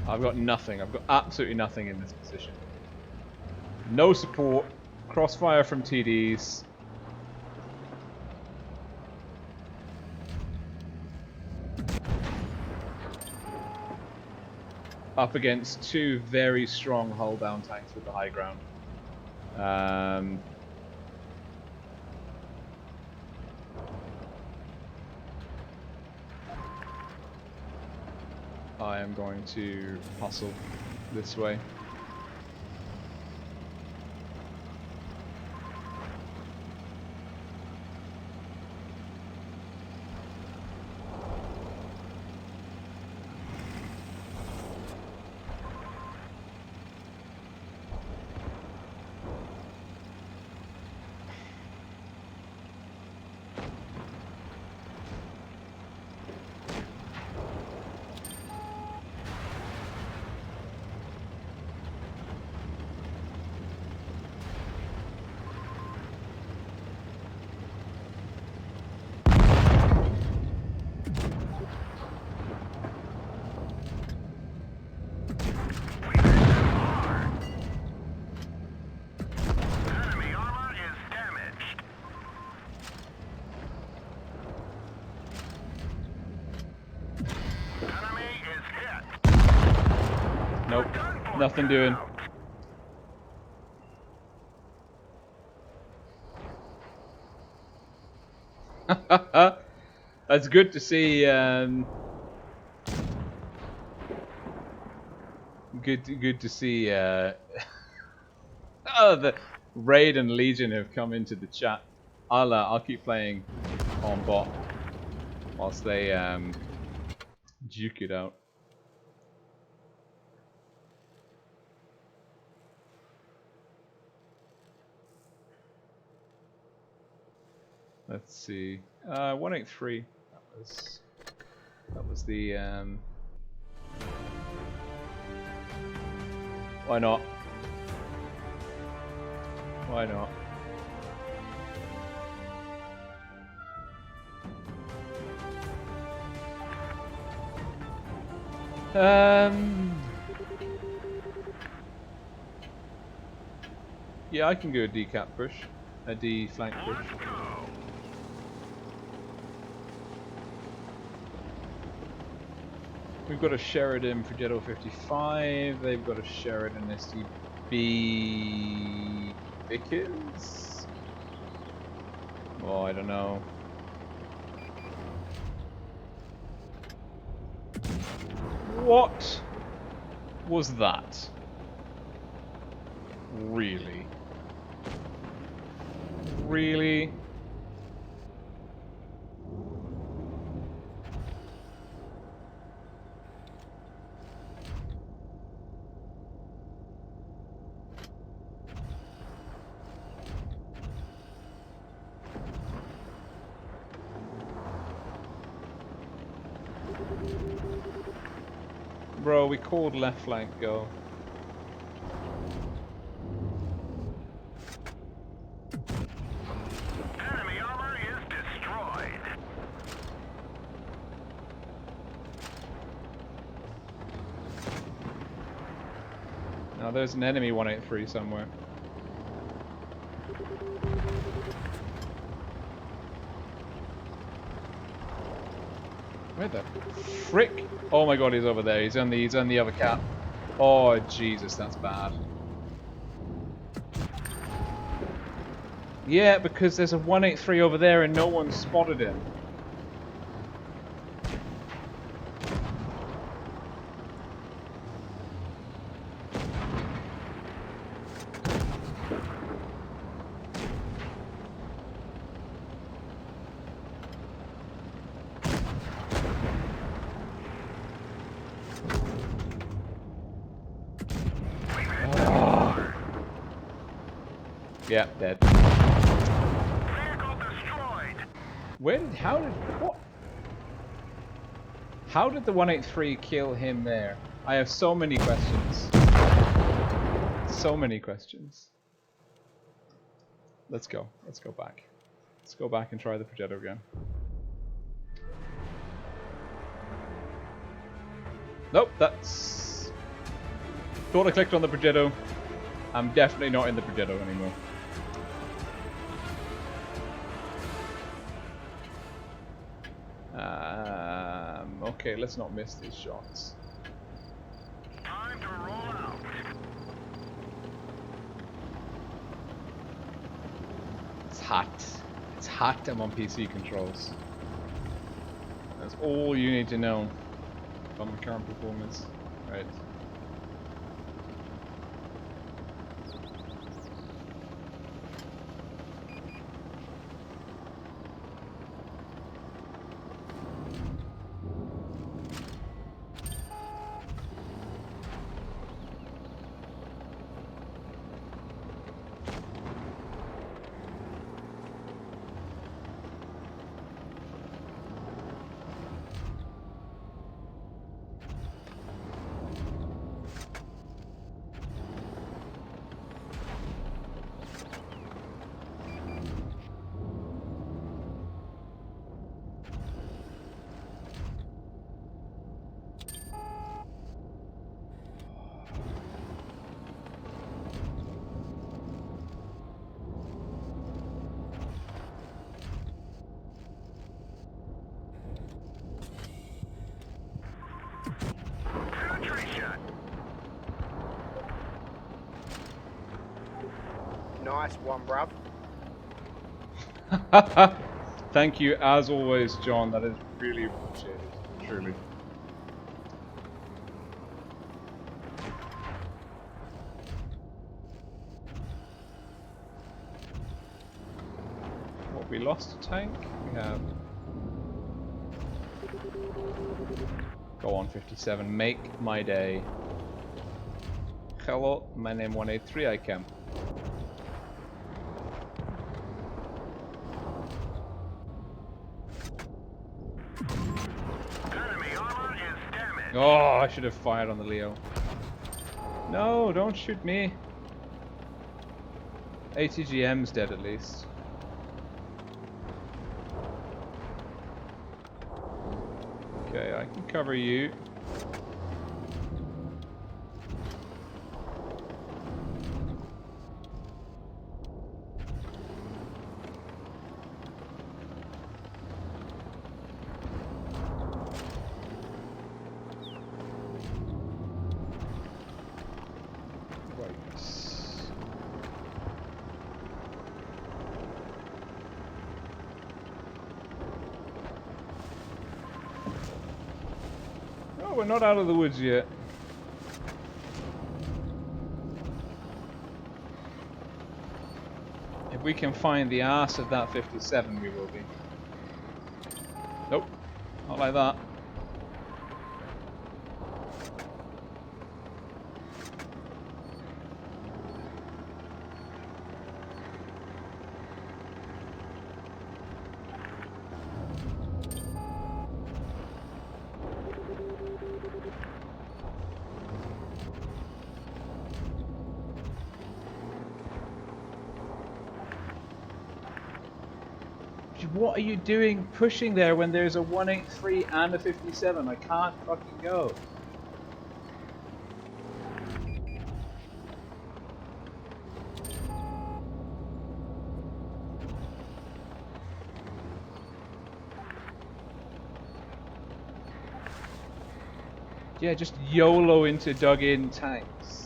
Speaker 1: I've got nothing. I've got absolutely nothing in this position. No support. Crossfire from TDs. Up against two very strong hull down tanks with the high ground. I am going to hustle this way. Nope. Nothing doing. That's good to see. Good to see. Oh, the Raid and Legion have come into the chat. I'll keep playing on bot whilst they duke it out. Let's see. 183. That was the. Why not? Why not? Yeah, I can go a decap push, a D flank push. We've got a Sheridan Progetto 55. They've got a Sheridan STB Vickers. Oh, I don't know. What was that? Really? Really? Bro, we called left flank go.
Speaker 2: Enemy armor is destroyed.
Speaker 1: Now there's an enemy 183 somewhere. Where the frick? Oh my god, he's over there. He's on the other cap. Oh Jesus, that's bad. Yeah, because there's a 183 over there and no one spotted him. Yeah, dead.
Speaker 2: Vehicle destroyed.
Speaker 1: How did the 183 kill him there? I have so many questions. So many questions. Let's go back. Let's go back and try the Progetto again. Nope, that's... Thought I clicked on the Progetto. I'm definitely not in the Progetto anymore. Okay, let's not miss these shots.
Speaker 2: Time to roll out.
Speaker 1: It's hot. It's hot. I'm on PC controls. That's all you need to know about my current performance. Right.
Speaker 3: Nice one, bruv.
Speaker 1: Thank you, as always, John. That is really appreciated. Truly. What, we lost a tank? We have. Go on, 57. Make my day. Hello, my name 183. I can.
Speaker 2: Enemy armor is damaged.
Speaker 1: Oh, I should have fired on the Leo. No, don't shoot me. ATGM's dead at least. Okay, I can cover you. We're not out of the woods yet. If we can find the ass of that 57, we will be. Nope, not like that. What are you doing pushing there when there's a 183 and a 57? I can't fucking go. Yeah, just YOLO into dug-in tanks.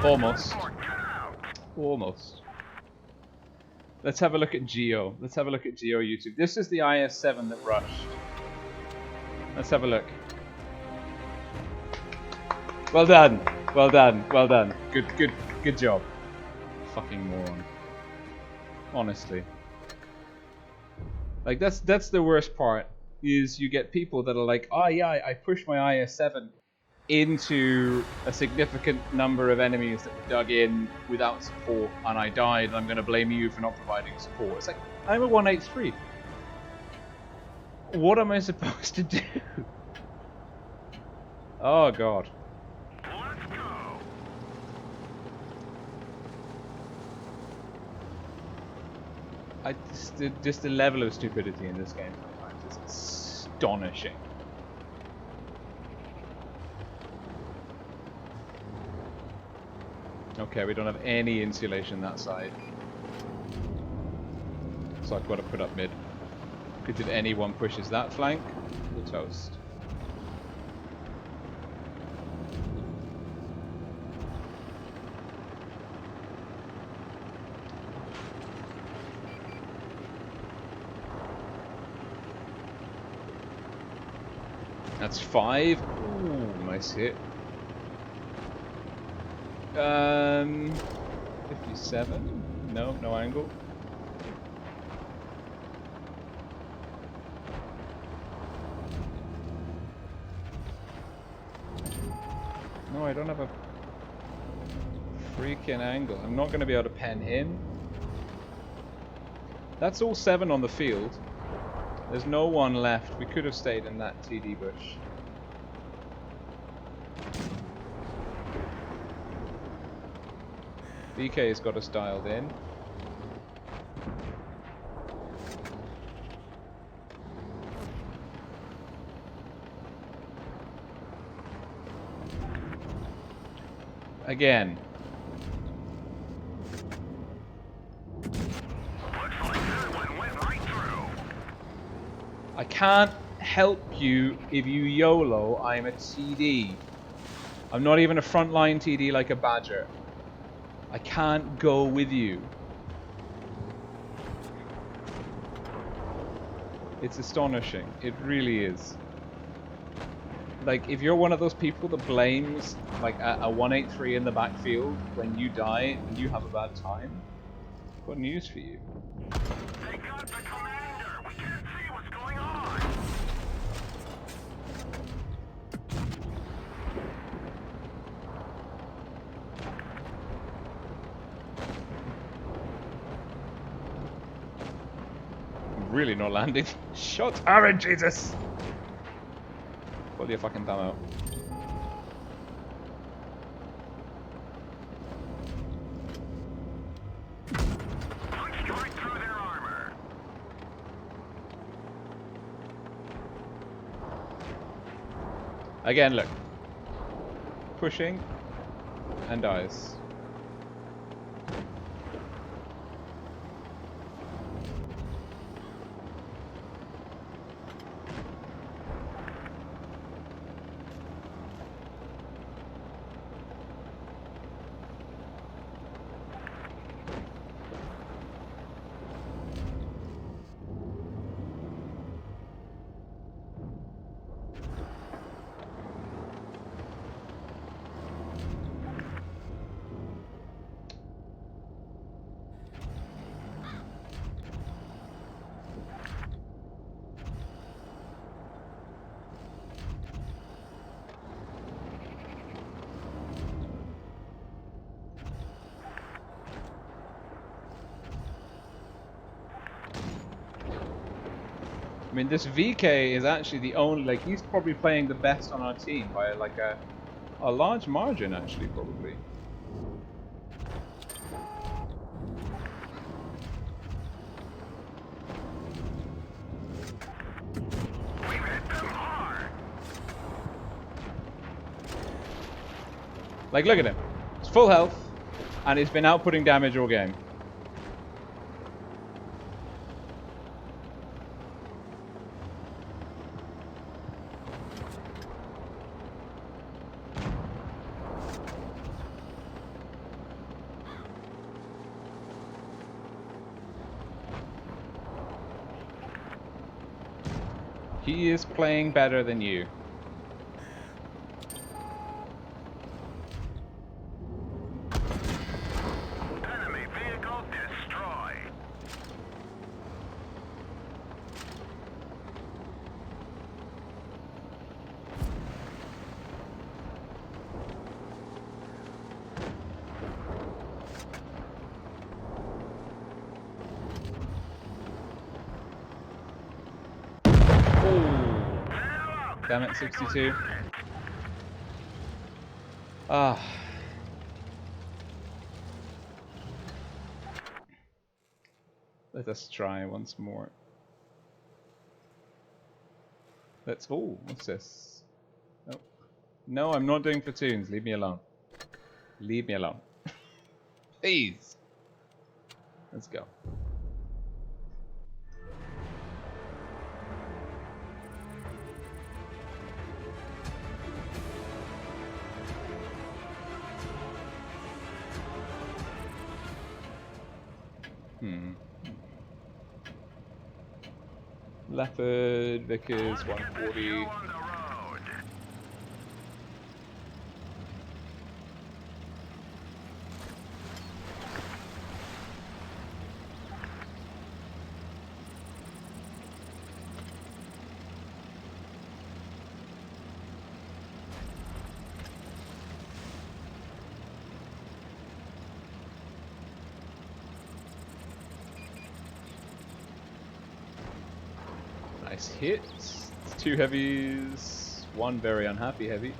Speaker 1: Almost. Almost. Let's have a look at Geo. Let's have a look at Geo YouTube. This is the IS-7 that rushed. Let's have a look. Well done. Well done. Well done. Good job. Fucking moron. Honestly. Like that's the worst part. Is you get people that are like, oh yeah, I pushed my IS-7 into a significant number of enemies that were dug in without support, and I died, and I'm going to blame you for not providing support. It's like, I'm a 183. What am I supposed to do? Oh god.
Speaker 2: Let's go.
Speaker 1: Just the level of stupidity in this game sometimes is astonishing. Okay, we don't have any insulation that side. So I've got to put up mid. Because if anyone pushes that flank, we're toast. That's 5. Ooh, nice hit. 57? No, no angle. No, I don't have a freaking angle. I'm not going to be able to pen him. That's all 7 on the field. There's no one left. We could have stayed in that TD bush. BK has got us dialed in. Again.
Speaker 2: Looks like that one went right through.
Speaker 1: I can't help you if you YOLO. I'm a TD. I'm not even a frontline TD like a Badger. I can't go with you. It's astonishing. It really is. Like, if you're one of those people that blames like a 183 in the backfield when you die and you have a bad time, I've got news for you.
Speaker 2: They got the commander. We can't see what's going on.
Speaker 1: I'm really not landing. Shut Aaron, Jesus! Pull your fucking thumb out.
Speaker 2: Punched right through their armor.
Speaker 1: Again, look. Pushing and dies. I mean, this VK is actually the only, like, he's probably playing the best on our team by like a large margin, actually, probably.
Speaker 2: We've hit them hard.
Speaker 1: Like, look at him. He's full health, and he's been outputting damage all game. He is playing better than you.
Speaker 2: Enemy vehicle destroyed.
Speaker 1: Damn it, 62. Ah. Let us try once more. Let's... Oh, what's this? Oh. No, I'm not doing platoons. Leave me alone. Leave me alone. Please. Let's go. Leopard, Vickers, 140. Nice hits. 2 heavies, 1 very unhappy heavy.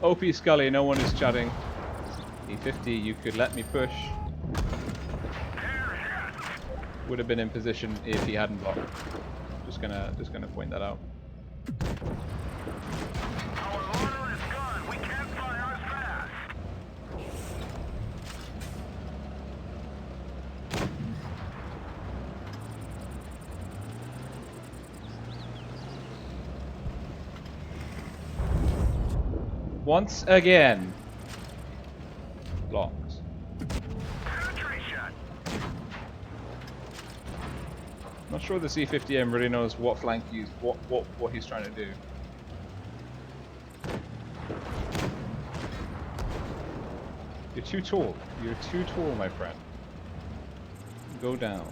Speaker 1: OP Scully, no one is chatting. E50, you could let me push. Would have been in position if he hadn't blocked. Just gonna point that out. Once again. Blocked. Not sure the C50M really knows what flank he's what he's trying to do. You're too tall. You're too tall, my friend. Go down.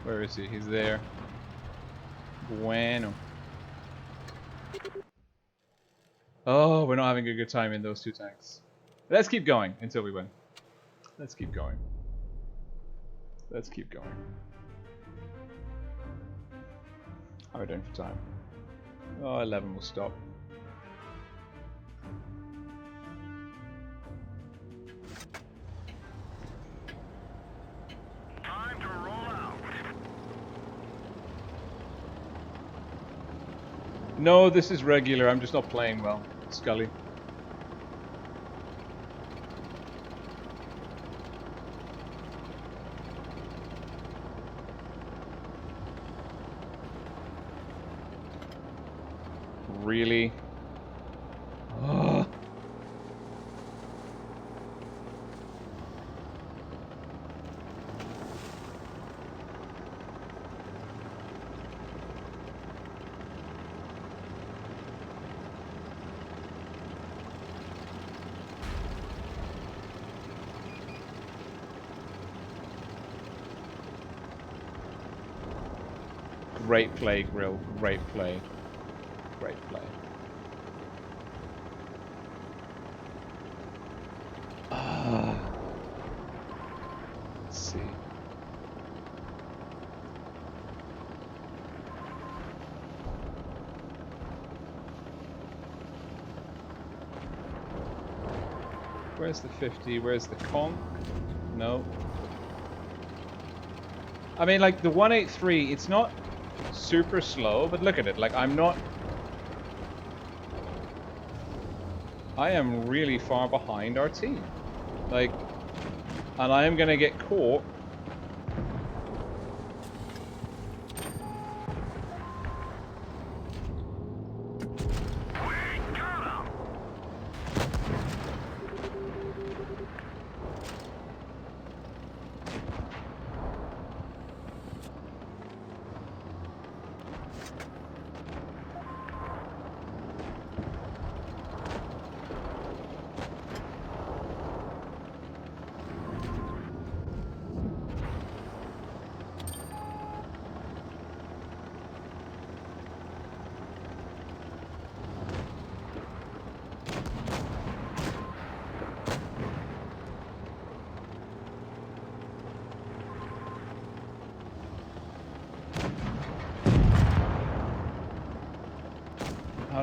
Speaker 1: Where is he? He's there. Bueno. Oh, we're not having a good time in those 2 tanks. Let's keep going until we win. Let's keep going. Let's keep going. How are we doing for time? Oh, 11 will stop. No, this is regular. I'm just not playing well, Scully. Really? Ugh. Great play, Grill. Great play. Great play. Let's see. Where's the 50? Where's the conch? No. I mean, like, the 183, it's not super slow, but look at it. Like, I'm not... I am really far behind our team. Like, and I am gonna get caught.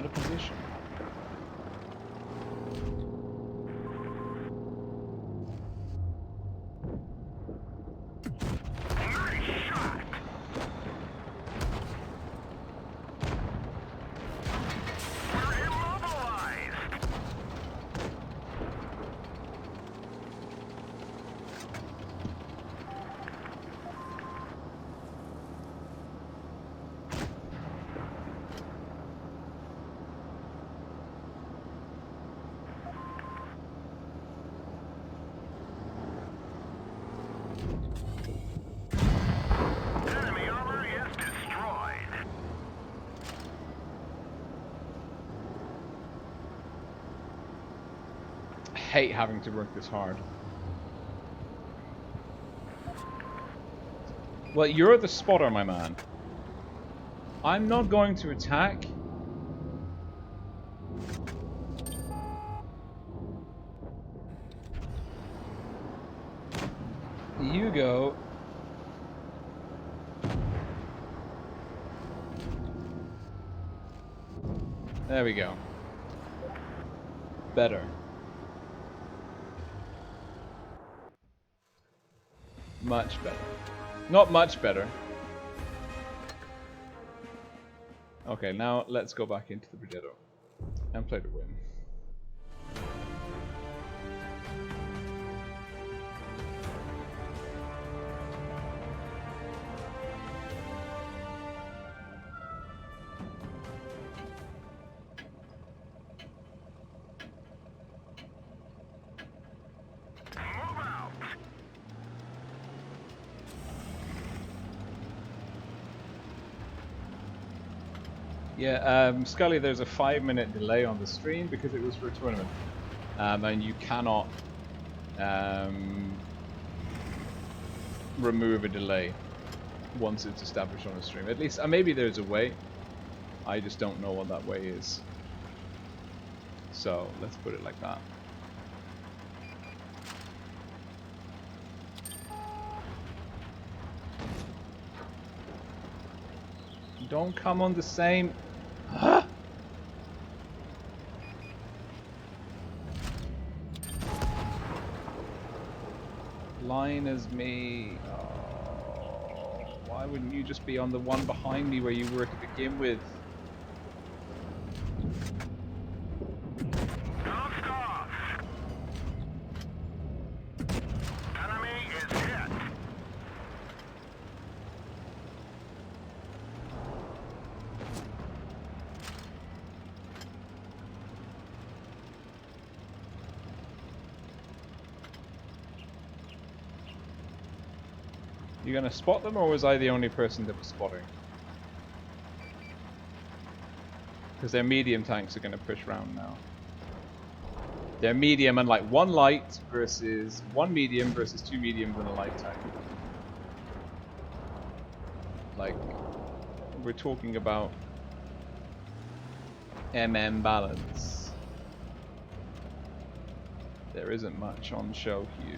Speaker 1: out of position.
Speaker 2: Nice shot. We're immobilized. Enemy armor is destroyed.
Speaker 1: I hate having to work this hard. Well, you're the spotter, my man. I'm not going to attack. You go. There we go. Better. Much better. Not much better. Okay, now let's go back into the Predetto and play to win.
Speaker 2: Move out.
Speaker 1: Yeah, Scully, there's a 5-minute delay on the stream because it was for a tournament. And you cannot remove a delay once it's established on a stream. At least, maybe there's a way. I just don't know what that way is. So, let's put it like that. Don't come on the same... Huh? Line as me. Oh, why wouldn't you just be on the one behind me where you were to begin with?
Speaker 2: Knocked off. Enemy is hit.
Speaker 1: You gonna spot them, or was I the only person that was spotting? Because their medium tanks are gonna push round now. They're medium and like one light versus one medium versus two mediums and a light tank. Like, we're talking about balance. There isn't much on show here.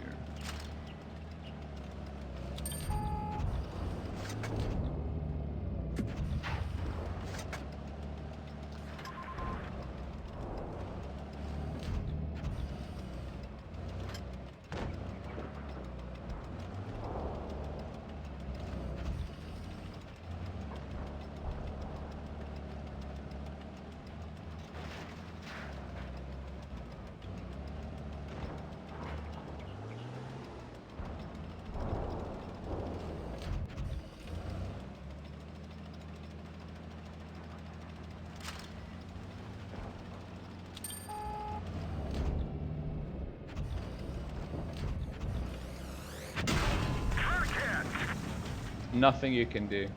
Speaker 1: Nothing you can do.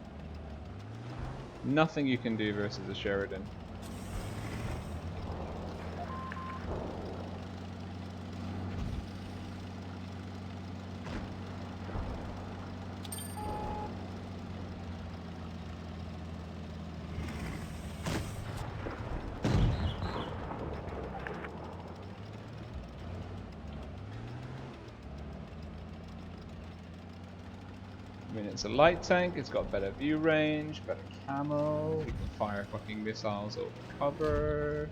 Speaker 1: Nothing you can do versus a Sheridan. I mean, it's a light tank, it's got better view range, better camo, we can fire fucking missiles over cover.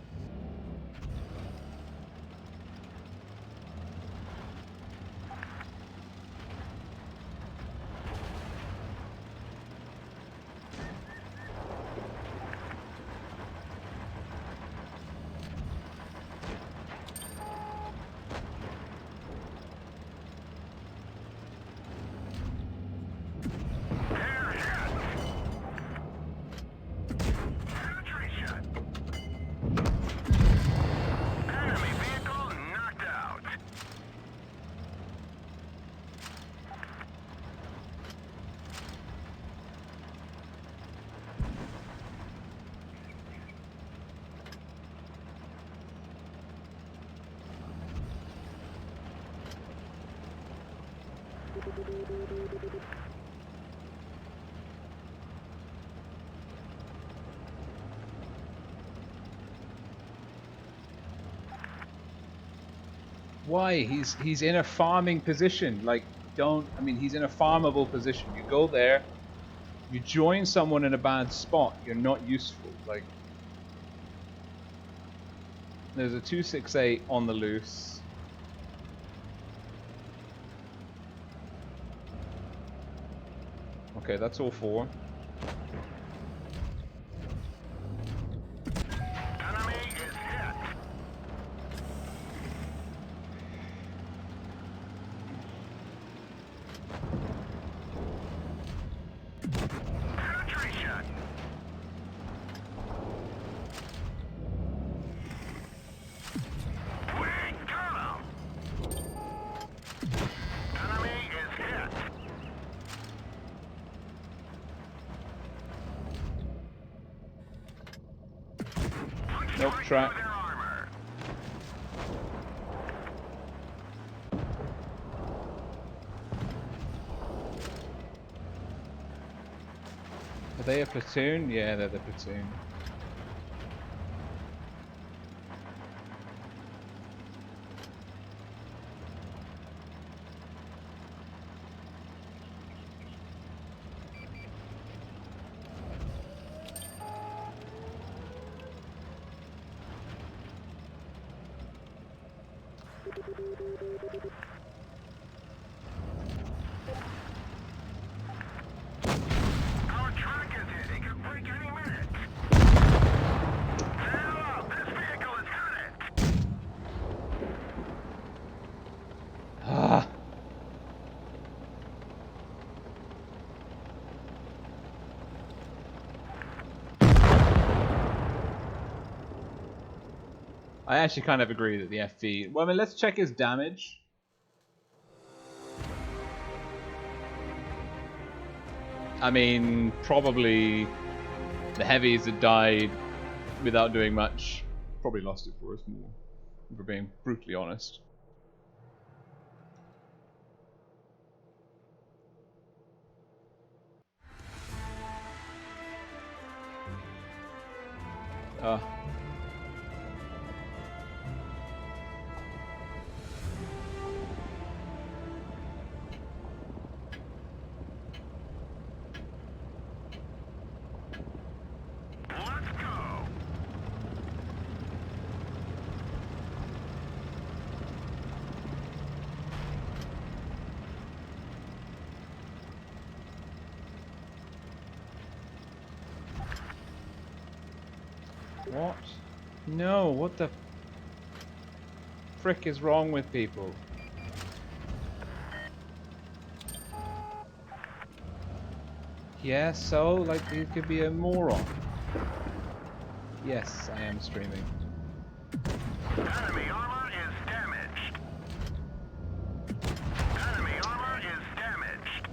Speaker 1: Why? He's in a farming position. Like, I mean, he's in a farmable position. You go there, you join someone in a bad spot, you're not useful. Like, there's a 268 on the loose. Okay, that's all four.
Speaker 2: Enemy is hit. Penetration. Wing tunnel. Enemy is hit.
Speaker 1: Nope, track.
Speaker 2: Their armor.
Speaker 1: Are they a platoon? Yeah, they're the platoon.
Speaker 2: Our track is hit. It could break any minute. Sail up. This vehicle is headed.
Speaker 1: Ah. I actually kind of agree that the FV... Well, I mean, let's check his damage. I mean, probably the heavies that died without doing much probably lost it for us more, if we're being brutally honest.
Speaker 2: Let's go.
Speaker 1: What? No, what the frick is wrong with people? Yeah, so, like, you could be a moron. Yes, I am streaming.
Speaker 2: Enemy armor is damaged. Enemy armor is damaged.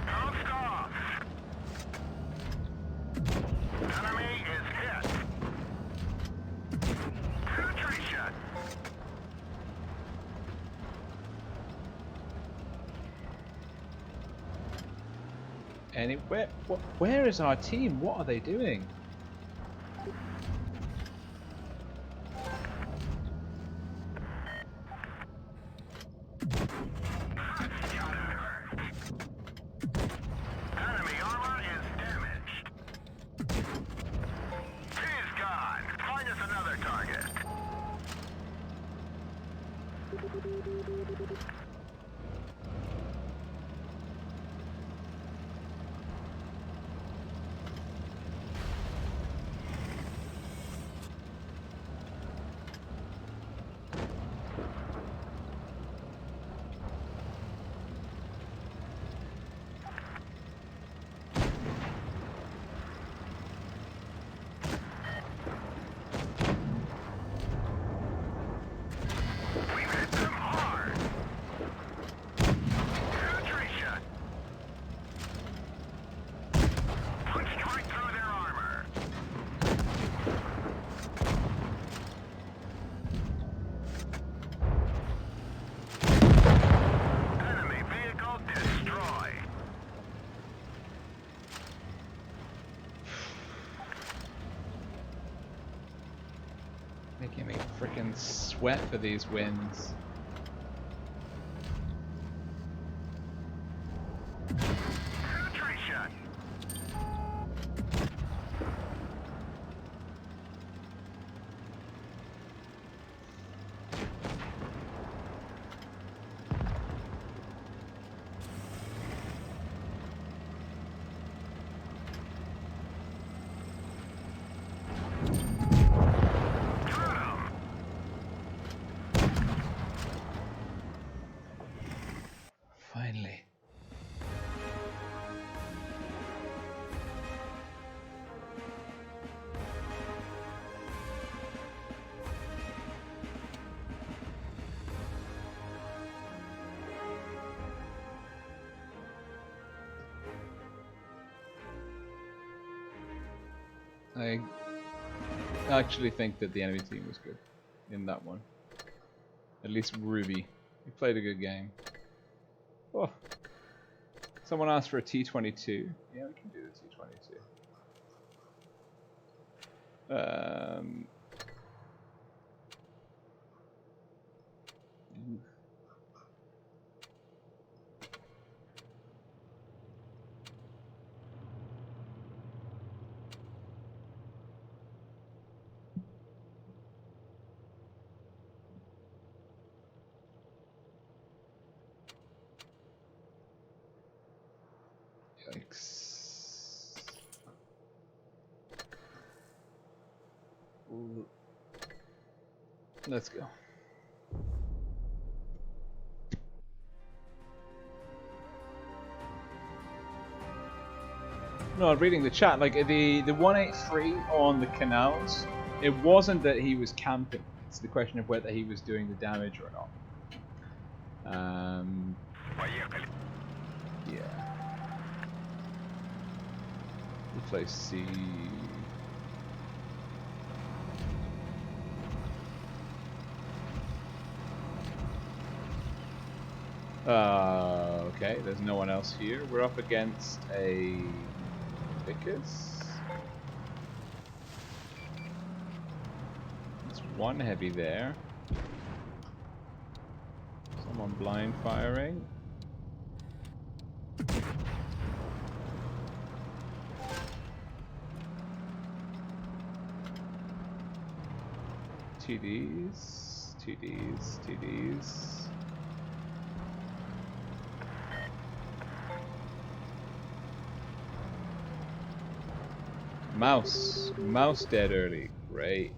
Speaker 2: Coast off. Enemy is hit.
Speaker 1: anywhere. Where is our team? What are they doing?
Speaker 2: Enemy armor is damaged. He's gone. Find us another target.
Speaker 1: Making me freaking sweat for these wins.
Speaker 2: Penetration.
Speaker 1: Finally. I actually think that the enemy team was good in that one. At least Ruby. He played a good game. Oh. Someone asked for a T-22. Yeah, we can do the T-22. Yikes. Ooh. Let's go. No, reading the chat, like the 183 on the canals, it wasn't that he was camping. It's the question of whether he was doing the damage or not. Yeah. Replace C. Okay, there's no one else here. We're up against a Vickers. There's one heavy there. Someone blind firing. TDs, TDs, TDs. Mouse dead early. Great.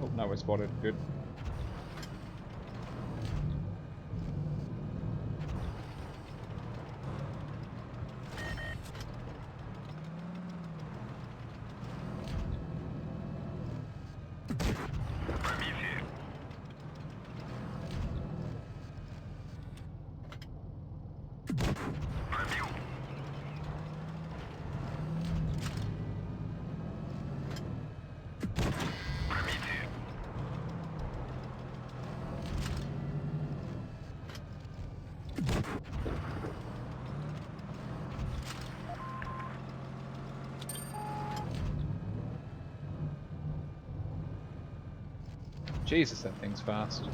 Speaker 1: Oh, now we're spotted. Good. Jesus, that thing's fast.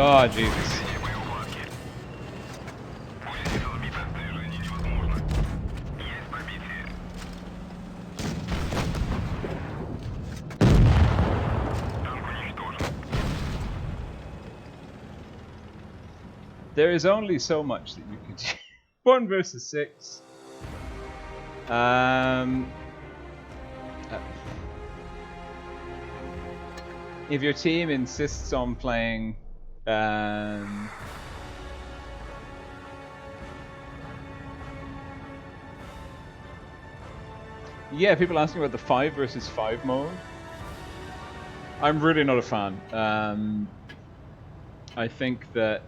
Speaker 1: Oh, Jesus. There is only so much that you can do. 1 versus 6. If your team insists on playing yeah, people asking about the 5 versus 5 mode. I'm really not a fan. I think that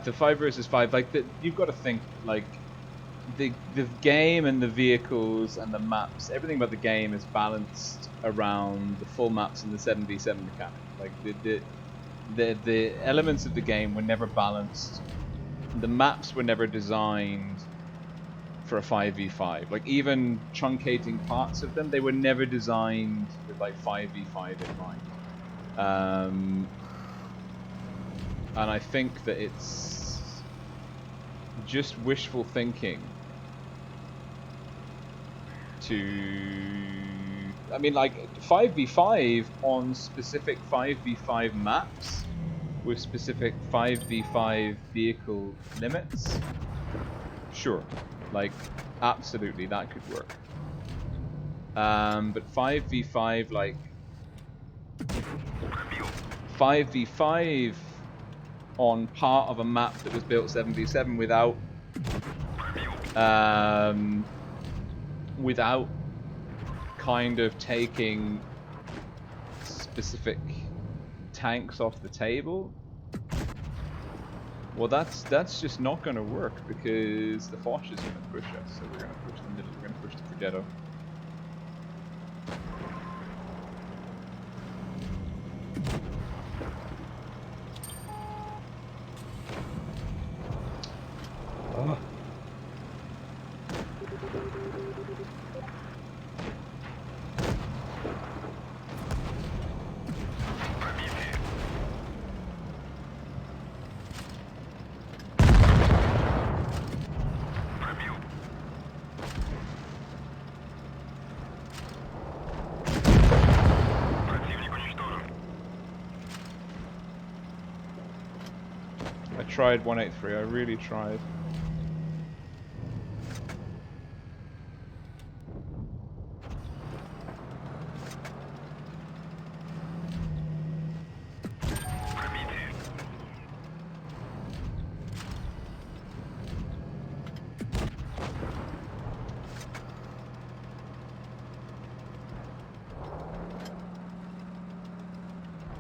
Speaker 1: the 5 versus 5, like you've got to think like the game and the vehicles and the maps, everything about the game is balanced around the full maps and the 7v7 mechanic. Like the elements of the game were never balanced. The maps were never designed for a 5v5. Like even truncating parts of them, they were never designed with like 5v5 in mind. And I think that it's just wishful thinking I mean, like 5v5 on specific 5v5 maps with specific 5v5 vehicle limits, sure, like absolutely that could work. But 5v5, like 5v5 on part of a map that was built 7v7 without kind of taking specific tanks off the table, well, that's just not going to work because the Foch is going to push us. So we're going to push the middle. We're going to push the Progetto. Oh. I tried 183, I really tried.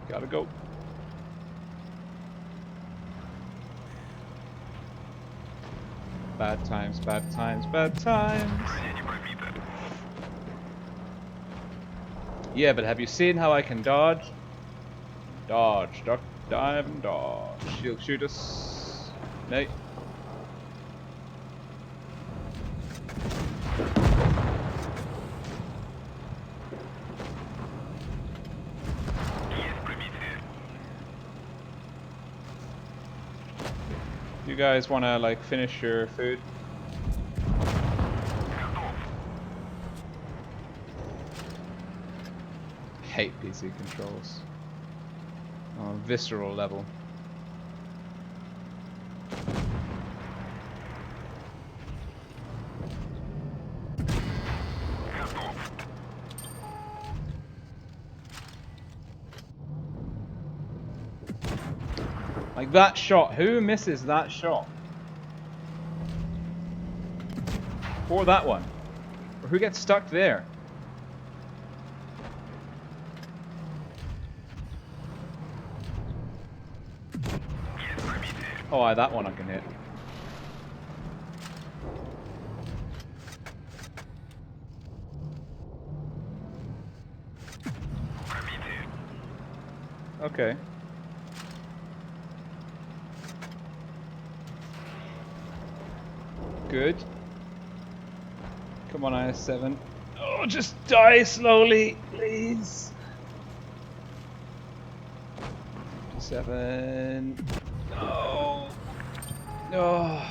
Speaker 1: Gotta go. Bad times, bad times, bad times. Yeah, but have you seen how I can dodge? Dodge, duck, dive, and dodge. She'll shoot us. Nate. You guys want to like finish your food? Hate PC controls on a visceral level. Like that shot, who misses that shot? Or that one? Or who gets stuck there? Oh, that one I can hit. Okay. Good. Come on, IS-7. Oh, just die slowly, please. 7. No. No.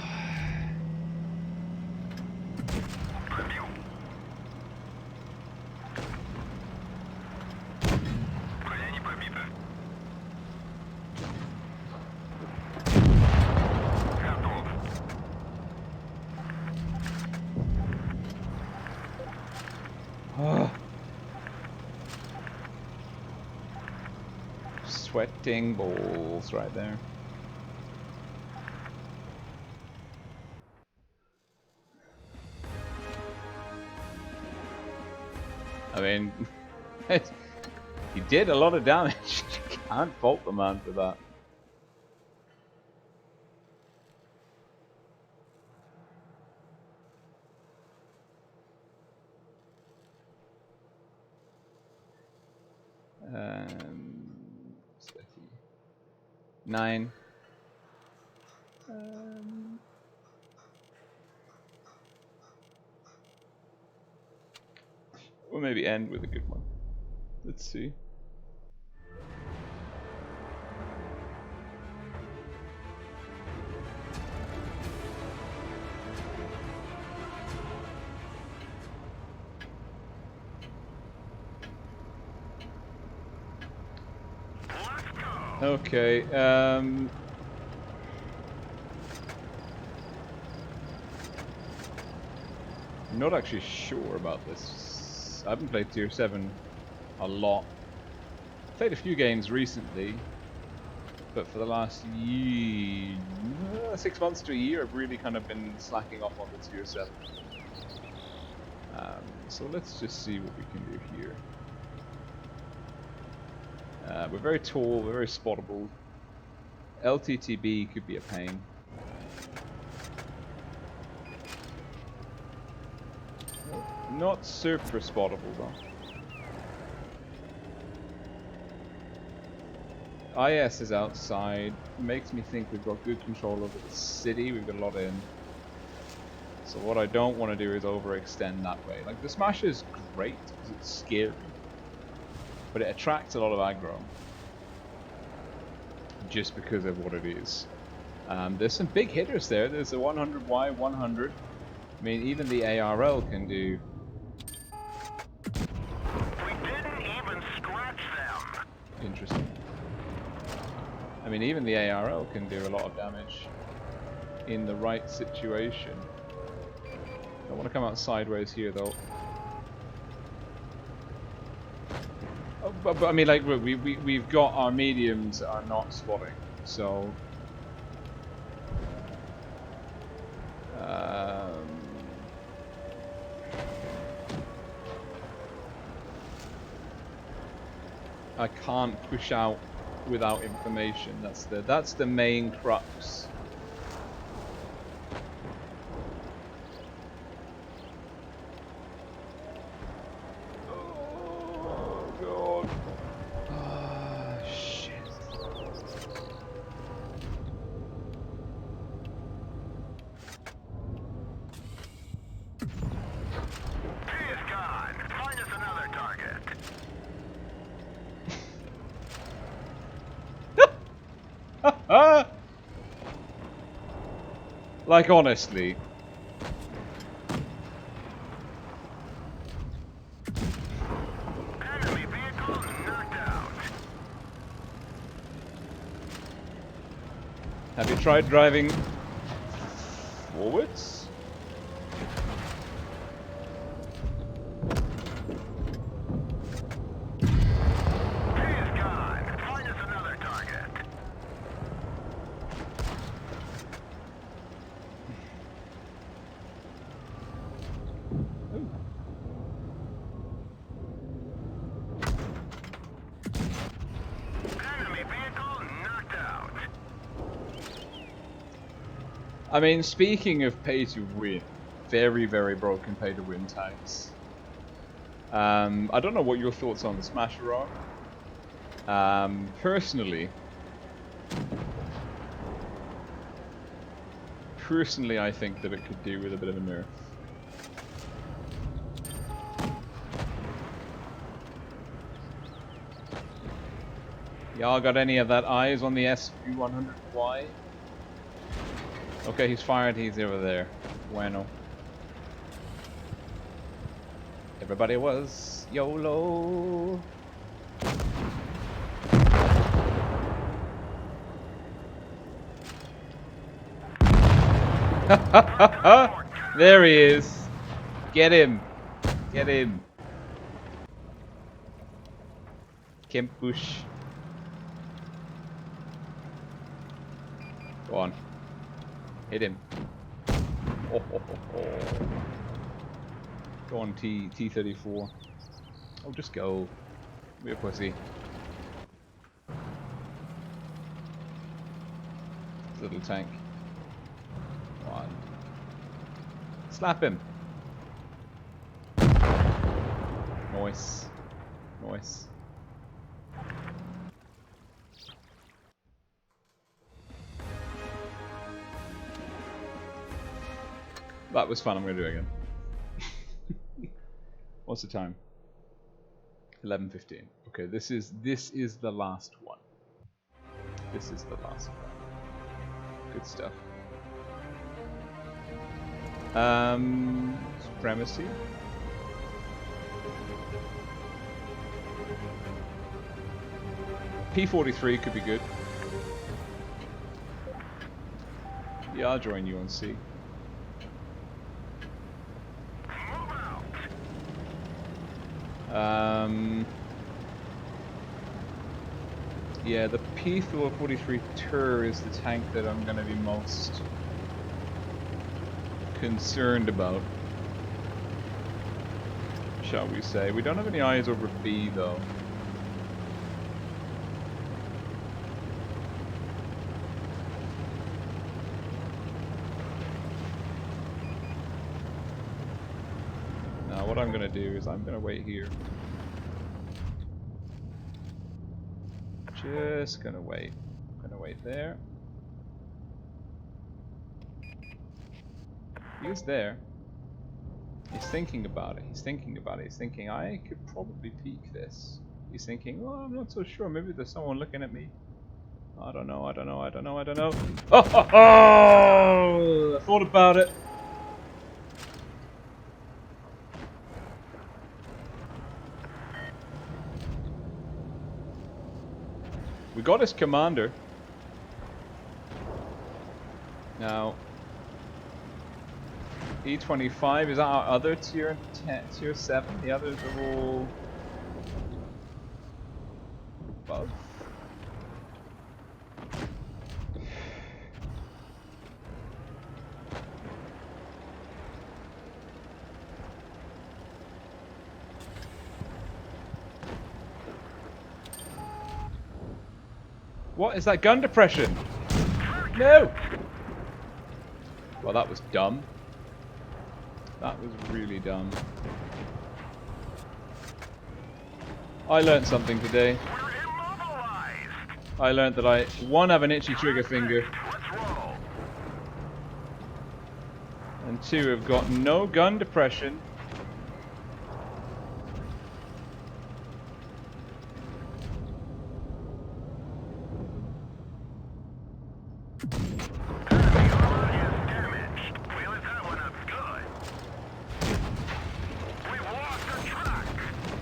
Speaker 1: Sweating balls right there. I mean, he did a lot of damage. You can't fault the man for that. What's that key? 9. Or maybe end with a good one. Let's see. Okay, I'm not actually sure about this. I haven't played Tier 7 a lot. Played a few games recently, but for the last 6 months to a year, I've really kind of been slacking off on the Tier 7. So let's just see what we can do here. We're very tall, we're very spottable. LTTB could be a pain. Not super spottable though. IS is outside. Makes me think we've got good control over the city. We've got a lot in. So what I don't want to do is overextend that way. Like the smash is great because it's scary, but it attracts a lot of aggro just because of what it is. There's some big hitters there. There's a 100Y, 100. I mean, even the ARL can do.
Speaker 2: We didn't even scratch them.
Speaker 1: Interesting. I mean, even the ARL can do a lot of damage in the right situation. I want to come out sideways here, though. Oh, but I mean, like, we've got our mediums that are not spotting, so. I can't push out without information. That's the main crux. Like, honestly.
Speaker 2: Enemy vehicle knocked out.
Speaker 1: Have you tried driving forwards?
Speaker 2: He's gone. Find us another target. Enemy vehicle knocked out.
Speaker 1: I mean, speaking of pay to win, very, very broken pay to win tanks. I don't know what your thoughts on the Smasher are. Personally, I think that it could do with a bit of a nerf. Y'all got any of that eyes on the SV100Y? Okay, he's fired. He's over there. Bueno. Everybody was YOLO. There he is. Get him. Get him. Kemp Bush. Go on. Hit him. Oh, oh, oh, oh. Go on, T-34. Oh, just go. Be a pussy. Little tank. Come on. Slap him. Nice. Nice. That was fun. I'm going to do it again. What's the time? 11:15. Okay, this is the last one. This is the last one. Good stuff. Supremacy. P-43 could be good. Yeah, I'll join you on C. Yeah, the P-43 Tur is the tank that I'm going to be most concerned about, shall we say. We don't have any eyes over B, though. Now, what I'm going to do is I'm going to wait here. Just gonna wait. Gonna wait there. He's there. He's thinking about it. He's thinking about it. He's thinking, I could probably peek this. He's thinking, oh, I'm not so sure. Maybe there's someone looking at me. I don't know. I don't know. I don't know. I don't know. Oh, ho, ho! I thought about it. We got his commander. Now, E25 is our other tier 10, tier 7. The others are all above. What is that gun depression? No! Well, that was dumb. That was really dumb. I learned something today. I learned that I, one, have an itchy trigger finger, and two, have got no gun depression.
Speaker 2: Enemy armor is damaged. We lit that one up good. We lost the truck.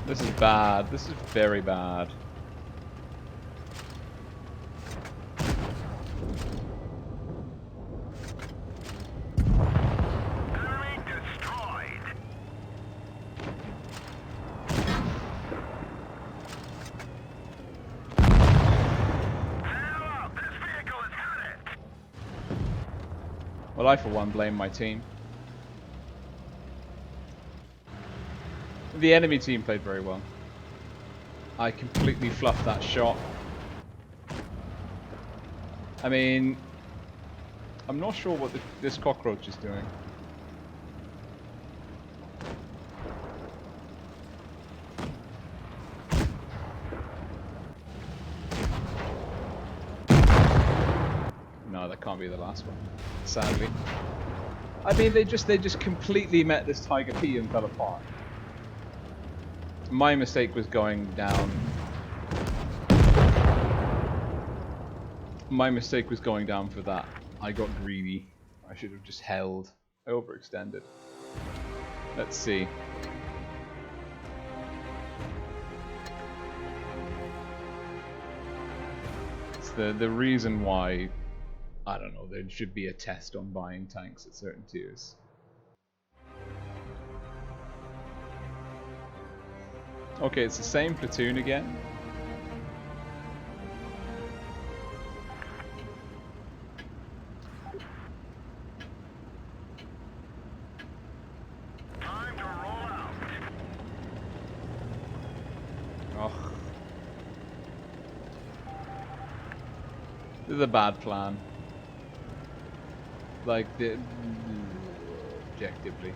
Speaker 1: This is bad. This is very bad.
Speaker 2: Enemy destroyed. Sail up. This vehicle is hurt.
Speaker 1: Well, I for one blame my team. The enemy team played very well. I completely fluffed that shot. I mean, I'm not sure what this cockroach is doing. No, that can't be the last one, sadly. I mean, they just completely met this Tiger P and fell apart. My mistake was going down. My mistake was going down for that. I got greedy. I should have just held. I overextended. Let's see. It's the reason why, I don't know, there should be a test on buying tanks at certain tiers. Okay, it's the same platoon again.
Speaker 2: Time to roll out.
Speaker 1: Oh. This is a bad plan. Like, objectively.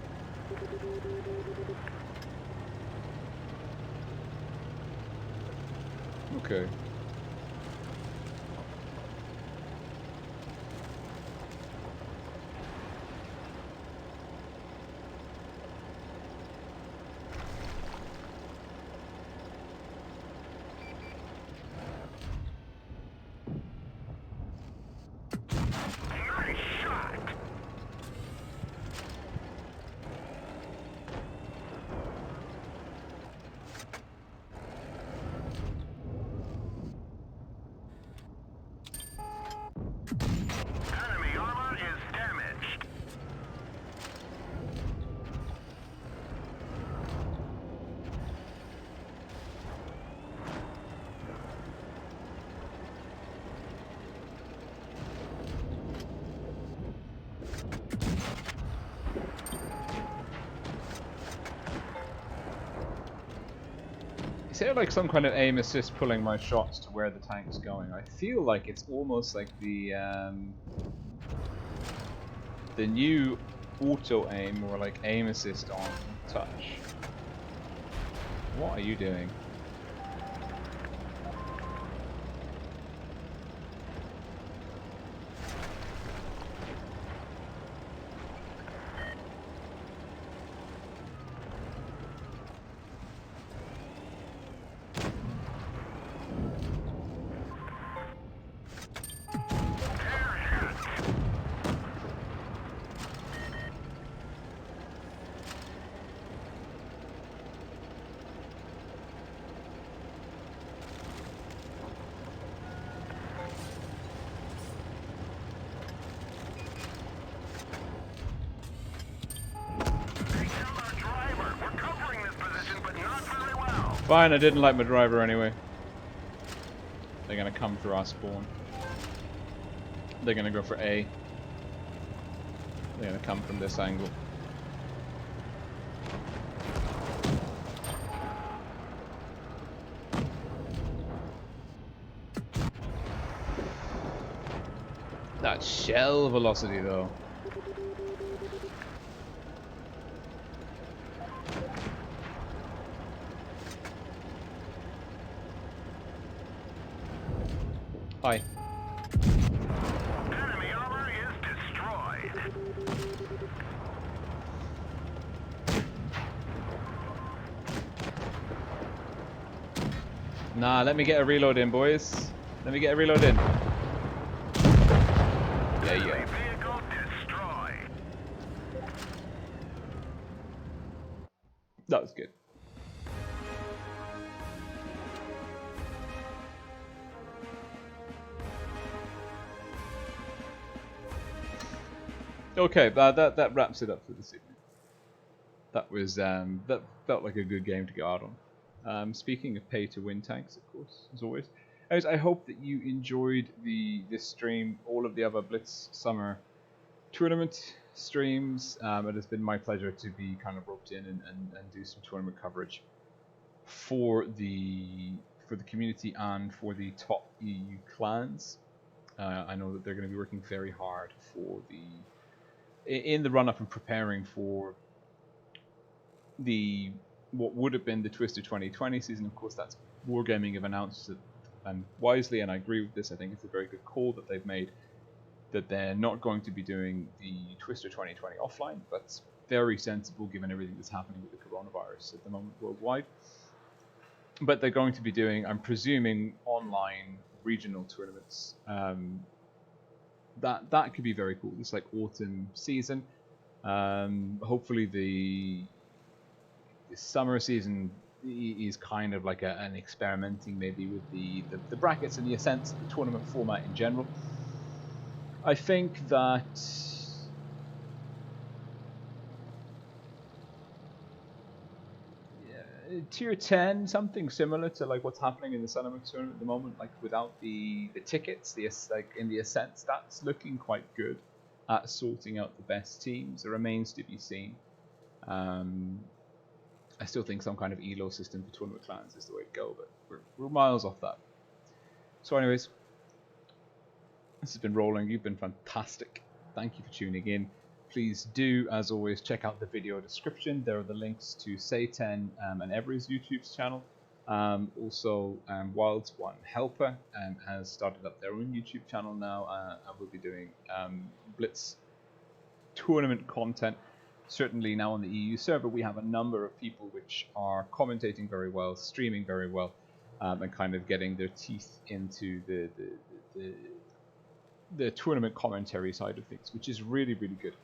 Speaker 1: Okay.
Speaker 2: Nice shot. Enemy armor is damaged.
Speaker 1: Is there like some kind of aim assist pulling my shots to where the tank's going? I feel like it's almost like the new auto aim or like aim assist on touch. What are you doing? Fine, I didn't like my driver anyway. They're gonna come through our spawn. They're gonna go for A. They're gonna come from this angle. That shell velocity though. Hi.
Speaker 2: Enemy armor is destroyed.
Speaker 1: Nah, let me get a reload in, boys. Let me get a reload in. Yeah.
Speaker 2: Vehicle destroyed.
Speaker 1: That was good. Okay, that wraps it up for this evening. That was that felt like a good game to go out on. Speaking of pay to win tanks, of course, as always. Anyways, I hope that you enjoyed this stream, all of the other Blitz Summer Tournament streams. It has been my pleasure to be kind of roped in and do some tournament coverage for the community and for the top EU clans. I know that they're going to be working very hard for in the run up and preparing for what would have been the Twister 2020 season. Of course, that's Wargaming have announced it, and wisely, and I agree with this. I think it's a very good call that they've made, that they're not going to be doing the Twister 2020 offline, but it's very sensible given everything that's happening with the coronavirus at the moment worldwide. But they're going to be doing, I'm presuming, online regional tournaments. That could be very cool. It's like autumn season. Hopefully the summer season is kind of like an experimenting maybe with the brackets and the ascents, the tournament format in general. I think that tier 10, something similar to like what's happening in the Sunderland tournament at the moment, like without the tickets, like in the ascents, that's looking quite good at sorting out the best teams. It remains to be seen. I still think some kind of elo system for tournament clans is the way to go, but we're miles off that. So anyways, this has been rolling. You've been fantastic. Thank you for tuning in. Please do, as always, check out the video description. There are the links to Say10 and Every's YouTube channel. Also, Wild's One Helper has started up their own YouTube channel now, and will be doing Blitz tournament content. Certainly now on the EU server, we have a number of people which are commentating very well, streaming very well, and kind of getting their teeth into the tournament commentary side of things, which is really, really good.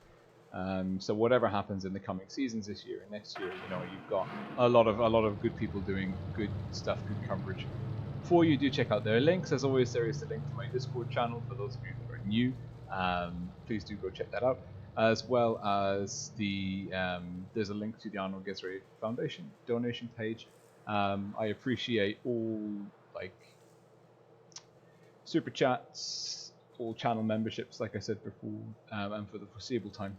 Speaker 1: So whatever happens in the coming seasons this year and next year, you know, you've got a lot of good people doing good stuff, good coverage for you. Do check out their links. As always, there is the link to my Discord channel for those of you that are new. Please do go check that out, as well as there's a link to the Arnold Gets Ready Foundation donation page. I appreciate all like super chats, all channel memberships, like I said before, and for the foreseeable time,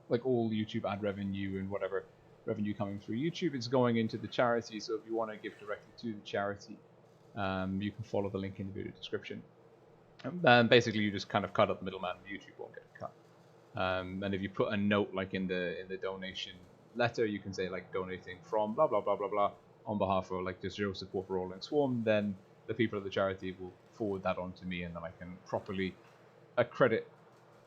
Speaker 1: like all YouTube ad revenue and whatever revenue coming through YouTube, it's going into the charity. So if you want to give directly to the charity, you can follow the link in the video description. And basically, you just kind of cut out the middleman. YouTube won't get a cut. And if you put a note like in the donation letter, you can say like donating from blah blah blah blah blah on behalf of like the Zero Support for Rolling Swarm. Then the people of the charity will forward that on to me, and then I can properly accredit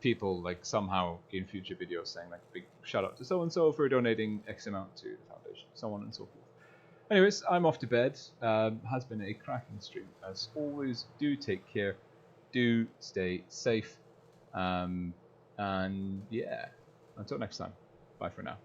Speaker 1: people like somehow in future videos, saying like big shout out to so and so for donating X amount to the foundation, so on and so forth. Anyways, I'm off to bed. Has been a cracking stream as always. Do take care. Do stay safe. And yeah, until next time. Bye for now.